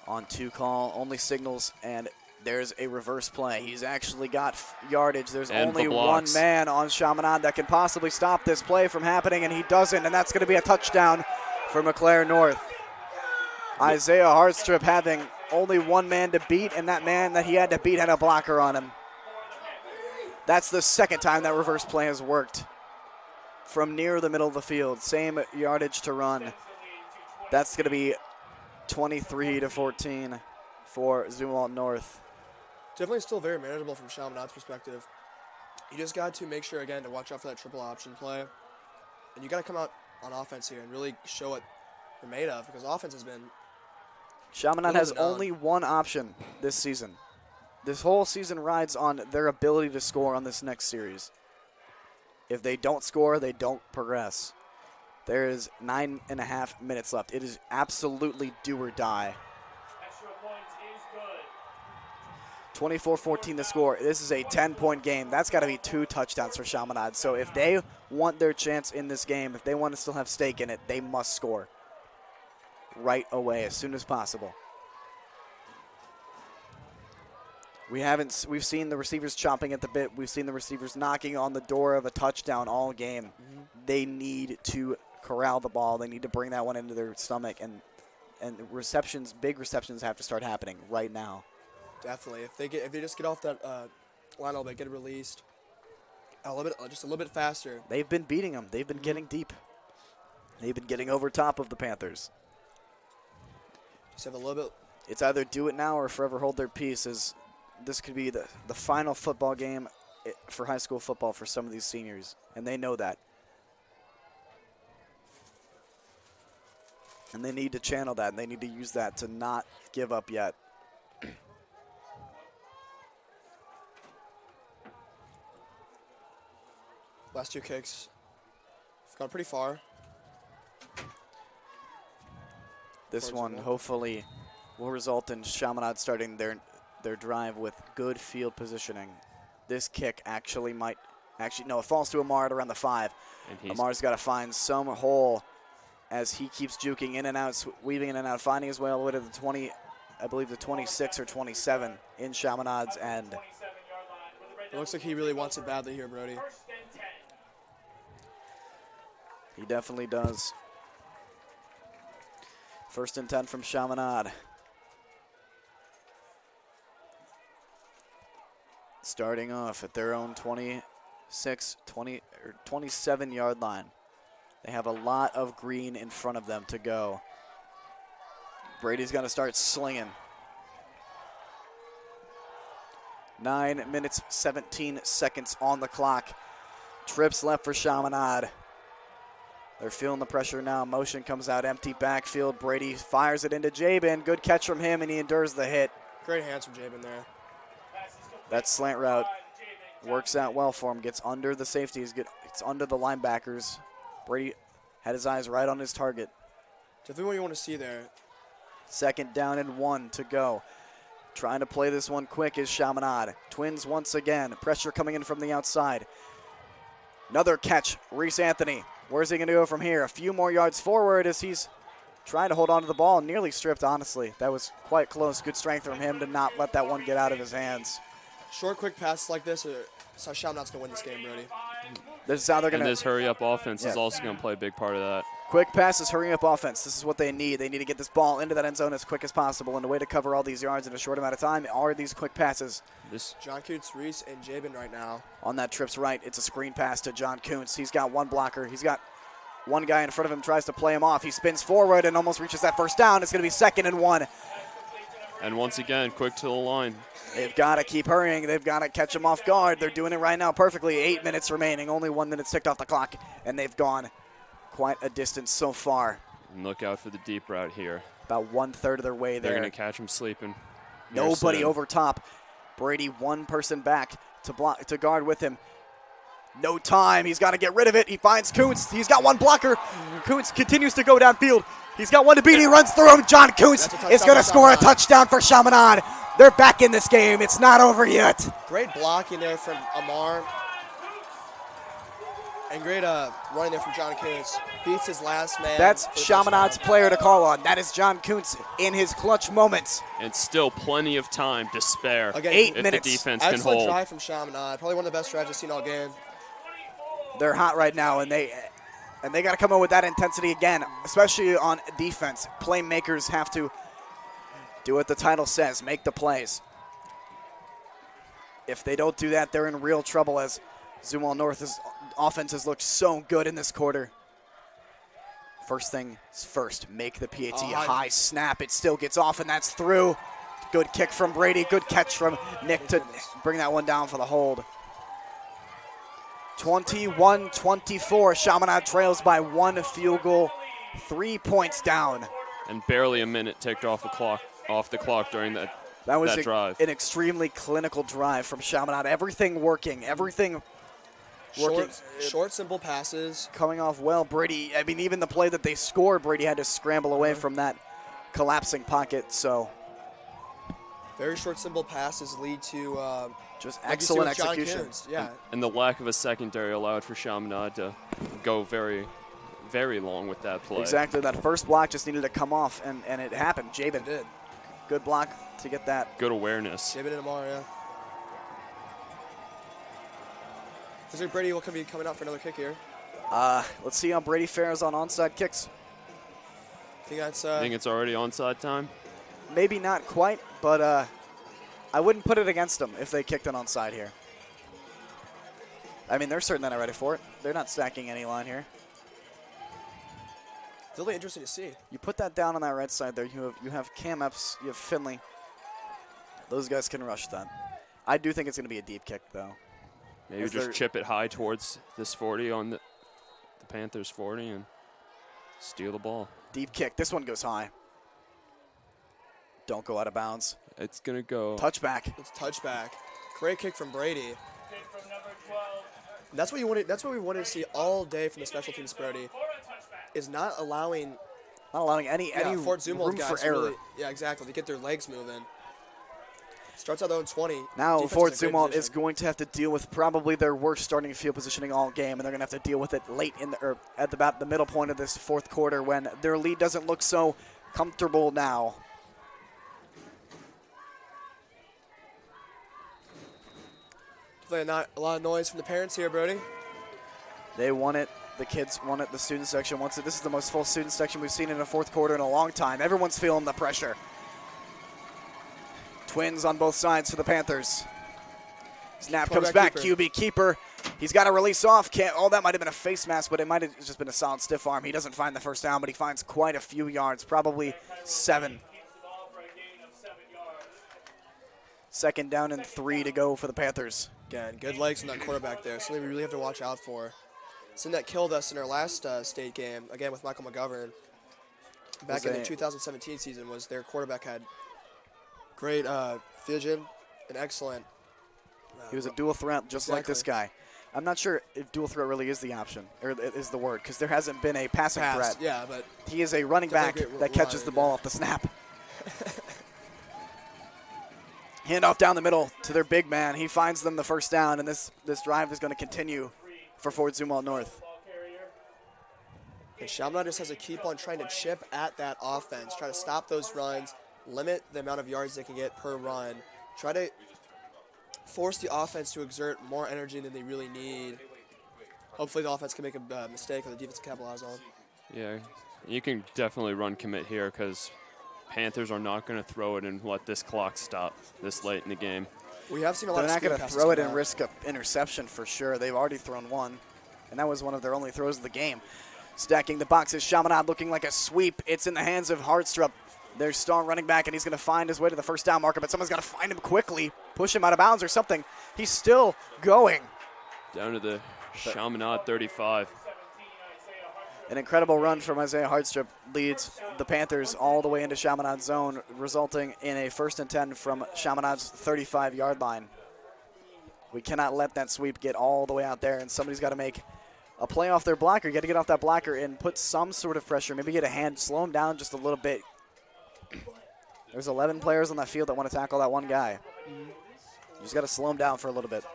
On 2 call, only signals, and there's a reverse play. He's actually got yardage. There's and only one man on Chaminade that can possibly stop this play from happening, and he doesn't, and that's going to be a touchdown for McClure North. Isaiah Hardstrip having only one man to beat, and that man that he had to beat had a blocker on him. That's the second time that reverse play has worked from near the middle of the field. Same yardage to run. That's going to be 23-14 for Zumwalt North. Definitely still very manageable from Chaminade's perspective. You just got to make sure, again, to watch out for that triple option play. And you got to come out on offense here and really show what you're made of, because offense has been Chaminade has only one option this season. This whole season rides on their ability to score on this next series. If they don't score, they don't progress. There is 9.5 minutes left. It is absolutely do or die. Extra points is good. 24-14 the score. This is a 10-point game. That's got to be 2 touchdowns for Chaminade. So if they want their chance in this game, if they want to still have stake in it, they must score right away as soon as possible. We've seen the receivers chomping at the bit. We've seen the receivers knocking on the door of a touchdown all game. They need to corral the ball. They need to bring that one into their stomach, and receptions, big receptions, have to start happening right now. definitely. If they just get off that line a little bit, get it released just a little bit faster. They've been beating them. They've been getting deep. They've been getting over top of the Panthers. Just have a little bit. It's either do it now or forever hold their peace, as this could be the final football game for high school football for some of these seniors, and they know that. And they need to channel that, and they need to use that to not give up yet. Last 2 kicks have gone pretty far. This one hopefully will result in Chaminade starting their drive with good field positioning. This kick actually no, it falls to Amar at around the 5. Amar's got to find some hole as he keeps juking in and out, weaving in and out, finding his way all the way to the 20, I believe the 26 or 27 in Chaminade's end. It looks like he really wants it badly here, Brody. He definitely does. 1st and 10 from Chaminade. Starting off at their own 27-yard line. They have a lot of green in front of them to go. Brady's going to start slinging. 9 minutes, 17 seconds on the clock. Trips left for Chaminade. They're feeling the pressure now. Motion comes out, empty backfield. Brady fires it into Jabin. Good catch from him, and he endures the hit. Great hands from Jabin there. That slant route works out well for him. Gets under the safeties, gets under the linebackers. Brady had his eyes right on his target. Definitely what you want to see there. 2nd down and 1 to go. Trying to play this one quick is Chaminade. Twins once again. Pressure coming in from the outside. Another catch, Reese Anthony. Where's he going to go from here? A few more yards forward as he's trying to hold on to the ball. Nearly stripped, honestly. That was quite close. Good strength from him to not let that one get out of his hands. Short, quick passes like this, that's how Chaminade's going to win this game, Brody. This is how they're going And to. this hurry-up offense is also going to play a big part of that. Quick passes, hurry up offense. This is what they need. They need to get this ball into that end zone as quick as possible. And the way to cover all these yards in a short amount of time are these quick passes. John Coots, Reese, and Jabin right now. On that trips right, it's a screen pass to John Kuntz. He's got one blocker. He's got one guy in front of him, tries to play him off. He spins forward and almost reaches that 1st down. It's going to be 2nd and 1. And once again, quick to the line. They've got to keep hurrying. They've got to catch him off guard. They're doing it right now perfectly. 8 minutes remaining. Only 1 minute ticked off the clock, and they've gone quite a distance so far. And look out for the deep route here. About 1/3 of their way there. They're going to catch him sleeping. Nobody over top. Brady, one person back to guard with him. No time. He's got to get rid of it. He finds Kuntz. He's got one blocker. Kuntz continues to go downfield. He's got one to beat. He runs through him. John Kuntz is going to score a touchdown for Chaminade. They're back in this game. It's not over yet. Great blocking there from Amar. And great running there from John Kuntz. Beats his last man. That's Chaminade's player to call on. That is John Kuntz in his clutch moments. And still plenty of time to spare. Again, 8 if minutes. the defense can Excellent hold. drive from Chaminade. Probably one of the best drives I've seen all game. They're hot right now, and they got to come in with that intensity again, especially on defense. Playmakers have to do what the title says, make the plays. If they don't do that, they're in real trouble as Zumwalt North's offense has looked so good in this quarter. First thing is first, make the PAT high snap. It still gets off, and that's through. Good kick from Brady. Good catch from Nick to bring that one down for the hold. 21-24. Chaminade trails by 1 field goal, 3 points down. And barely a minute ticked off the clock during that drive. An extremely clinical drive from Chaminade. Everything working. Everything working. Short, simple passes. Coming off well. Brady, I mean, even the play that they scored, Brady had to scramble away from that collapsing pocket. So very short, simple passes lead to just like excellent you see with John execution. Coons. Yeah. And the lack of a secondary allowed for Chaminade to go very, very long with that play. Exactly. That first block just needed to come off, and it happened. Jabin did. Good block to get that. Good awareness. Jabin and Amar, yeah. Looks like Brady will be coming out for another kick here. Let's see how Brady fares on onside kicks. I think it's already onside time? Maybe not quite, but I wouldn't put it against them if they kicked it onside here. I mean, they're certainly not ready for it. They're not stacking any line here. It's really interesting to see. You put that down on that right side there. You have Cam Epps, you have Finley. Those guys can rush that. I do think it's going to be a deep kick, though. Maybe just chip it high towards this 40 on the Panthers 40 and steal the ball. Deep kick. This one goes high. Don't go out of bounds. It's going to go. Touchback. It's touchback. Great kick from Brady. Kick from number 12. That's what you wanted. That's what we wanted to see all day from the special teams, Brody. Is not allowing any Fort Zumwalt room guys for to error. really, exactly, to get their legs moving. Starts out though in 20. Now Defense Fort is in great Zumwalt is position. going to have to deal with probably their worst starting field positioning all game, and they're going to have to deal with it late in at about the middle point of this fourth quarter when their lead doesn't look so comfortable now. Not a lot of noise from the parents here, Brody. They want it. The kids want it. The student section wants it. This is the most full student section we've seen in a fourth quarter in a long time. Everyone's feeling the pressure. Twins on both sides for the Panthers. Snap comes back. QB keeper. He's got to release off. That might have been a face mask, but it might have just been a solid stiff arm. He doesn't find the first down, but he finds quite a few yards, probably 7. Second down and 3 to go for the Panthers. Again, good legs from that quarterback there. Something we really have to watch out for. Something that killed us in our last state game, again with Michael McGovern. Back in the 2017 season, was their quarterback had great vision and excellent. He was a dual threat just like this guy. I'm not sure if dual threat really is the option, or is the word, because there hasn't been a passing threat. Yeah, but he is a running back that catches the ball off the snap. Handoff down the middle to their big man. He finds them the first down, and this drive is going to continue for Fort Zumwalt North. And Chaminade just has to keep on trying to chip at that offense, try to stop those runs, limit the amount of yards they can get per run, try to force the offense to exert more energy than they really need. Hopefully the offense can make a mistake or the defense can capitalize on. Yeah, you can definitely run commit here because Panthers are not going to throw it and let this clock stop this late in the game. We have seen a lot They're of not going to passes throw it come and out. risk an interception for sure. They've already thrown one, and that was one of their only throws of the game. Stacking the boxes, Chaminade looking like a sweep. It's in the hands of Hardstrup, their star running back, and he's going to find his way to the first down marker, but someone's got to find him quickly, push him out of bounds or something. He's still going. Down to the Chaminade 35. An incredible run from Isaiah Hardstrup leads the Panthers all the way into Chaminade's zone, resulting in a 1st and 10 from Chaminade's 35-yard line. We cannot let that sweep get all the way out there, and somebody's got to make a play off their blocker. You got to get off that blocker and put some sort of pressure, maybe get a hand, slow him down just a little bit. There's 11 players on that field that want to tackle that one guy. You just got to slow him down for a little bit.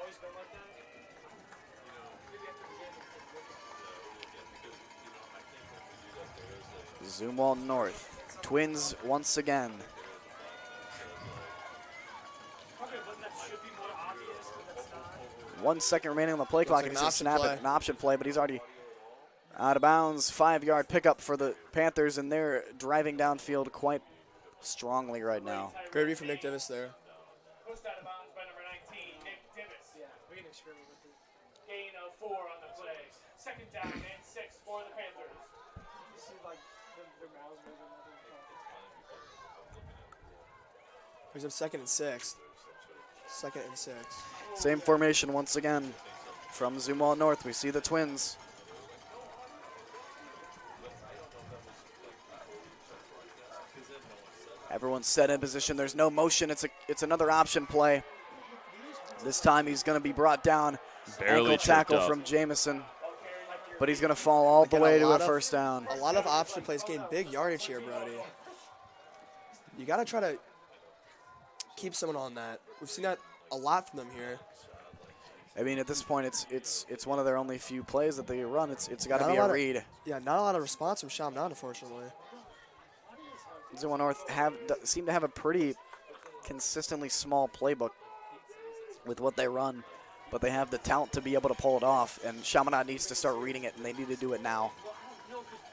Zumwalt North. Twins once again. One second remaining on the play clock, and he's going to snap it. An option play, but he's already out of bounds. 5-yard pickup for the Panthers, and they're driving downfield quite strongly right now. Great read from Nick Davis there. Gain of 4 on the play. Second down and 6 for the Panthers. Brings up 2nd and 6. 2nd and 6. Same formation once again from Zumwalt North. We see the Twins. Everyone's set in position. There's no motion. It's another option play. This time he's going to be brought down. Barely Ankle tackle tripped up. from Jamison. But he's going to fall all the way to a first down. A lot of option plays gain big yardage here, Brody. You got to try to keep someone on that. We've seen that a lot from them here. I mean, at this point, it's one of their only few plays that they run. It's got to Not be a a lot of- read. Yeah, not a lot of response from Chaminade, unfortunately. Zumwalt North seem to have a pretty consistently small playbook with what they run, but they have the talent to be able to pull it off, and Chaminade needs to start reading it, and they need to do it now.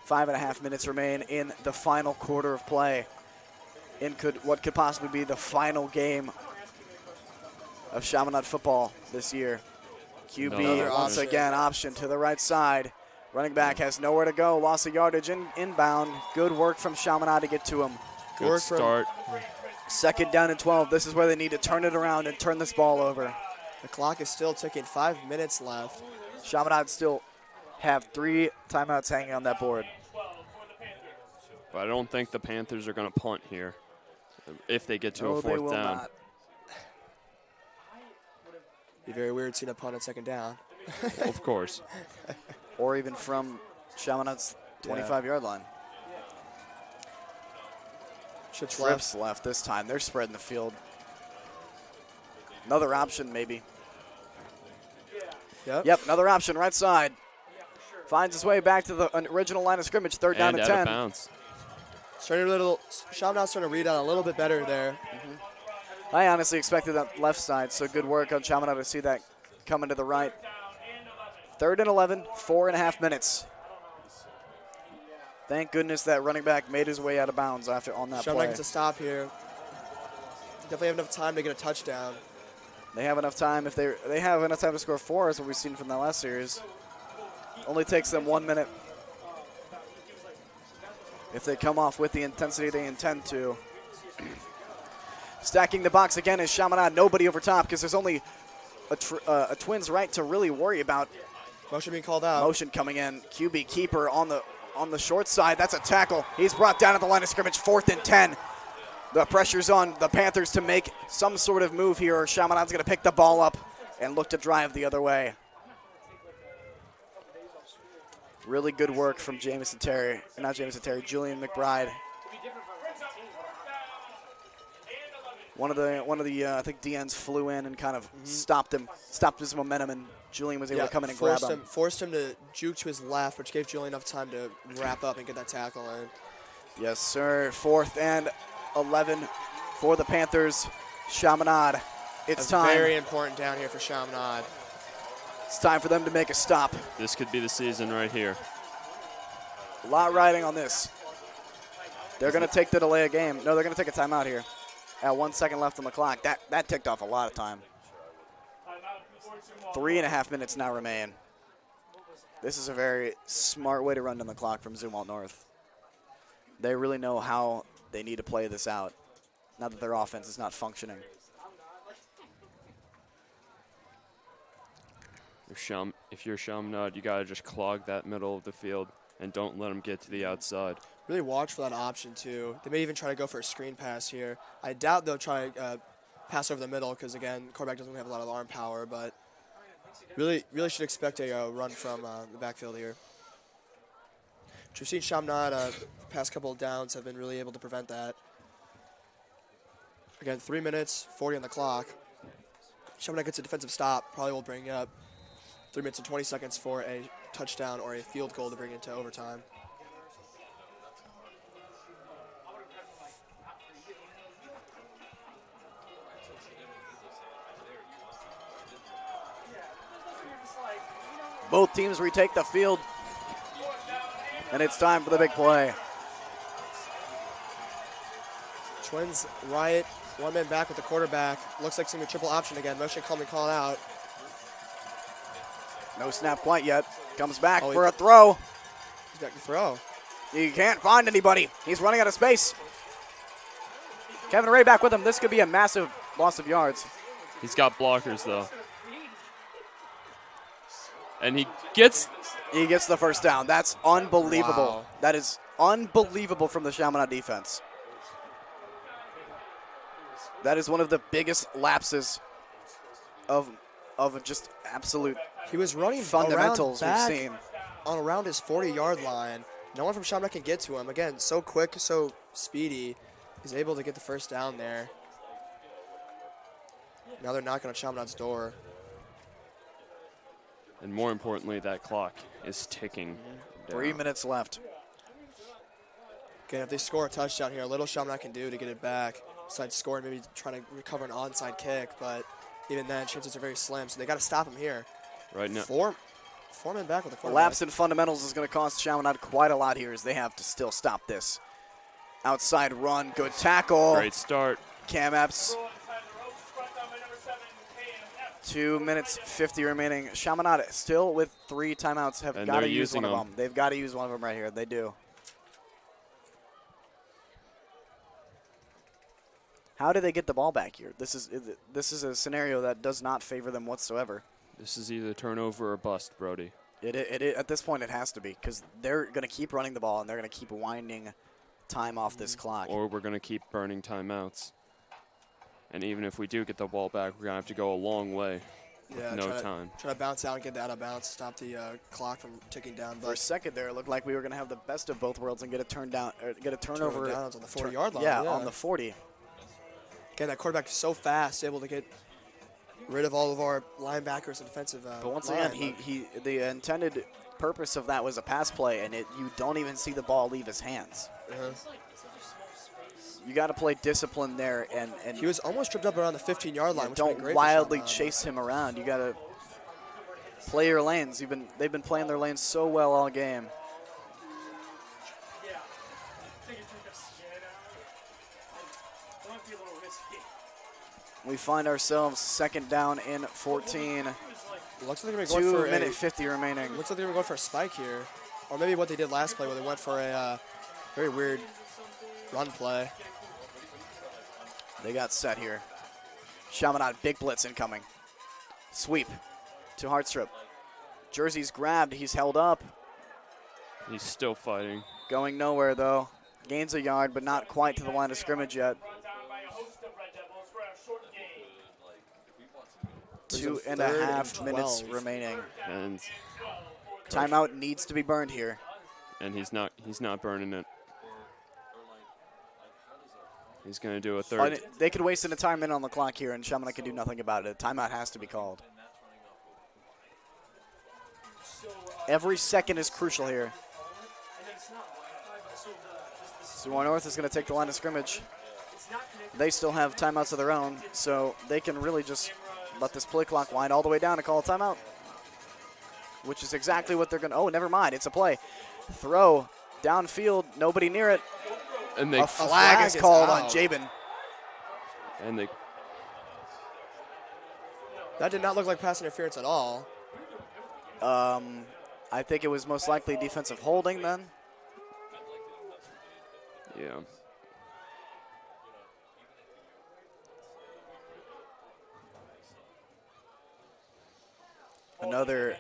5.5 minutes remain in the final quarter of play in what could possibly be the final game of Chaminade football this year. QB Another once option. again option to the right side. Running back has nowhere to go. Loss of yardage inbound. Good work from Chaminade to get to him. Good work from- start. 2nd down and 12. This is where they need to turn it around and turn this ball over. The clock is still ticking. 5 minutes left. Chaminade still have 3 timeouts hanging on that board. But I don't think the Panthers are going to punt here if they get to No, a they 4th will down. not. Be very weird seeing a punt at 2nd down. Of course. Or even from Chaminade's 25-yard line. Trips left. Trips left this time. They're spreading the field. Another option, maybe. Yep, another option, right side. Finds his way back to the original line of scrimmage. 3rd down And and out of 10. bounds. Chaminade's starting to read out a little bit better there. I honestly expected that left side, so good work on Chaminade to see that coming to the right. 3rd and 11, 4.5 minutes. Thank goodness that running back made his way out of bounds on that Chaminade play. gets a stop here. Definitely have enough time to get a touchdown. They have enough time. If they have enough time to score 4, as what we've seen from that last series. Only takes them 1 minute. If they come off with the intensity they intend to. Stacking the box again is Chaminade. Nobody over top because there's only a Twins right to really worry about. Motion being called out. Motion coming in. QB keeper on the short side. That's a tackle. He's brought down at the line of scrimmage. 4th and 10. The pressure's on the Panthers to make some sort of move here, or Chaminade's going to pick the ball up and look to drive the other way. Really good work from Julian McBride. One of the I think DNs flew in and kind of stopped his momentum, and Julian was able to come in and grab him. Forced him to juke to his left, which gave Julian enough time to wrap up and get that tackle in. Yes, sir. 4th and 11 for the Panthers. Chaminade. It's time. Very important down here for Chaminade. It's time for them to make a stop. This could be the season right here. A lot riding on this. They're going to take the delay of game. No, they're going to take a timeout here. At 1 second left on the clock. That ticked off a lot of time. 3.5 minutes now remain. This is a very smart way to run down the clock from Zumwalt North. They really know how they need to play this out. Now that their offense is not functioning. If you're Chaminade, you got to just clog that middle of the field and don't let them get to the outside. Really watch for that option, too. They may even try to go for a screen pass here. I doubt they'll try to pass over the middle because, again, quarterback doesn't have a lot of arm power, but really should expect a run from the backfield here. Which we've seen Chaminade past couple of downs have been really able to prevent that. Again, 3 minutes, 40 on the clock. Chaminade gets a defensive stop, probably will bring up 3 minutes and 20 seconds for a touchdown or a field goal to bring it to overtime. Both teams retake the field. And it's time for the big play. Twins riot, 1 man back with the quarterback. Looks like it's going to be a triple option again. Motion called out. No snap quite yet. Comes back Oh, for a throw. He's back to throw. He can't find anybody. He's running out of space. Kevin Ray back with him. This could be a massive loss of yards. He's got blockers, though. And he gets the first down. That's unbelievable. Wow. That is unbelievable from the Chaminade defense. That is one of the biggest lapses of just absolute He was running fundamentals around back we've seen. on around his 40-yard line. No one from Chaminade can get to him. Again, so quick, so speedy. He's able to get the first down there. Now they're knocking on Chaminade's door. And more importantly, that clock is ticking down. 3 minutes left. Again, if they score a touchdown here, little Chaminade can do to get it back. Besides scoring, maybe trying to recover an onside kick, but even then, chances are very slim. So they got to stop him here. Right now. Four men back with the quarterback. Lapse in fundamentals is going to cost Chaminade quite a lot here as they have to still stop this. Outside run, good tackle. Great start. Cam Epps. 2 minutes 50 remaining. Chaminade still with 3 timeouts. Have And got to they're use one using of them. They've got to use one of them right here. They do. How do they get the ball back here? This is a scenario that does not favor them whatsoever. This is either turnover or bust, Brody. At this point, it has to be because they're going to keep running the ball and they're going to keep winding time off this clock. Or we're going to keep burning timeouts. And even if we do get the ball back, we're going to have to go a long way. Yeah, No time. Try to bounce out and get out of bounds, stop the clock from ticking down. For a second there, it looked like we were going to have the best of both worlds and get a turnover. Downs on the 40-yard line. Yeah, on the 40. Again, that quarterback is so fast, able to get rid of all of our linebackers and defensive But once line. again, the intended purpose of that was a pass play, and you don't even see the ball leave his hands. You got to play discipline there, and He was almost tripped up around the 15-yard line, which would be don't great for wildly Chaminade. chase him around. You got to play your lanes. They've been playing their lanes so well all game. We find ourselves second down in 14. Looks like they're going 2 for minute 50 remaining. Looks like they were going for a spike here, or maybe what they did last play, where they went for a very weird run play. They got set here. Chaminade, big blitz incoming. Sweep to Hartstrip. Jersey's grabbed. He's held up. He's still fighting. Going nowhere, though. Gains a yard, but not quite to the line of scrimmage yet. 2.5 minutes remaining. And Timeout needs to be burned here. and he's not burning it. He's going to do a third. They could waste an entire minute on the clock here, and Chaminade can do nothing about it. A timeout has to be called. Every second is crucial here. Seward North is going to take the line of scrimmage. They still have timeouts of their own, so they can really just let this play clock wind all the way down and call a timeout, which is exactly what they're going to. Oh, never mind. It's a play. Throw downfield, nobody near it. And they A flag is called on Jabin. And they That did not look like pass interference at all. I think it was most likely defensive holding then. yeah. Another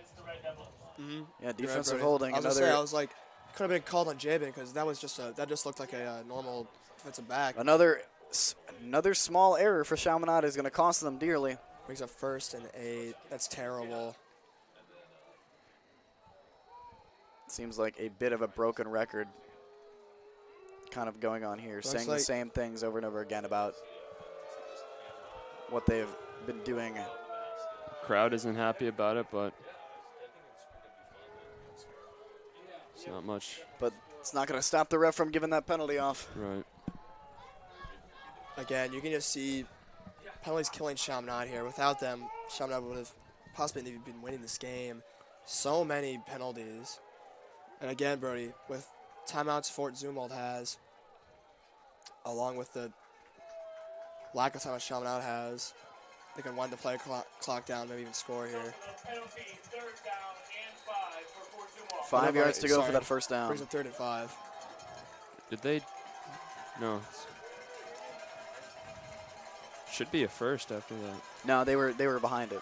You're defensive right, Brody. holding. I was gonna Another say, I was like, could have been called on Jabin because that was just that just looked like a normal defensive back. another small error for Chaminade is going to cost them dearly. Brings up 1st and 8. That's terrible. Seems like a bit of a broken record kind of going on here, saying the same things over and over again about what they've been doing. Crowd isn't happy about it, but it's not much. But it's not going to stop the ref from giving that penalty off. Right. Again, you can just see penalties killing Chaminade here. Without them, Chaminade would have possibly been winning this game. So many penalties. And again, Brody, with timeouts Fort Zumwalt has, along with the lack of timeouts Chaminade has, They can wind the play clock down, maybe even score here. Penalty, 3rd down and 5 for Fort Zumwalt. 5 yards to go Sorry. for that first down. Brings up 3rd and 5. Did they? No. Should be a first after that. No, they were behind it.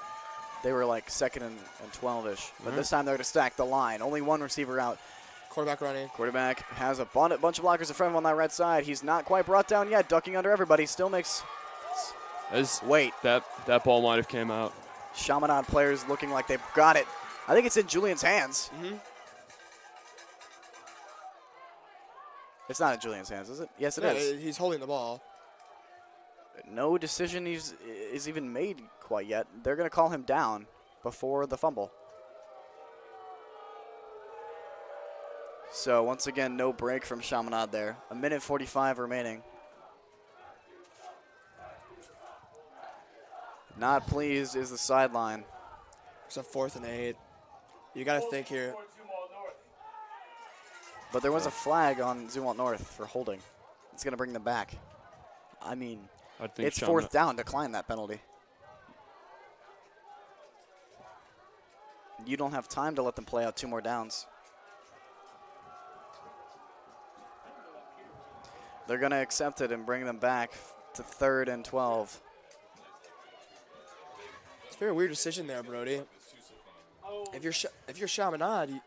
They were like 2nd and 12-ish. But this time they're going to stack the line. Only one receiver out. Quarterback running. Quarterback has a bunch of blockers in front of him on that right side. He's not quite brought down yet, ducking under everybody. Still makes. Wait. That ball might have came out. Chaminade players looking like they've got it. I think it's in Julian's hands. Mm-hmm. It's not in Julian's hands, is it? Yes, it Yeah, is. he's holding the ball. No decision is even made quite yet. They're going to call him down before the fumble. So once again, no break from Chaminade there. 1:45 remaining. Not pleased is the sideline. It's a 4th and 8. You got to think here. Fort Zumwalt North. But there was a flag on Zumwalt North for holding. It's going to bring them back. I mean, I think it's 4th down. Decline that penalty. You don't have time to let them play out 2 more downs. They're going to accept it and bring them back to 3rd and 12. It's a very weird decision there, Brody. If you're Chaminade,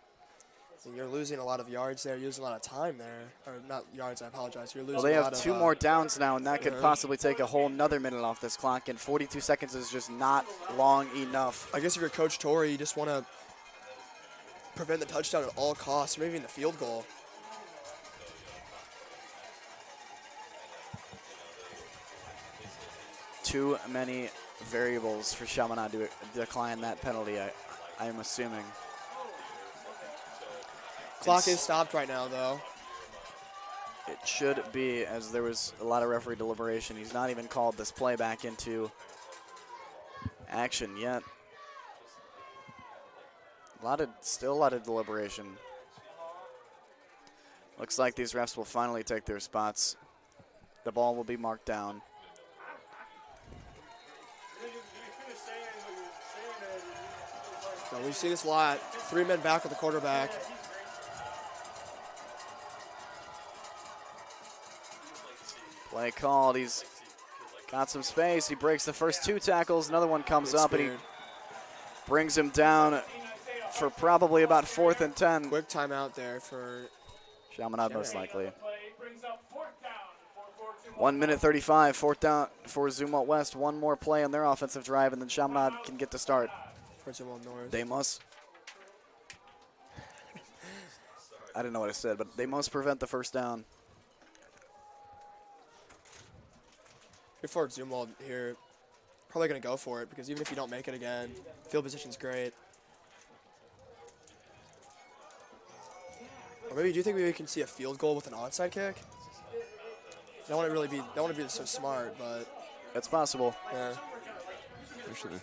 you're losing a lot of yards there. You're losing a lot of time there. Or not yards, I apologize. You're losing Well, they a have lot 2 of, more downs now, and that could possibly take a whole nother minute off this clock, and 42 seconds is just not long enough. I guess if you're Coach Torrey, you just want to prevent the touchdown at all costs, or maybe even the field goal. Too many variables for Chaminade to decline that penalty, I am assuming. Clock is stopped right now, though. It should be, as there was a lot of referee deliberation. He's not even called this play back into action yet. Still a lot of deliberation. Looks like these refs will finally take their spots. The ball will be marked down. So we see this a lot. 3 men back with the quarterback. Play called. He's got some space. He breaks the first 2 tackles. Another one comes up, and he brings him down for probably about 4th and 10. Quick timeout there for Chaminade most likely. Play brings up 4th down for Fort Zumwalt. 1:35, 4th down for Zumwalt West. One more play on their offensive drive, and then Chaminade can get to start. For Zumwalt North. They must. I didn't know what I said, but they must prevent the first down. Before Zumwalt here, probably going to go for it, because even if you don't make it again, field position's great. Or maybe, do you think we can see a field goal with an onside kick? Don't want to be so smart, but It's possible. yeah. Actually.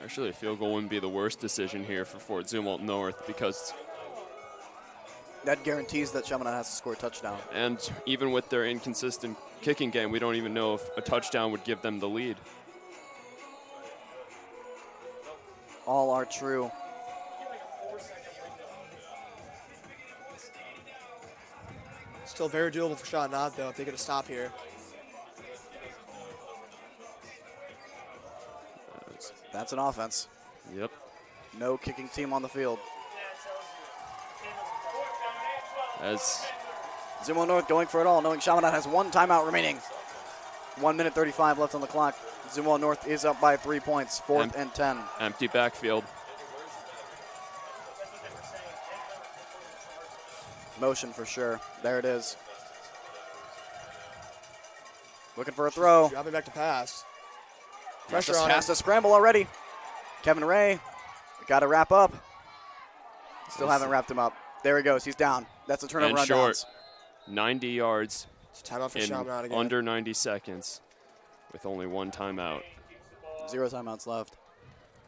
Actually, a field goal wouldn't be the worst decision here for Fort Zumwalt North, because That guarantees that Chaminade has to score a touchdown. and even with their inconsistent kicking game, we don't even know if a touchdown would give them the lead. All are true. Still very doable for Chaminade, though, if they get a stop here. That's an offense. Yep. No kicking team on the field. As Zumwalt North going for it all, knowing Chaminade has 1 timeout remaining. 1:35 left on the clock. Zumwalt North is up by 3 points, 4th and 10. empty backfield. Motion for sure. There it is. Looking for a throw. Dropping back to pass. Has Pressure on to him. scramble already. Kevin Ray, got to wrap up. Still haven't wrapped him up. There he goes. He's down. That's a turnover And on short. downs. 90 yards It's a timeout for in Chaminade again. under 90 seconds with only 1 timeout. 0 timeouts left.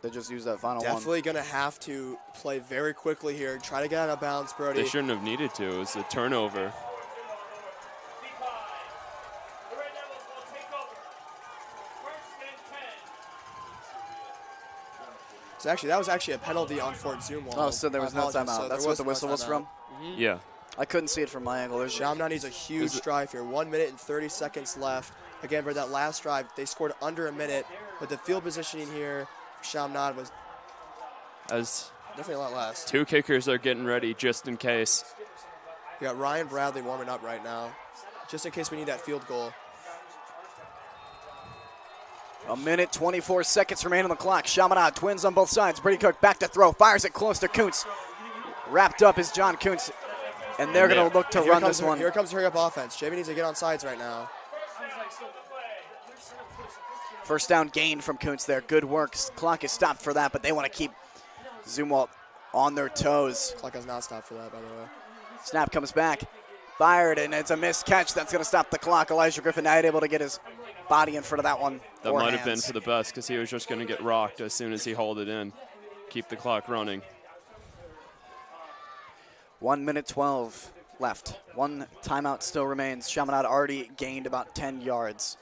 They just used that final one. Definitely going to have to play very quickly here. Try to get out of bounds, Brody. They shouldn't have needed to. It was a turnover. So actually, that was actually a penalty on Fort Zumwalt. Oh, so there was no apologize. timeout. So That's there what the no whistle was timeout. from? Yeah. I couldn't see it from my angle. Chaminade needs a huge drive here. 1 minute and 30 seconds left. Again, for that last drive, they scored under a minute, but the field positioning here for Chaminade was As definitely a lot less. 2 kickers are getting ready just in case. We got Ryan Bradley warming up right now, just in case we need that field goal. A minute, 24 seconds remain on the clock. Chaminade, twins on both sides. Brady Cook back to throw, fires it close to Kuntz. Wrapped up is John Kuntz, and they're going to look to run this one. Here comes hurry up offense. Jamie needs to get on sides right now. First down gain from Kuntz there. Good work. Clock is stopped for that, but they want to keep Zumwalt on their toes. Clock has not stopped for that, by the way. Snap comes back. Fired, and it's a missed catch. That's going to stop the clock. Elijah Griffin not able to get his body in front of that one. That might have been for the best because he was just going to get rocked as soon as he hauled it in. Keep the clock running. 1 minute 12 left. One timeout still remains. Chaminade already gained about 10 yards.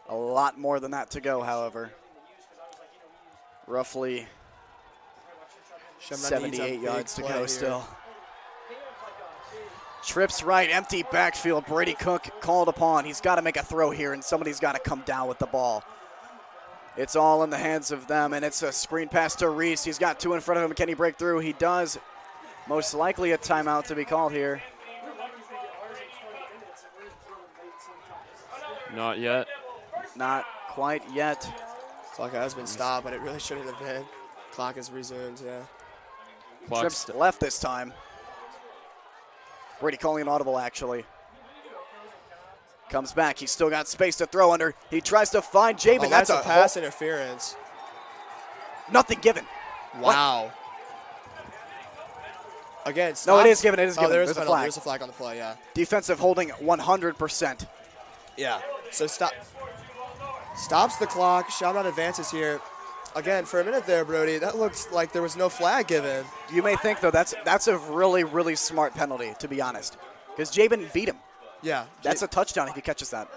A lot more than that to go, however. Roughly 78 yards to go here. still. Trips right, empty backfield. Brady Cook called upon. He's got to make a throw here, and somebody's got to come down with the ball. It's all in the hands of them, and it's a screen pass to Reese. He's got 2 in front of him. Can he break through? He does. Most likely a timeout to be called here. Not yet. Not quite yet. Clock has been stopped, but it really shouldn't have been. Clock is resumed, yeah. Trips left this time. Brady calling an audible, actually. Comes back. He's still got space to throw under. He tries to find Jabin. Oh, that's a pass interference. Nothing given. Wow. Again, No, it is given. It is given. There's There's a a flag. flag. There's a flag on the play, yeah. Defensive holding 100%. Yeah. So stops the clock. Chaminade advances here. Again, for a minute there, Brody, that looks like there was no flag given. You may think, though, that's a really, really smart penalty, to be honest, because Jabin beat him. Yeah. That's a touchdown if he catches that.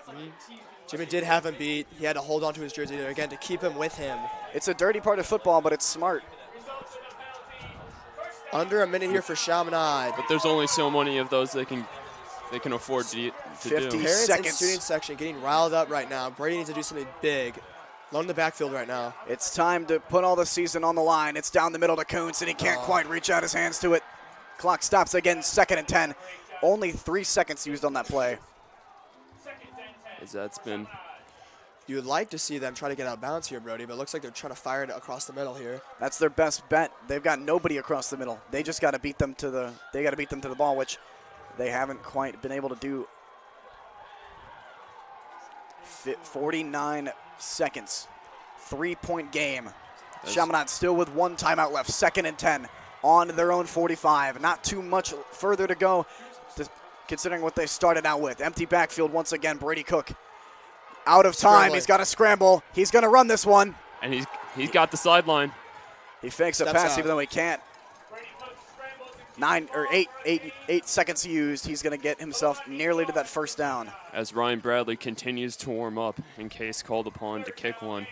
Jimmy did have him beat. He had to hold on to his jersey there again to keep him with him. It's a dirty part of football, but it's smart. Under a minute here for Chaminade. But there's only so many of those they can afford to do. 50 Parents seconds. and student section getting riled up right now. Brady needs to do something big. Low in the backfield right now. It's time to put all the season on the line. It's down the middle to Kuntz, and he can't quite reach out his hands to it. Clock stops again, 2nd and 10. Only 3 seconds used on that play. As that's been You would like to see them try to get out of bounds here, Brody, but it looks like they're trying to fire it across the middle here. That's their best bet. They've got nobody across the middle. They just got to beat them to the ball, which they haven't quite been able to do. 49 seconds. 3-point game. Chaminade still with 1 timeout left. 2nd and 10 on their own 45. Not too much further to go, considering what they started out with. Empty backfield once again. Brady Cook out of time. Scrambling. He's got to scramble. He's going to run this one. and he's got the sideline. He fakes a Steps pass out. even though he can't. 8 seconds used. He's going to get himself nearly to that first down. As Ryan Bradley continues to warm up in case called upon to kick one.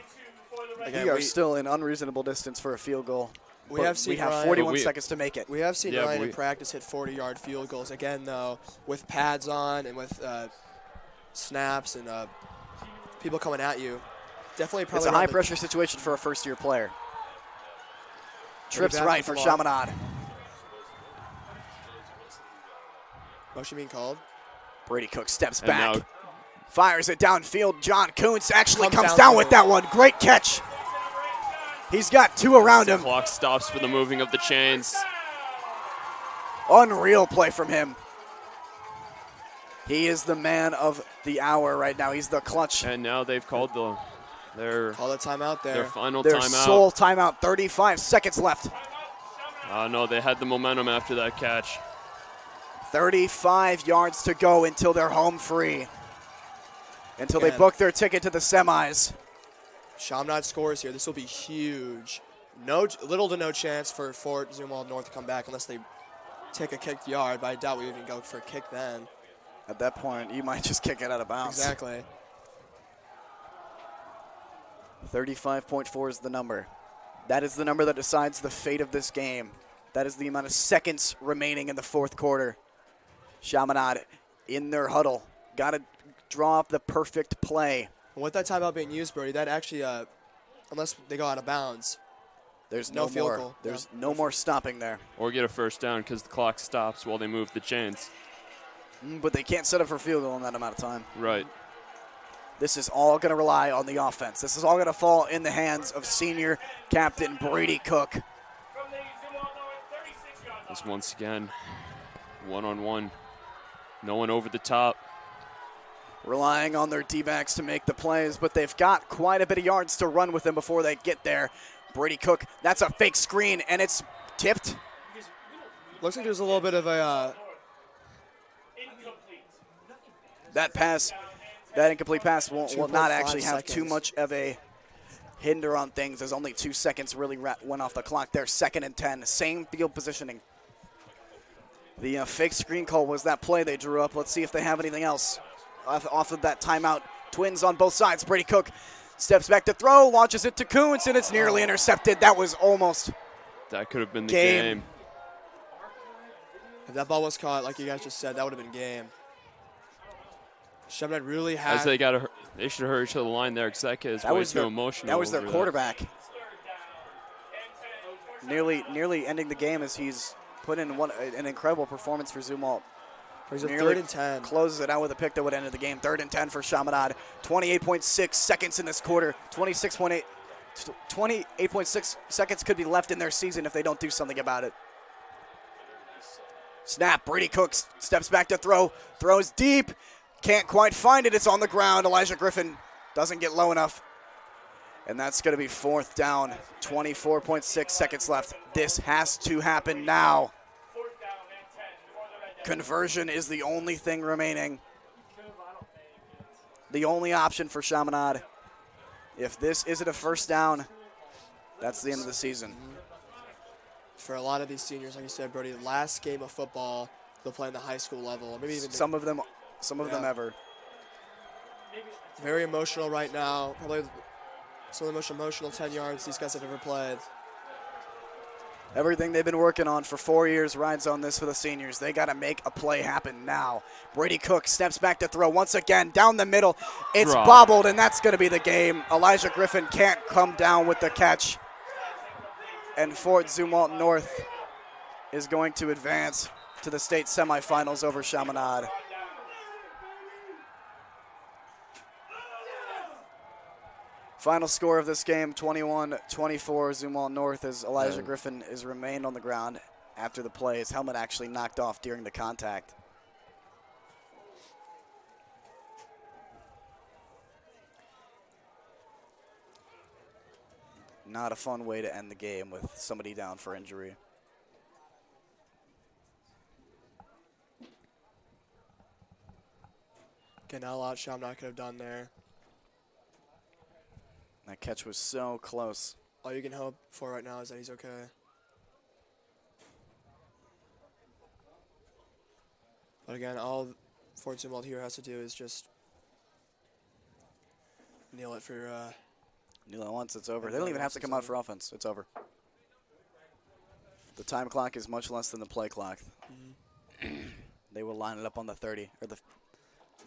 Again, We are still in unreasonable distance for a field goal. We but have seen we have Ryan- 41 we- seconds to make it. We have seen Yeah, Ryan we- in practice hit 40-yard field goals. Again, though, with pads on and with snaps and people coming at you. Definitely It's probably a around the- high-pressure situation for a first-year player. Trips back right with for the ball. Chaminade. Motion being called. Brady Cook steps And back. now Fires it downfield. John Kuntz actually Comes comes down down to with it. that one. Great catch. He's got 2 around the him. clock stops for the moving of the chains. Unreal play from him. He is the man of the hour right now. He's the clutch. And now they've called their Call the timeout there. final Their timeout. sole timeout. 35 seconds left. No, they had the momentum after that catch. 35 yards to go until they're home free. Until they Again. book their ticket to the semis. Chaminade scores here. This will be huge. Little to no chance for Fort Zumwalt North to come back unless they take a kicked yard, but I doubt we even go for a kick then. At that point, you might just kick it out of bounds. Exactly. 35.4 is the number. That is the number that decides the fate of this game. That is the amount of seconds remaining in the fourth quarter. Chaminade in their huddle. Got to draw up the perfect play. And with that timeout being used, Brody, that actually, unless they go out of bounds, There's no no field more. goal. There's no more stopping there. Or get a first down because the clock stops while they move the chains. But they can't set up for field goal in that amount of time. Right. This is all going to rely on the offense. This is all going to fall in the hands of senior captain Brady Cook. From the Zumwalt North 36-yard line. Just once again, one-on-one. No one over the top. Relying on their D-backs to make the plays, but they've got quite a bit of yards to run with them before they get there. Brady Cook, that's a fake screen, and it's tipped. looks like there's a little bit of a Incomplete. That incomplete pass will not 2.5 actually have too seconds. much of a hinder on things. There's only 2 seconds really went off the clock there. 2nd and 10, same field positioning. The fake screen call was that play they drew up. Let's see if they have anything else off of that timeout. Twins on both sides. Brady Cook steps back to throw, launches it to Kuntz, and it's nearly intercepted. That was almost That could have been the Game. game. If that ball was caught, like you guys just said, that would have been game. Chaminade really had. As they should hurry to the line there because that kid is way too emotional. That was their over quarterback. Nearly ending the game as he's put in an incredible performance for Zumwalt. He's a Nearly 3rd and 10. Closes it out with a pick that would end the game. 3rd and 10 for Chaminade. 28.6 seconds in this quarter. 28.6 seconds could be left in their season if they don't do something about it. Snap. Brady Cooks steps back to throw. Throws deep. Can't quite find it. It's on the ground. Elijah Griffin doesn't get low enough. And that's going to be 4th down. 24.6 seconds left. This has to happen now. Conversion is the only thing remaining. The only option for Chaminade. If this isn't a first down, that's the end of the season. For a lot of these seniors, like you said, Brody, last game of football they'll play in the high school level. Maybe even Some of them ever. very emotional right now. Probably some of the most emotional 10 yards these guys have ever played. Everything they've been working on for 4 years rides on this for the seniors. They got to make a play happen now. Brady Cook steps back to throw once again down the middle. It's Drop. bobbled, and that's going to be the game. Elijah Griffin can't come down with the catch. And Fort Zumwalt North is going to advance to the state semifinals over Chaminade. Final score of this game, 21-24, Zumwalt North, as Elijah Griffin is remained on the ground after the play. His helmet actually knocked off during the contact. Not a fun way to end the game with somebody down for injury. Again, not a lot Chaminade could have done there. That catch was so close. All you can hope for right now is that he's okay. But again, all Fort Zumwalt here has to do is just kneel it for. Kneel it once, it's over. They don't even have to come out for offense. It's over. The time clock is much less than the play clock. They will line it up on the 30 or the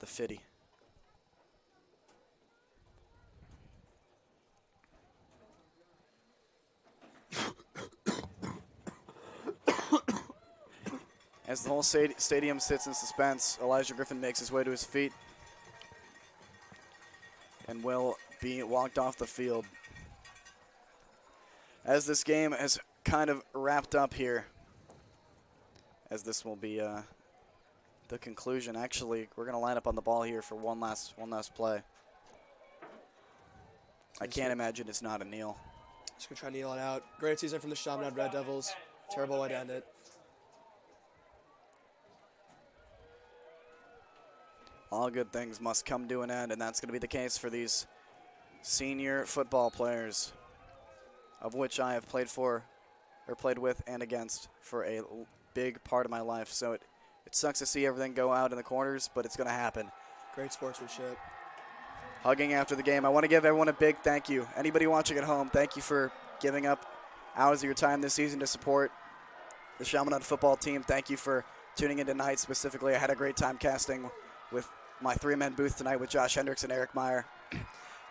50. As the whole stadium sits in suspense, Elijah Griffin makes his way to his feet and will be walked off the field. As this game has kind of wrapped up here, as this will be the conclusion. Actually, we're going to line up on the ball here for one last play. I can't imagine it's not a kneel. Just gonna try to kneel it out. Great season from the Chaminade Red Devils. Terrible way to end it. All good things must come to an end, and that's going to be the case for these senior football players, of which I have played with and against for a big part of my life. So it sucks to see everything go out in the corners, but it's going to happen. Great sportsmanship. Hugging after the game. I want to give everyone a big thank you. Anybody watching at home, thank you for giving up hours of your time this season to support the Chaminade football team. Thank you for tuning in tonight specifically. I had a great time casting with my three-man booth tonight with Josh Hendricks and Eric Meyer.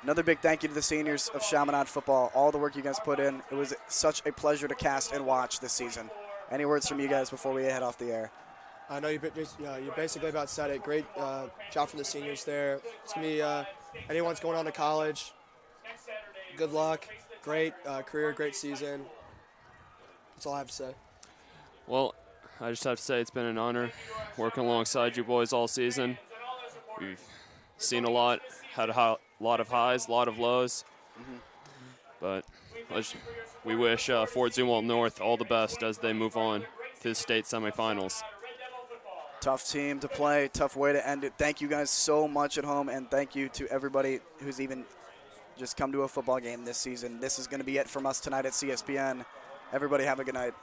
Another big thank you to the seniors of Chaminade football, all the work you guys put in. It was such a pleasure to cast and watch this season. Any words from you guys before we head off the air? I know you basically about said it. Great job from the seniors there. It's going to be anyone's going on to college. Good luck. Great career, great season. That's all I have to say. Well, I just have to say it's been an honor working alongside you boys all season. We've seen a lot, had a lot of highs, a lot of lows. But we wish Fort Zumwalt North all the best as they move on to the state semifinals. Tough team to play, tough way to end it. Thank you guys so much at home, and thank you to everybody who's even just come to a football game this season. This is going to be it from us tonight at CSPN. Everybody have a good night.